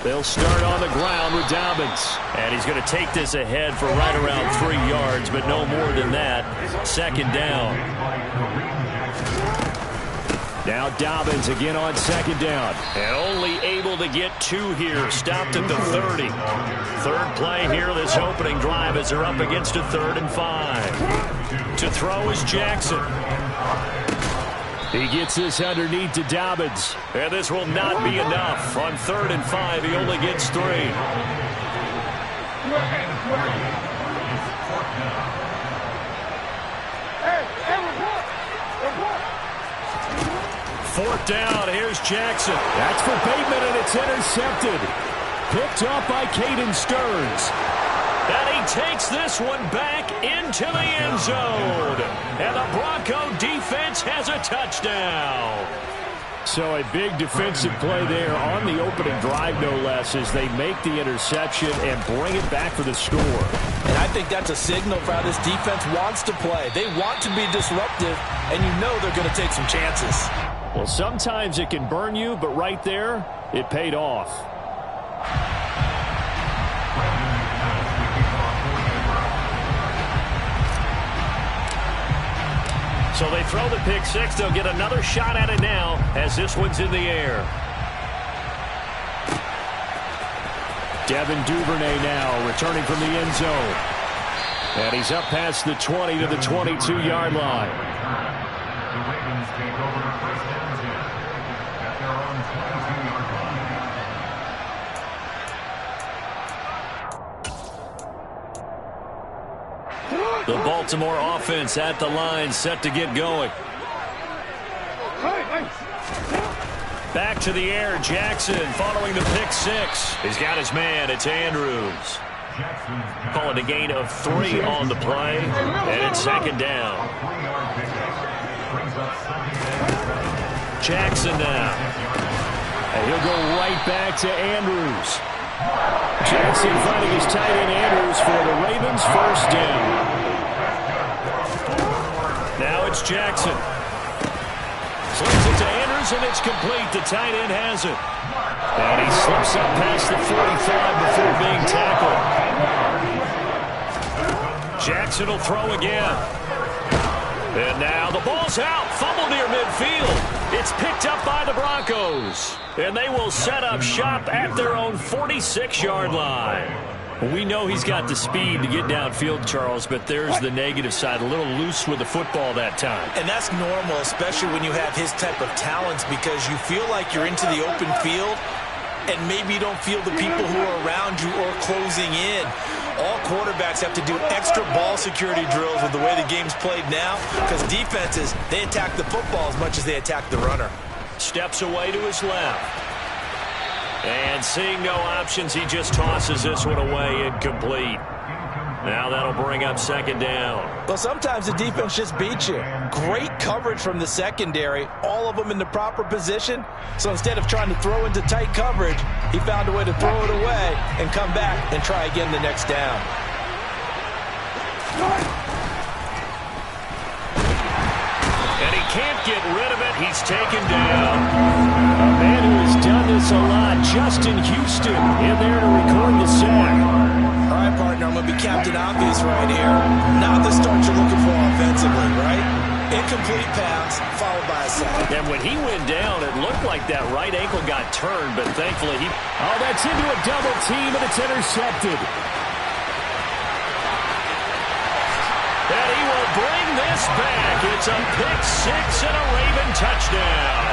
Speaker 5: They'll start on the ground with Dobbins. And he's going to take this ahead for right around 3 yards, but no more than that. Second down. Now Dobbins again on second down. And only able to get 2 here. Stopped at the 30. Third play here this opening drive as they're up against a 3rd and 5. To throw is Jackson. He gets this underneath to Dobbins. And this will not be enough. On 3rd and 5, he only gets 3. Fourth down, here's Jackson. That's for Bateman, and it's intercepted. Picked up by Caden Stearns. And he takes this one back into the end zone. And the Bronco defense has a touchdown. So a big defensive play there on the opening drive, no less, as they make the interception and bring it back for the score.
Speaker 6: And I think that's a signal for how this defense wants to play. They want to be disruptive, and you know they're going to take some chances.
Speaker 7: Well, sometimes it can burn you, but right there, it paid off. So they throw the pick six. They'll get another shot at it now as this one's in the air. Devin Duvernay now returning from the end zone. And he's up past the 20 to the 22-yard line.
Speaker 8: The Ravens take over first and 10 at their own 22-yard line.
Speaker 5: The Baltimore offense at the line, set to get going. Back to the air, Jackson following the pick six. He's got his man, it's Andrews. Call it a gain of 3 on the play, and it's second down. Jackson now.
Speaker 7: And he'll go right back to Andrews. Jackson finding his tight end Andrews for the Ravens first down.
Speaker 5: Now it's Jackson. Slings it to Andrews, and it's complete. The tight end has it. And he slips up past the 45 before being tackled. Jackson will throw again. And now the ball's out. Fumble near midfield. It's picked up by the Broncos. And they will set up shop at their own 46-yard line. We know he's got the speed to get downfield, Charles, but there's the negative side. A little loose with the football that time.
Speaker 6: And that's normal, especially when you have his type of talents, because you feel like you're into the open field and maybe you don't feel the people who are around you or closing in. All quarterbacks have to do extra ball security drills with the way the game's played now, because defenses, they attack the football as much as they attack the runner.
Speaker 5: Steps away to his left. And seeing no options, he just tosses this one away, incomplete. Now that'll bring up second down.
Speaker 6: Well, sometimes the defense just beats you. Great coverage from the secondary, all of them in the proper position. So instead of trying to throw into tight coverage, he found a way to throw it away and come back and try again the next down.
Speaker 5: And he can't get rid of it. He's taken down.
Speaker 7: A man who has done this a lot, Justin Houston, in there to record the sack.
Speaker 6: All right, partner, I'm going to be Captain Obvious right here. Not the start you're looking for offensively, right? Incomplete pass, followed by a sack.
Speaker 5: And when he went down, it looked like that right ankle got turned, but thankfully he...
Speaker 7: Oh, that's into a double team, and it's intercepted.
Speaker 5: And he will bring this back. It's a pick six and a Raven touchdown.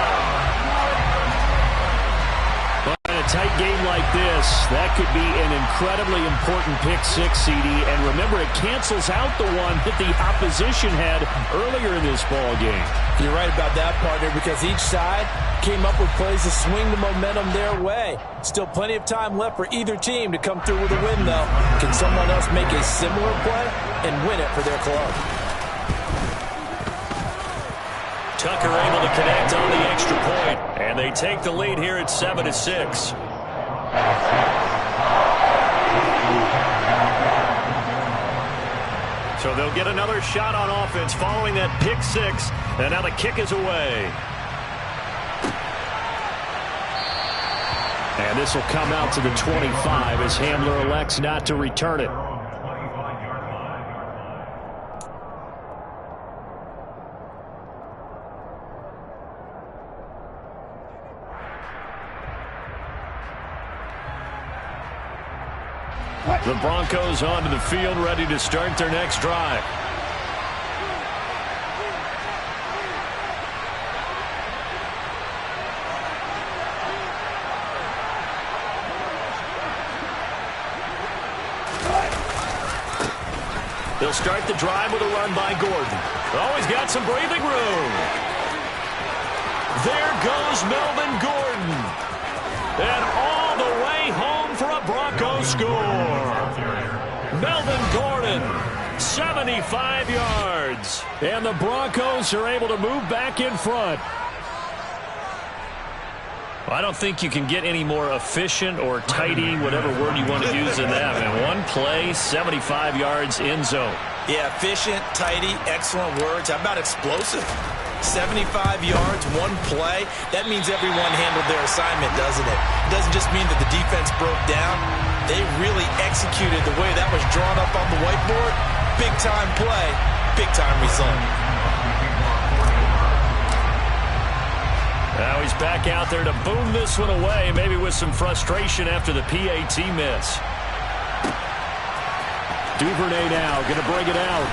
Speaker 7: But in a tight game like this, that could be an incredibly important pick six, CD. And remember, it cancels out the one that the opposition had earlier in this ball game.
Speaker 6: You're right about that, partner, because each side came up with plays to swing the momentum their way. Still plenty of time left for either team to come through with a win, though. Can someone else make a similar play and win it for their club?
Speaker 5: Tucker able to connect on the extra point, and they take the lead here at 7-6. So they'll get another shot on offense following that pick six, and now the kick is away.
Speaker 7: And this will come out to the 25 as Hamler elects not to return it.
Speaker 5: The Broncos onto the field, ready to start their next drive. They'll start the drive with a run by Gordon. Oh, he's got some breathing room. There goes Melvin Gordon. And all the way home for a Broncos score. Melvin Gordon, 75 yards.
Speaker 7: And the Broncos are able to move back in front.
Speaker 5: I don't think you can get any more efficient or tidy, whatever word you want to use in that. Man, one play, 75 yards, end zone.
Speaker 6: Yeah, efficient, tidy, excellent words. How about explosive? 75 yards, one play. That means everyone handled their assignment, doesn't it? It doesn't just mean that the defense broke down. They really executed the way that was drawn up on the whiteboard. Big-time play, big-time result.
Speaker 5: Now he's back out there to boom this one away, maybe with some frustration after the PAT miss.
Speaker 7: Duvernay now going to bring it out.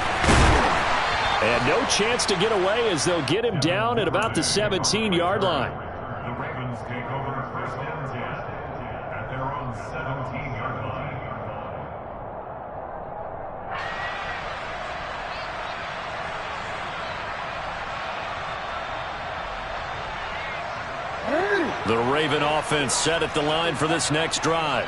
Speaker 7: And no chance to get away as they'll get him down at about the 17-yard line.
Speaker 8: The Ravens take over first and 10 at their own 17-yard line.
Speaker 5: The Raven offense set at the line for this next drive.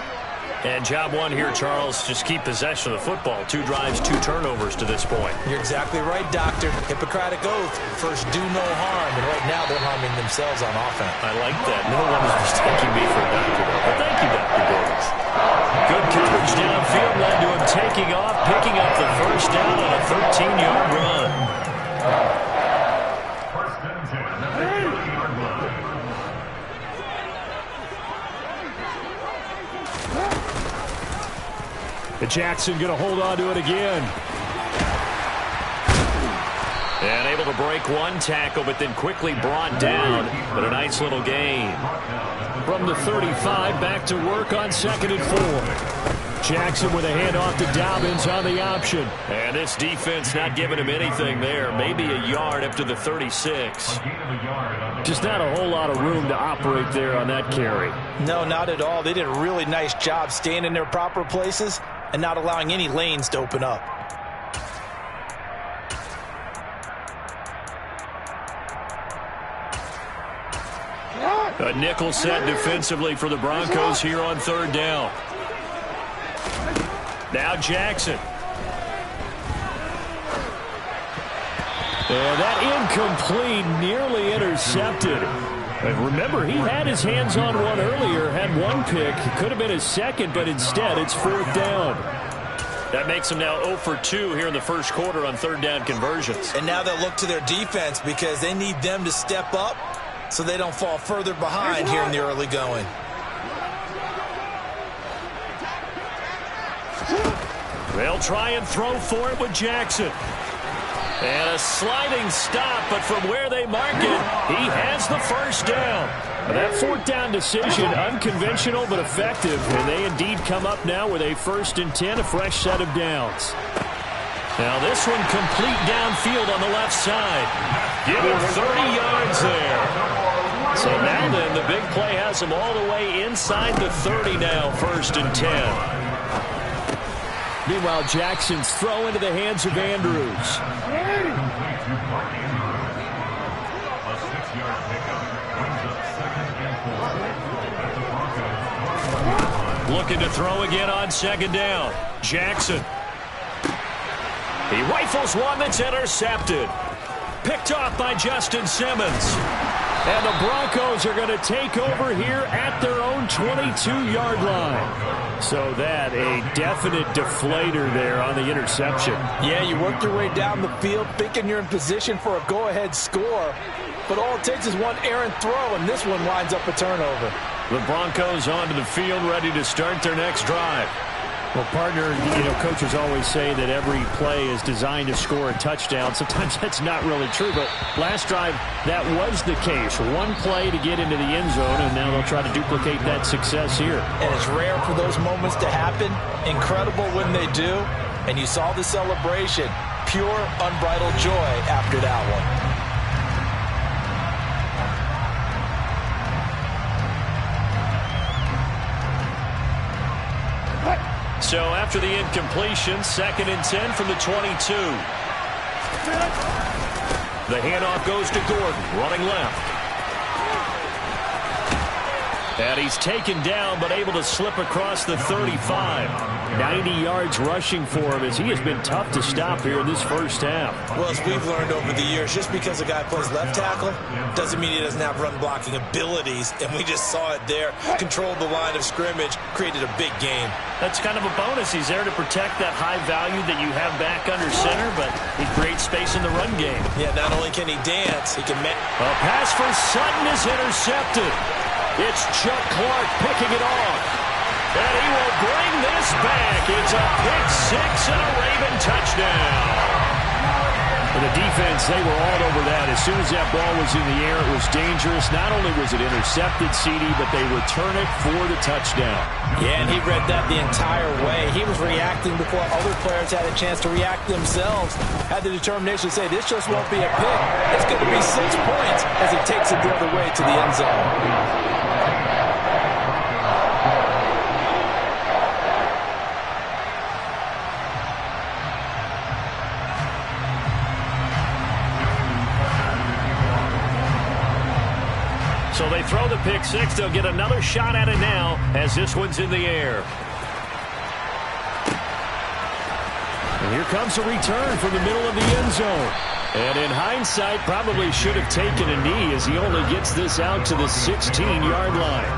Speaker 5: And job one here, Charles, just keep possession of the football. 2 drives, 2 turnovers to this point.
Speaker 6: You're exactly right, Doctor. Hippocratic oath. First, do no harm. And right now, they're harming themselves on offense.
Speaker 5: I like that. No one is mistaking me for a doctor. But thank you, Dr. Davis. Good coverage downfield led to him taking off, picking up the first down on a 13-yard run.
Speaker 8: First and 10 at the 30-yard line.
Speaker 7: Jackson going to hold on to it again.
Speaker 5: And able to break one tackle, but then quickly brought down. But a nice little gain.
Speaker 7: From the 35, back to work on 2nd and 4. Jackson with a handoff to Dobbins on the option.
Speaker 5: And this defense not giving him anything there. Maybe a yard up to the 36.
Speaker 7: Just not a whole lot of room to operate there on that carry.
Speaker 6: No, not at all. They did a really nice job staying in their proper places and not allowing any lanes to open up.
Speaker 5: A nickel set defensively for the Broncos here on 3rd down. Now Jackson.
Speaker 7: And that incomplete, nearly intercepted. And remember, he had his hands on one earlier, had one pick. It could have been his second, but instead it's 4th down.
Speaker 5: That makes them now 0 for 2 here in the first quarter on 3rd down conversions.
Speaker 6: And now they'll look to their defense because they need them to step up so they don't fall further behind here in the early going.
Speaker 5: They'll try and throw for it with Jackson. And a sliding stop, but from where they mark it, he has the first down.
Speaker 7: That 4th down decision, unconventional but effective. And they indeed come up now with a 1st and 10, a fresh set of downs.
Speaker 5: Now this one complete downfield on the left side. Give him 30 yards there. So now then, the big play has him all the way inside the 30 now, 1st and 10.
Speaker 7: Meanwhile, Jackson's throw into the hands of Andrews.
Speaker 5: Looking to throw again on 2nd down. Jackson. He rifles one that's intercepted. Picked off by Justin Simmons.
Speaker 7: And the Broncos are going to take over here at their own 22-yard line. So that a definite deflator there on the interception.
Speaker 6: Yeah, you work your way down the field thinking you're in position for a go-ahead score. But all it takes is one errant throw, and this one winds up a turnover.
Speaker 5: The Broncos onto the field, ready to start their next drive.
Speaker 7: Well, partner, coaches always say that every play is designed to score a touchdown. Sometimes that's not really true, but last drive, that was the case. One play to get into the end zone, and now they'll try to duplicate that success here.
Speaker 6: And it's rare for those moments to happen. Incredible when they do. And you saw the celebration. Pure, unbridled joy after that one.
Speaker 5: So after the incompletion, 2nd and 10 from the 22. The handoff goes to Gordon, running left. And he's taken down, but able to slip across the 35. 90 yards rushing for him as he has been tough to stop here in this first half.
Speaker 6: Well, as we've learned over the years, just because a guy plays left tackle doesn't mean he doesn't have run blocking abilities. And we just saw it there. Controlled the line of scrimmage, created a big gain.
Speaker 5: That's kind of a bonus. He's there to protect that high value that you have back under center, but he creates space in the run game.
Speaker 6: Yeah, not only can he dance, he can...
Speaker 5: A pass for Sutton is intercepted. It's Chuck Clark picking it off. And he will bring this back. It's a pick six and a Raven touchdown. And the defense, they were all over that. As soon as that ball was in the air, it was dangerous. Not only was it intercepted, CD, but they return it for the touchdown.
Speaker 6: Yeah, and he read that the entire way. He was reacting before other players had a chance to react themselves. Had the determination to say, this just won't be a pick. It's going to be 6 points as he takes it the other way to the end zone.
Speaker 5: So they throw the pick six. They'll get another shot at it now as this one's in the air. And here comes a return from the middle of the end zone. And in hindsight, probably should have taken a knee as he only gets this out to the 16-yard line.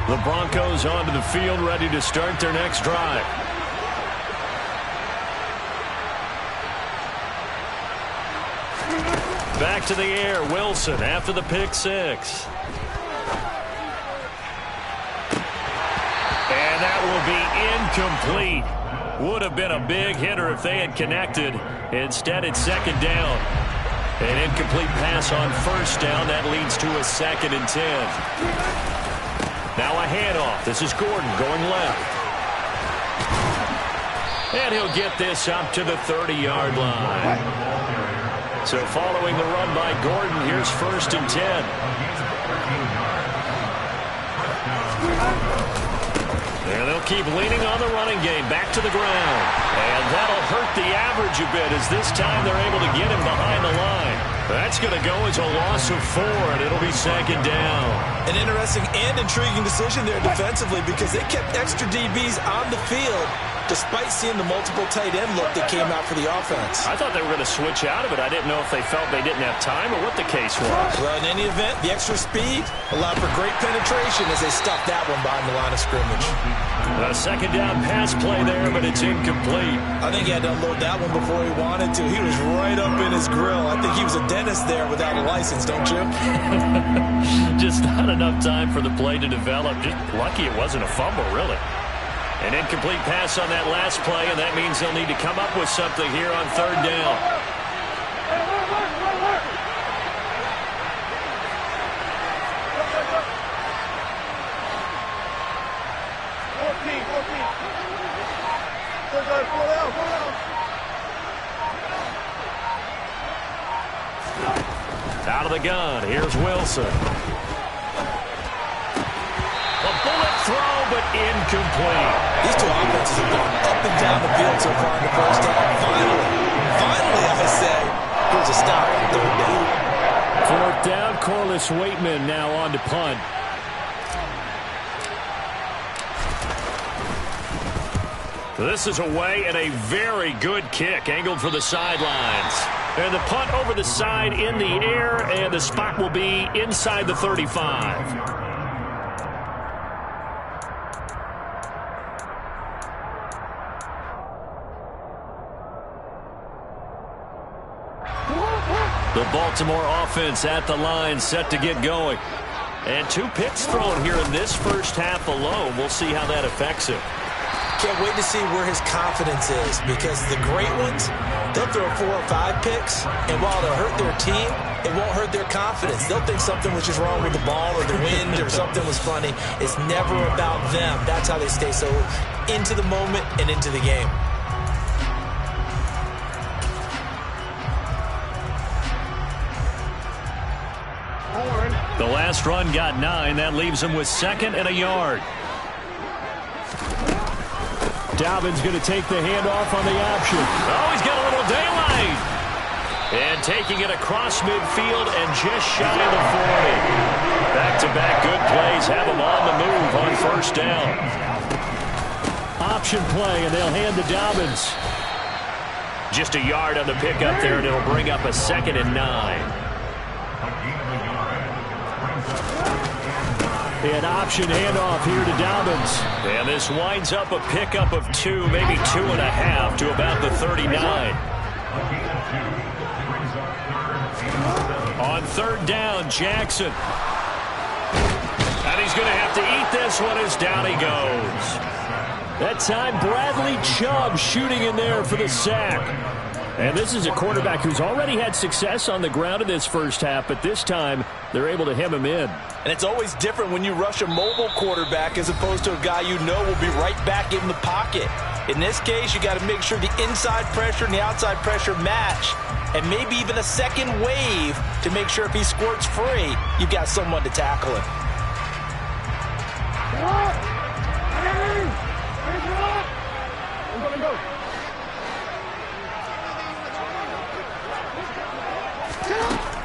Speaker 5: The Broncos onto the field, ready to start their next drive. Back to the air, Wilson after the pick six. And that will be incomplete. Would have been a big hitter if they had connected. Instead, it's second down. An incomplete pass on first down. That leads to a 2nd and 10. Now a handoff. This is Gordon going left. And he'll get this up to the 30-yard line. So following the run by Gordon, here's 1st and 10. And they'll keep leaning on the running game. Back to the ground. And that'll hurt the average a bit as this time they're able to get him behind the line. That's going to go as a loss of 4, and it'll be 2nd down.
Speaker 6: An interesting and intriguing decision there defensively because they kept extra DBs on the field despite seeing the multiple tight end look that came out for the offense.
Speaker 5: I thought they were going to switch out of it. I didn't know if they felt they didn't have time or what the case was.
Speaker 6: Well, in any event, the extra speed allowed for great penetration as they stuffed that one behind the line of scrimmage.
Speaker 5: A 2nd down pass play there, but it's incomplete.
Speaker 6: I think he had to unload that one before he wanted to. He was right up in his grill. I think he was a dentist there without a license, don't you?
Speaker 5: Just not enough time for the play to develop. Just lucky it wasn't a fumble, really. An incomplete pass on that last play, and that means they'll need to come up with something here on 3rd down. Out of the gun, here's Wilson. A bullet throw, but incomplete.
Speaker 6: These two offenses have gone up and down the field so far in the first half. Finally, I say, here's a stop on 3rd down.
Speaker 5: 4th down, Corliss Waitman now on to punt. This is away and a very good kick, angled for the sidelines. And the punt over the side in the air, and the spot will be inside the 35. The Baltimore offense at the line, set to get going. And 2 picks thrown here in this first half alone. We'll see how that affects him.
Speaker 6: Can't wait to see where his confidence is because the great ones, they'll throw 4 or 5 picks, and while they'll hurt their team, it won't hurt their confidence. They'll think something was just wrong with the ball or the wind or something was funny. It's never about them. That's how they stay so into the moment and into the game.
Speaker 5: The last run got 9. That leaves him with 2nd and a yard.
Speaker 7: Dobbins going to take the handoff on the option.
Speaker 5: Oh, he's got a little daylight. And taking it across midfield and just shy of the 40. Back-to-back good plays have him on the move on first down.
Speaker 7: Option play, and they'll hand to Dobbins.
Speaker 5: Just a yard on the pickup there, and it'll bring up a 2nd and 9.
Speaker 7: An option handoff here to Dobbins.
Speaker 5: And this winds up a pickup of 2, maybe 2.5 to about the 39. On third down, Jackson. And he's going to have to eat this one as down he goes.
Speaker 7: That time, Bradley Chubb shooting in there for the sack. And this is a quarterback who's already had success on the ground in this first half, but this time they're able to hem him in.
Speaker 6: And it's always different when you rush a mobile quarterback as opposed to a guy you know will be right back in the pocket. In this case, you got to make sure the inside pressure and the outside pressure match, and maybe even a second wave to make sure if he squirts free, you've got someone to tackle him.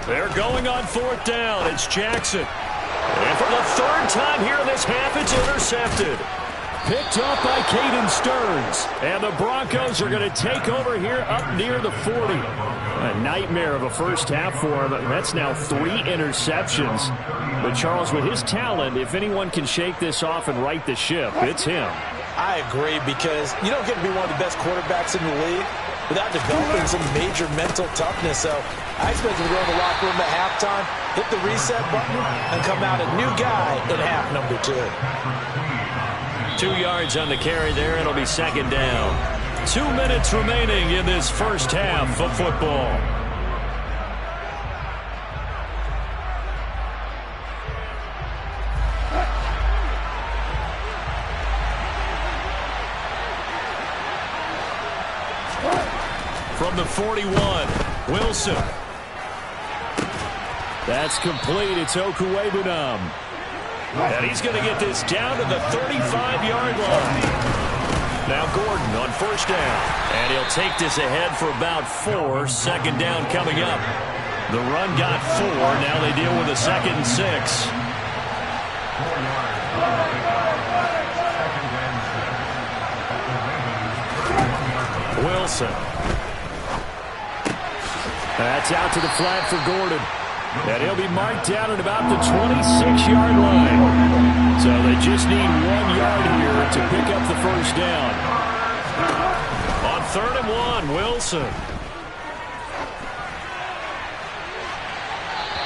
Speaker 5: They're going on fourth down. It's Jackson. And for the third time here in this half, it's intercepted.
Speaker 7: Picked up by Caden Stearns. And the Broncos are going to take over here up near the 40. A nightmare of a first half for him. That's now 3 interceptions. But Charles, with his talent, if anyone can shake this off and right the ship, it's him.
Speaker 6: I agree, because you don't get to be one of the best quarterbacks in the league without developing some major mental toughness. So I expect him to go in the locker room at halftime, hit the reset button, and come out a new guy in half number 2.
Speaker 5: 2 yards on the carry there. It'll be 2nd down. 2 minutes remaining in this first half of football. From the 41, Wilson.
Speaker 7: That's complete. It's Okuwebunam.
Speaker 5: And he's going to get this down to the 35-yard line. Now Gordon on first down. And he'll take this ahead for about 4. 2nd down coming up. The run got 4. Now they deal with a 2nd and 6. Wilson.
Speaker 7: That's out to the flat for Gordon. And he'll be marked down at about the 26-yard line. So they just need 1 yard here to pick up the first down.
Speaker 5: On 3rd and 1, Wilson.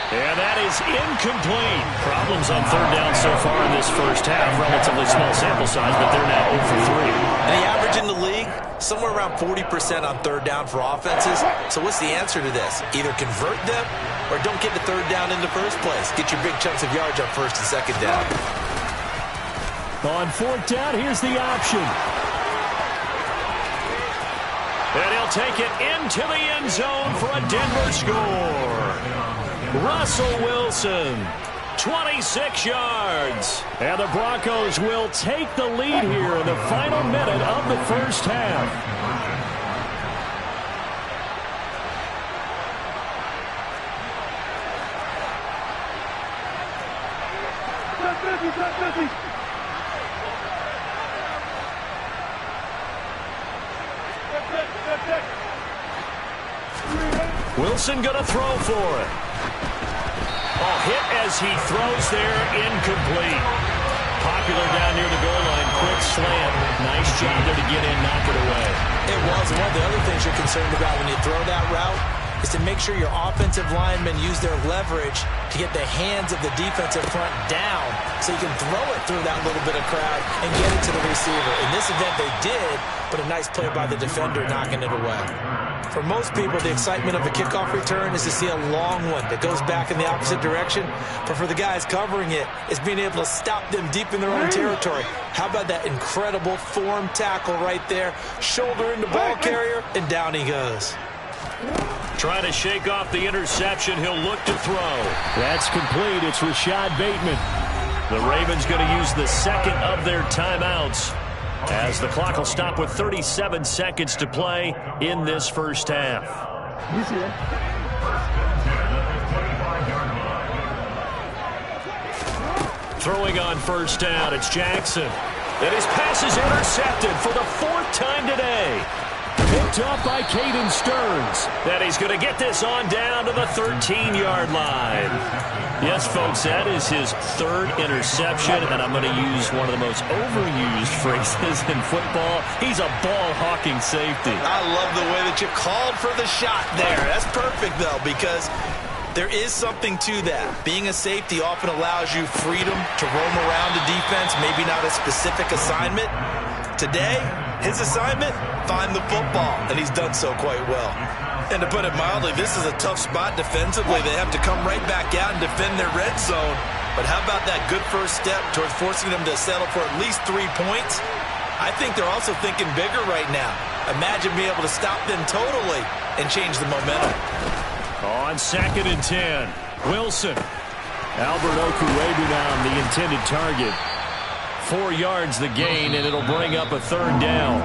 Speaker 5: And that is incomplete. Problems on 3rd down so far in this first half. Relatively small sample size, but they're now 0 for 3.
Speaker 6: And the average in the league, somewhere around 40% on 3rd down for offenses. So what's the answer to this? Either convert them or don't get the 3rd down in the first place. Get your big chunks of yards on 1st and 2nd down.
Speaker 7: On 4th down, here's the option.
Speaker 5: And he'll take it into the end zone for a Denver score. Russell Wilson, 26 yards.
Speaker 7: And the Broncos will take the lead here in the final minute of the first half.
Speaker 5: Wilson going to throw for it. Oh, hit as he throws there, incomplete. Popular down near the goal line, quick slant. Nice job there to get in, knock it away.
Speaker 6: It was. One of the other things you're concerned about when you throw that route is to make sure your offensive linemen use their leverage to get the hands of the defensive front down so you can throw it through that little bit of crowd and get it to the receiver. In this event, they did, but a nice play by the defender knocking it away. For most people, the excitement of a kickoff return is to see a long one that goes back in the opposite direction. But for the guys covering it, it's being able to stop them deep in their own territory. How about that incredible form tackle right there? Shoulder in the ball carrier, and down he goes.
Speaker 5: Trying to shake off the interception. He'll look to throw.
Speaker 7: That's complete. It's Rashad Bateman.
Speaker 5: The Ravens going to use the second of their timeouts. as the clock will stop with 37 seconds to play in this first half. Throwing on first down, it's Jackson. And his pass is intercepted for the 4th time today. Picked up by Caden Stearns. And he's going to get this on down to the 13-yard line. Yes, folks, that is his 3rd interception, and I'm going to use one of the most overused phrases in football. He's a ball-hawking safety.
Speaker 6: I love the way that you called for the shot there. That's perfect, though, because there is something to that. Being a safety often allows you freedom to roam around the defense, maybe not a specific assignment. Today, his assignment, find the football, and he's done so quite well. And to put it mildly, this is a tough spot defensively. They have to come right back out and defend their red zone. But how about that good first step towards forcing them to settle for at least 3 points? I think they're also thinking bigger right now. Imagine being able to stop them totally and change the momentum.
Speaker 5: On 2nd and 10, Wilson. Albert Okuwebu now the intended target. 4 yards the gain, and it'll bring up a 3rd down.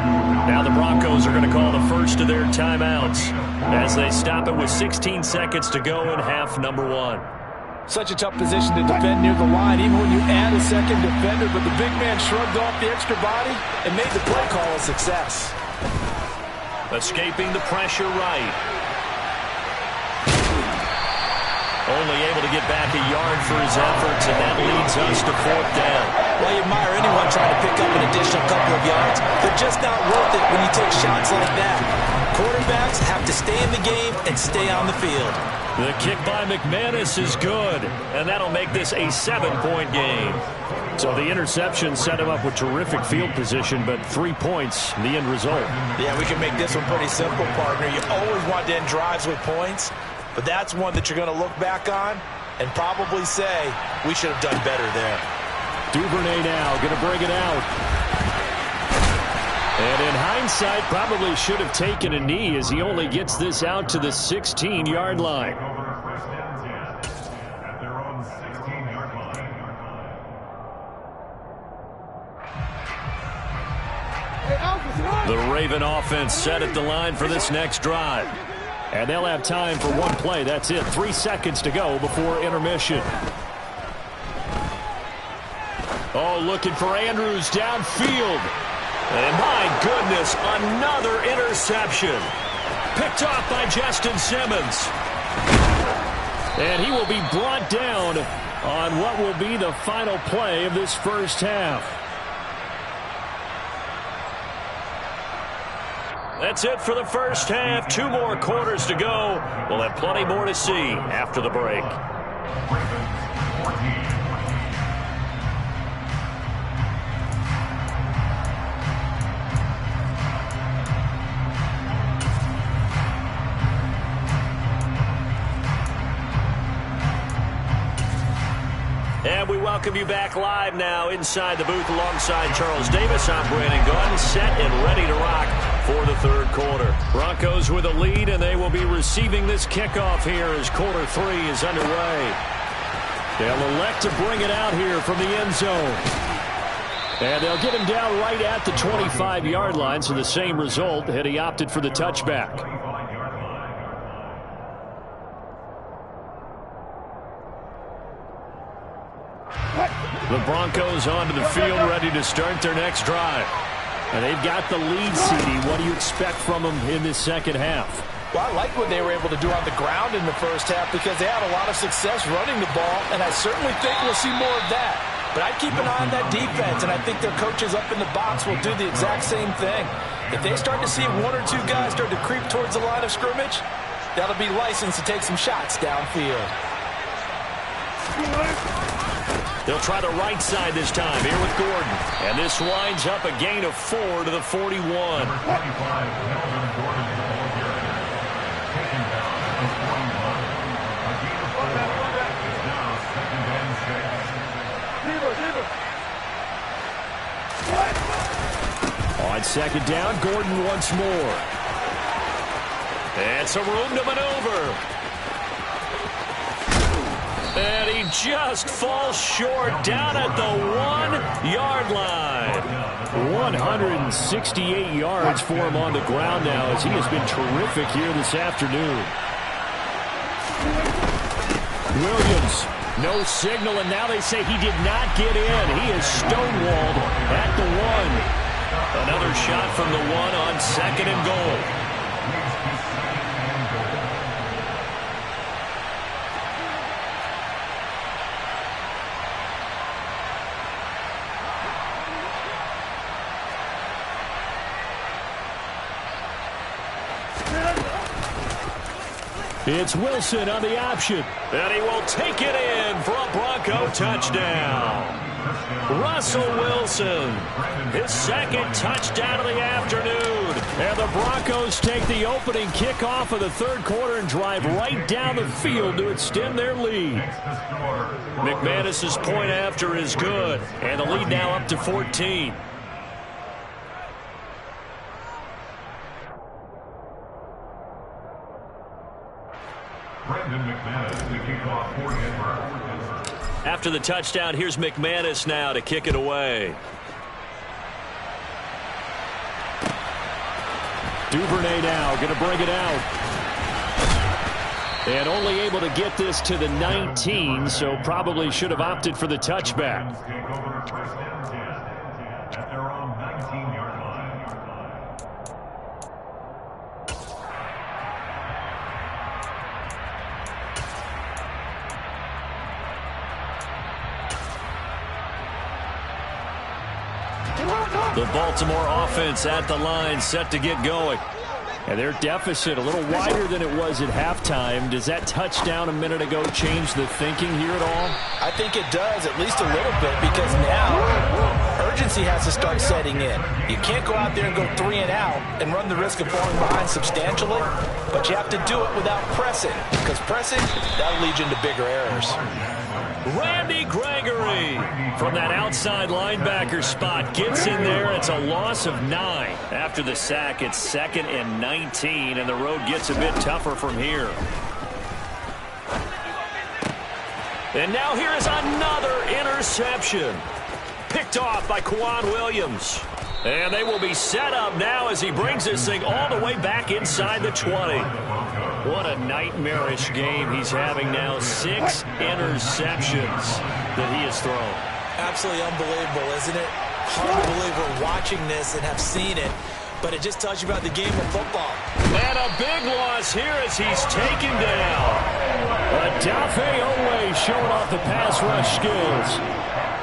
Speaker 5: Now the Broncos are going to call the first of their timeouts as they stop it with 16 seconds to go in half number 1.
Speaker 6: Such a tough position to defend near the line, even when you add a second defender, but the big man shrugged off the extra body and made the play call a success.
Speaker 5: Escaping the pressure right. Only able to get back a yard for his efforts, and that leads us to 4th down.
Speaker 6: Well, you admire anyone trying to pick up an additional couple of yards. They're just not worth it when you take shots like that. Quarterbacks have to stay in the game and stay on the field.
Speaker 5: The kick by McManus is good, and that'll make this a 7-point game. So the interception set him up with terrific field position, but 3 points, the end result.
Speaker 6: Yeah, we can make this one pretty simple, partner. You always want to end drives with points, but that's one that you're going to look back on and probably say, we should have done better there.
Speaker 5: Duvernay now going to bring it out. And in hindsight, probably should have taken a knee as he only gets this out to the 16-yard line. The Raven offense set at the line for this next drive. And they'll have time for one play. That's it. 3 seconds to go before intermission. Oh, looking for Andrews downfield. And my goodness, another interception. Picked off by Justin Simmons. And he will be brought down on what will be the final play of this first half. That's it for the first half. 2 more quarters to go. We'll have plenty more to see after the break. And we welcome you back live now inside the booth alongside Charles Davis. I'm Brandon Gaudin, set and ready to rock for the third quarter. Broncos with a lead, and they will be receiving this kickoff here as quarter 3 is underway. They'll elect to bring it out here from the end zone. And they'll get him down right at the 25-yard line, so the same result had he opted for the touchback. The Broncos onto the field, ready to start their next drive. And they've got the lead, CD. What do you expect from them in this second half?
Speaker 6: Well, I like what they were able to do on the ground in the first half because they had a lot of success running the ball, and I certainly think we'll see more of that. But I'd keep an eye on that defense, and I think their coaches up in the box will do the exact same thing. If they start to see 1 or 2 guys start to creep towards the line of scrimmage, that'll be licensed to take some shots downfield.
Speaker 5: They'll try the right side this time here with Gordon. And this winds up a gain of 4 to the 41. On second down, Gordon once more. And some room to maneuver. And he just falls short down at the 1-yard line. 168 yards for him on the ground now as he has been terrific here this afternoon. Williams, no signal, and now they say he did not get in. He is stonewalled at the 1. Another shot from the 1 on 2nd and goal. It's Wilson on the option, and he will take it in for a Bronco touchdown. Russell Wilson, his 2nd touchdown of the afternoon. And the Broncos take the opening kickoff of the 3rd quarter and drive right down the field to extend their lead. McManus's point after is good, and the lead now up to 14.
Speaker 8: Brendan McManus, the kickoff for Denver.
Speaker 5: After the touchdown, here's McManus now to kick it away. Duvernay now going to bring it out. And only able to get this to the 19, so probably should have opted for the touchback.
Speaker 8: At their own 19-yard line.
Speaker 5: The Baltimore offense at the line, set to get going. And their deficit a little wider than it was at halftime. Does that touchdown a minute ago change the thinking here at all?
Speaker 6: I think it does, at least a little bit, because now urgency has to start setting in. You can't go out there and go 3 and out and run the risk of falling behind substantially, but you have to do it without pressing, because pressing, that'll lead you into bigger errors.
Speaker 5: Randy Gregory from that outside linebacker spot gets in there. It's a loss of 9. After the sack, it's 2nd and 19, and the road gets a bit tougher from here. And now here is another interception. Picked off by Kwan Williams. And they will be set up now as he brings this thing all the way back inside the 20. What a nightmarish game he's having now. 6 interceptions that he has thrown.
Speaker 6: Absolutely unbelievable, isn't it? Hard to believe we're watching this and have seen it, but it just tells you about the game of football.
Speaker 5: And a big loss here as he's taken down. Odafe Oweh showing off the pass rush skills.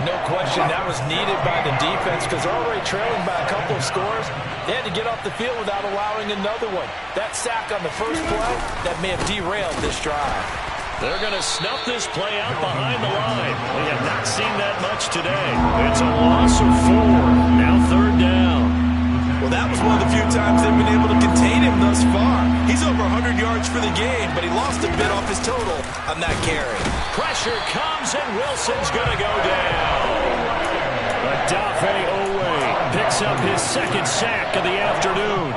Speaker 6: No question, that was needed by the defense because they're already trailing by a couple of scores. They had to get off the field without allowing another one. That sack on the first play, that may have derailed this drive.
Speaker 5: They're going to snuff this play out behind the line. We have not seen that much today. It's a loss of 4. Now 3rd down.
Speaker 6: Well, that was one of the few times they've been able to contain him thus far. He's over 100 yards for the game, but he lost a bit off his total on that carry.
Speaker 5: Pressure comes, and Wilson's going to go down. Odafe Oweh picks up his 2nd sack of the afternoon.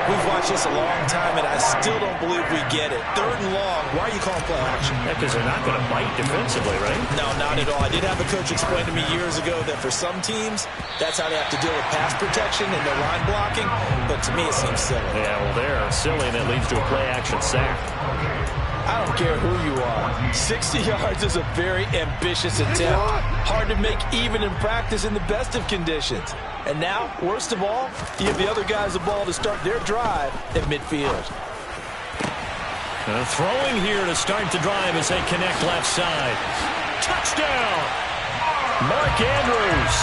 Speaker 6: We've watched this a long time, and I still don't believe we get it. 3rd and long. Why are you calling play action?
Speaker 5: Because they're not going to bite defensively, right?
Speaker 6: No, not at all. I did have a coach explain to me years ago that for some teams, that's how they have to deal with pass protection and their line blocking. But to me, it seems silly.
Speaker 5: Yeah, well, they're silly, and it leads to a play-action sack.
Speaker 6: I don't care who you are. 60 yards is a very ambitious attempt. Hard to make even in practice in the best of conditions. And now, worst of all, you give the other guys the ball to start their drive at midfield.
Speaker 5: Throwing here to start the drive as they connect left side. Touchdown! Mark Andrews,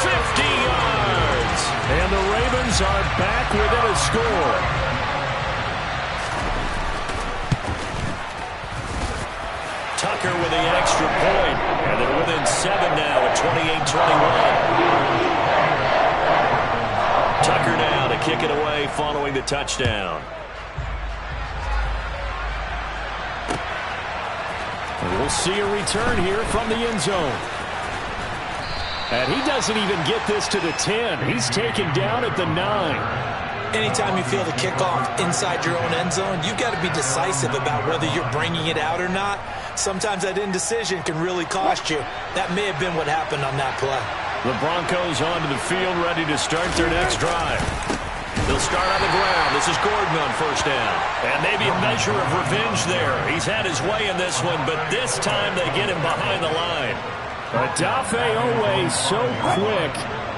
Speaker 5: 50 yards. And the Ravens are back within a score. Tucker with the extra point, and they're within 7 now at 28-21. Tucker now to kick it away following the touchdown. And we'll see a return here from the end zone. And he doesn't even get this to the 10. He's taken down at the 9.
Speaker 6: Anytime you feel the kickoff inside your own end zone, you've got to be decisive about whether you're bringing it out or not. sometimes that indecision can really cost you. That may have been what happened on that play.
Speaker 7: The Broncos onto the field, ready to start their next drive. They'll start on the ground. This is Gordon on first down. And maybe a measure of revenge there. He's had his way in this one, but this time they get him behind the line. Odafe Oweh so quick,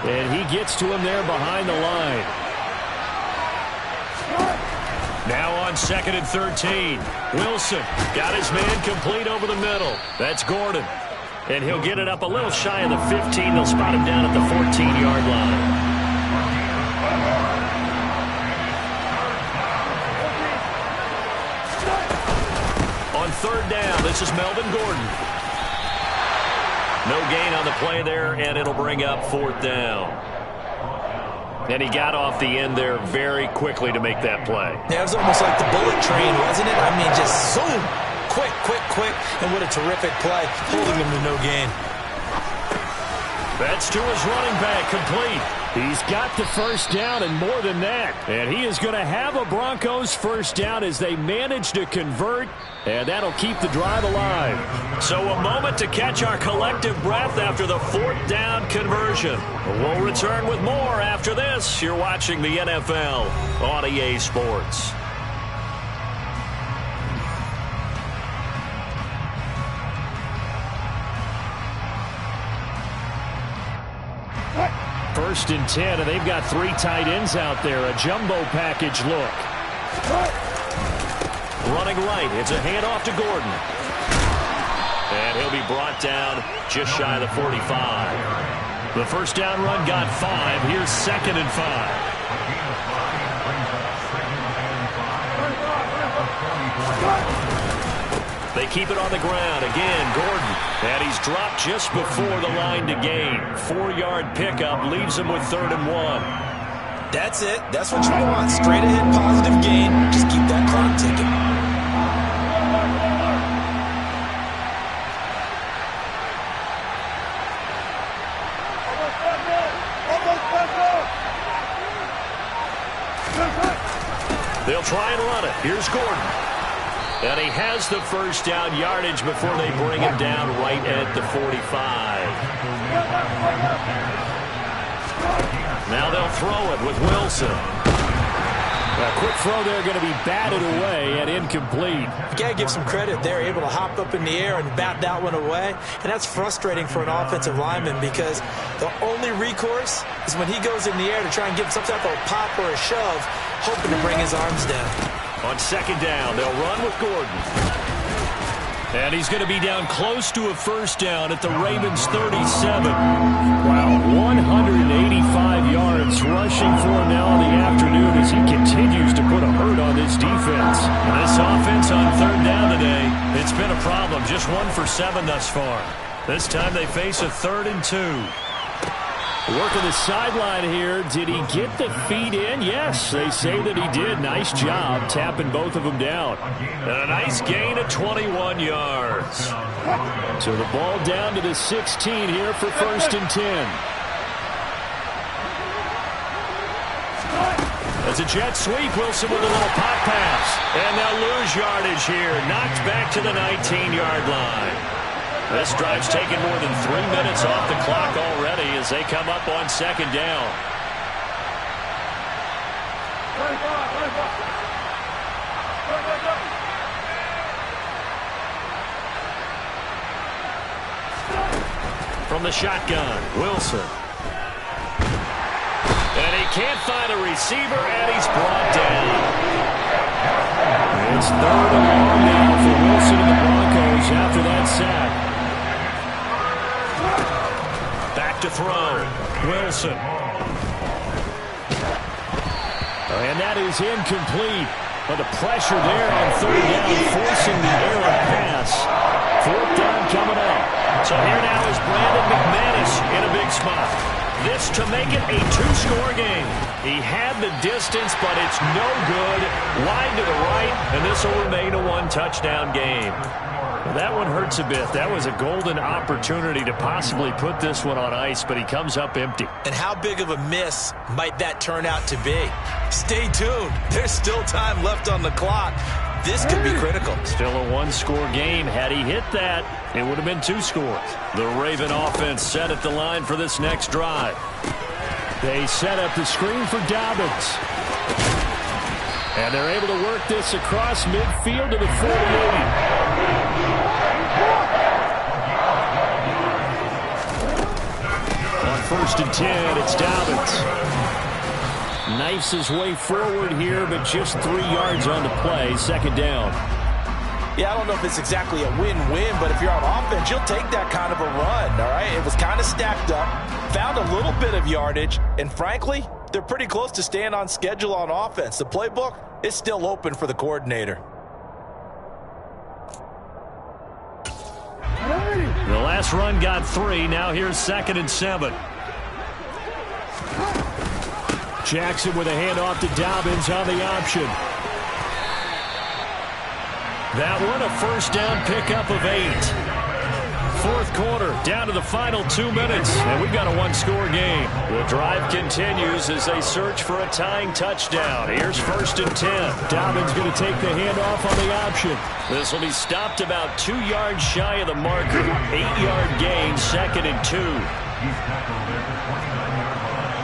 Speaker 7: and he gets to him there behind the line. Now on 2nd and 13. Wilson got his man complete over the middle. That's Gordon. And he'll get it up a little shy of the 15. They'll spot him down at the 14-yard line. On 3rd down, this is Melvin Gordon. No gain on the play there, and it'll bring up 4th down. And he got off the end there very quickly to make that play.
Speaker 6: Yeah, it was almost like the bullet train, wasn't it? I mean, just zoom. Quick, quick, quick. And what a terrific play, holding him to no gain.
Speaker 7: That's to his running back, complete. He's got the first down and more than that. And he is going to have a Broncos first down as they manage to convert, and that'll keep the drive alive. So a moment to catch our collective breath after the 4th down conversion. We'll return with more after this. You're watching the NFL on EA Sports. First and 10, and they've got 3 tight ends out there. A jumbo package look. Running right. It's a handoff to Gordon. And he'll be brought down just shy of the 45. The first down run got 5. Here's 2nd and 5. They keep it on the ground. Again, Gordon. And he's dropped just before the line to gain. 4-yard pickup leaves him with 3rd and 1.
Speaker 6: That's it. That's what you want. Straight ahead, positive gain. Just keep that clock ticking.
Speaker 7: They'll try and run it. Here's Gordon. And he has the first down yardage before they bring him down right at the 45. Now they'll throw it with Wilson. A quick throw there going to be batted away and incomplete.
Speaker 6: You got to give some credit. They're able to hop up in the air and bat that one away. And that's frustrating for an offensive lineman because the only recourse is when he goes in the air to try and give some type of a pop or a shove, hoping to bring his arms down.
Speaker 7: On 2nd down, they'll run with Gordon. And he's going to be down close to a first down at the Ravens' 37. Wow, 185 yards rushing for him now in the afternoon as he continues to put a hurt on this defense. This offense on 3rd down today, it's been a problem. Just 1 for 7 thus far. This time they face a 3rd and 2. Working the sideline here. Did he get the feet in? Yes, they say that he did. Nice job tapping both of them down. And a nice gain of 21 yards. So the ball down to the 16 here for 1st and 10. As a jet sweep, Wilson with a little pop pass. And they'll lose yardage here. Knocked back to the 19-yard line. This drive's taken more than 3 minutes off the clock already as they come up on 2nd down. From the shotgun, Wilson. And he can't find a receiver, and he's brought down. It's 3rd and long now for Wilson and the Broncos after that sack. Back to throw. Wilson. And that is incomplete. But the pressure there on 3rd down, forcing the error pass. 4th down coming up. So here now is Brandon McManus in a big spot. This to make it a 2-score game. He had the distance, but it's no good. Wide to the right, and this will remain a 1-touchdown game.
Speaker 5: Well, that one hurts a bit. That was a golden opportunity to possibly put this one on ice, but he comes up empty.
Speaker 6: And how big of a miss might that turn out to be? Stay tuned. There's still time left on the clock. This could be critical.
Speaker 5: Still a one-score game. Had he hit that, it would have been 2 scores. The Raven offense set at the line for this next drive. They set up the screen for Dobbins. And they're able to work this across midfield to the 48. On 1st and 10, it's Dobbins. Knifes his way forward here, but just 3 yards on the play. 2nd down.
Speaker 6: Yeah, I don't know if it's exactly a win-win, but if you're on offense, you'll take that kind of a run, all right? It was kind of stacked up, found a little bit of yardage, and frankly, they're pretty close to staying on schedule on offense. The playbook is still open for the coordinator.
Speaker 5: The last run got 3. Now here's 2nd and 7. Jackson with a handoff to Dobbins on the option. That one a 1st down pickup of 8. 4th quarter, down to the final 2 minutes, and we've got a 1-score game. The drive continues as they search for a tying touchdown. Here's 1st and 10. Dobbins going to take the handoff on the option. This will be stopped about 2 yards shy of the marker. 8-yard gain, 2nd and 2.
Speaker 8: He's tackled at the 29-yard line.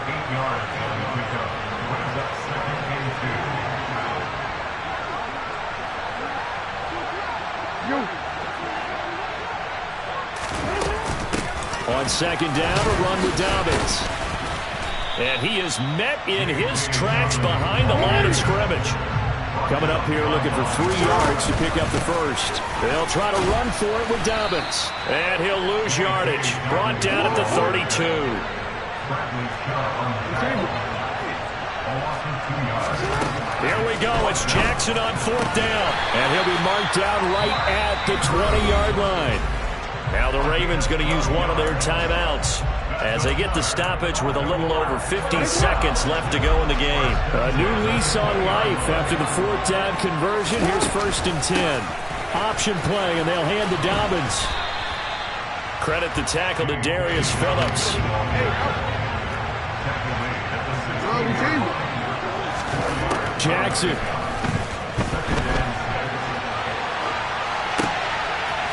Speaker 8: 8 yards on the pickup. Brings up 2nd and 2.
Speaker 5: On 2nd down, a run with Dobbins. And he is met in his tracks behind the line of scrimmage. Coming up here looking for 3 yards to pick up the 1st. They'll try to run for it with Dobbins. And he'll lose yardage. Brought down at the 32. Here we go. It's Jackson on 4th down. And he'll be marked down right at the 20-yard line. Now the Ravens going to use one of their timeouts as they get the stoppage with a little over 50 seconds left to go in the game. A new lease on life after the 4th down conversion. Here's 1st and 10. Option play, and they'll hand to Dobbins. Credit the tackle to Darius Phillips. Jackson.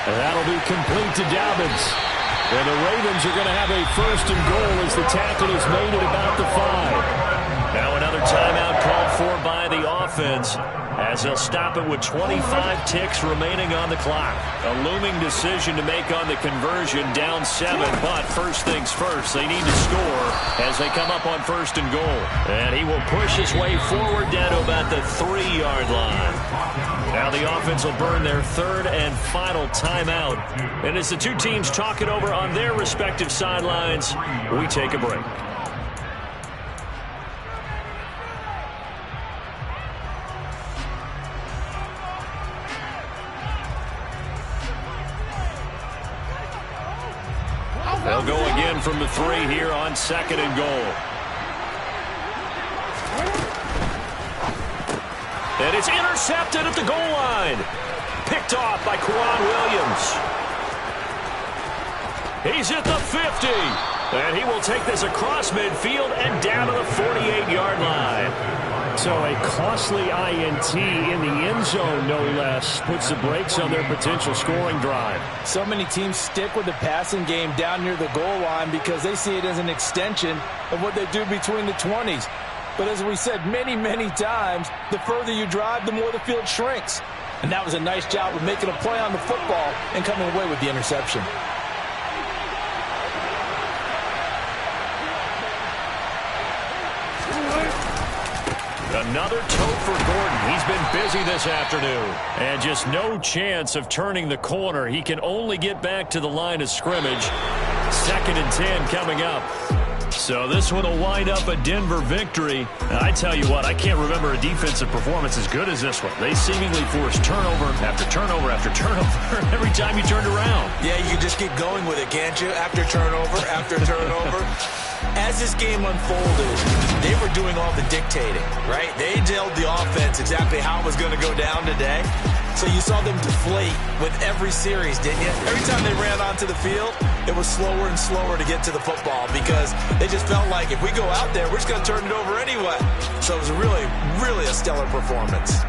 Speaker 5: That'll be complete to Dobbins. And the Ravens are going to have a 1st and goal as the tackle is made at about the 5. Now another timeout called for by the offense as they'll stop it with 25 ticks remaining on the clock. A looming decision to make on the conversion, down 7, but first things first, they need to score as they come up on 1st and goal. And he will push his way forward down to about the 3-yard line. Now the offense will burn their 3rd and final timeout. And as the two teams talk it over on their respective sidelines, we take a break. They'll go again from the 3 here on 2nd and goal. And it's intercepted at the goal line. Picked off by Quan Williams. He's at the 50. And he will take this across midfield and down to the 48-yard line. So a costly INT in the end zone, no less, puts the brakes on their potential scoring drive.
Speaker 6: So many teams stick with the passing game down near the goal line because they see it as an extension of what they do between the 20s. But as we said many, many times, the further you drive, the more the field shrinks. And that was a nice job of making a play on the football and coming away with the interception.
Speaker 5: Another tote for Gordon. He's been busy this afternoon. And just no chance of turning the corner. He can only get back to the line of scrimmage. 2nd and 10 coming up. So this one will wind up a Denver victory. Now, I tell you what, I can't remember a defensive performance as good as this one. They seemingly forced turnover after turnover after turnover every time you turned around.
Speaker 6: Yeah, you can just get going with it, can't you? After turnover, after turnover. As this game unfolded, they were doing all the dictating, right? They told the offense exactly how it was going to go down today. So you saw them deflate with every series, didn't you? Every time they ran onto the field, it was slower and slower to get to the football because they just felt like if we go out there, we're just going to turn it over anyway. So it was really, really a stellar performance.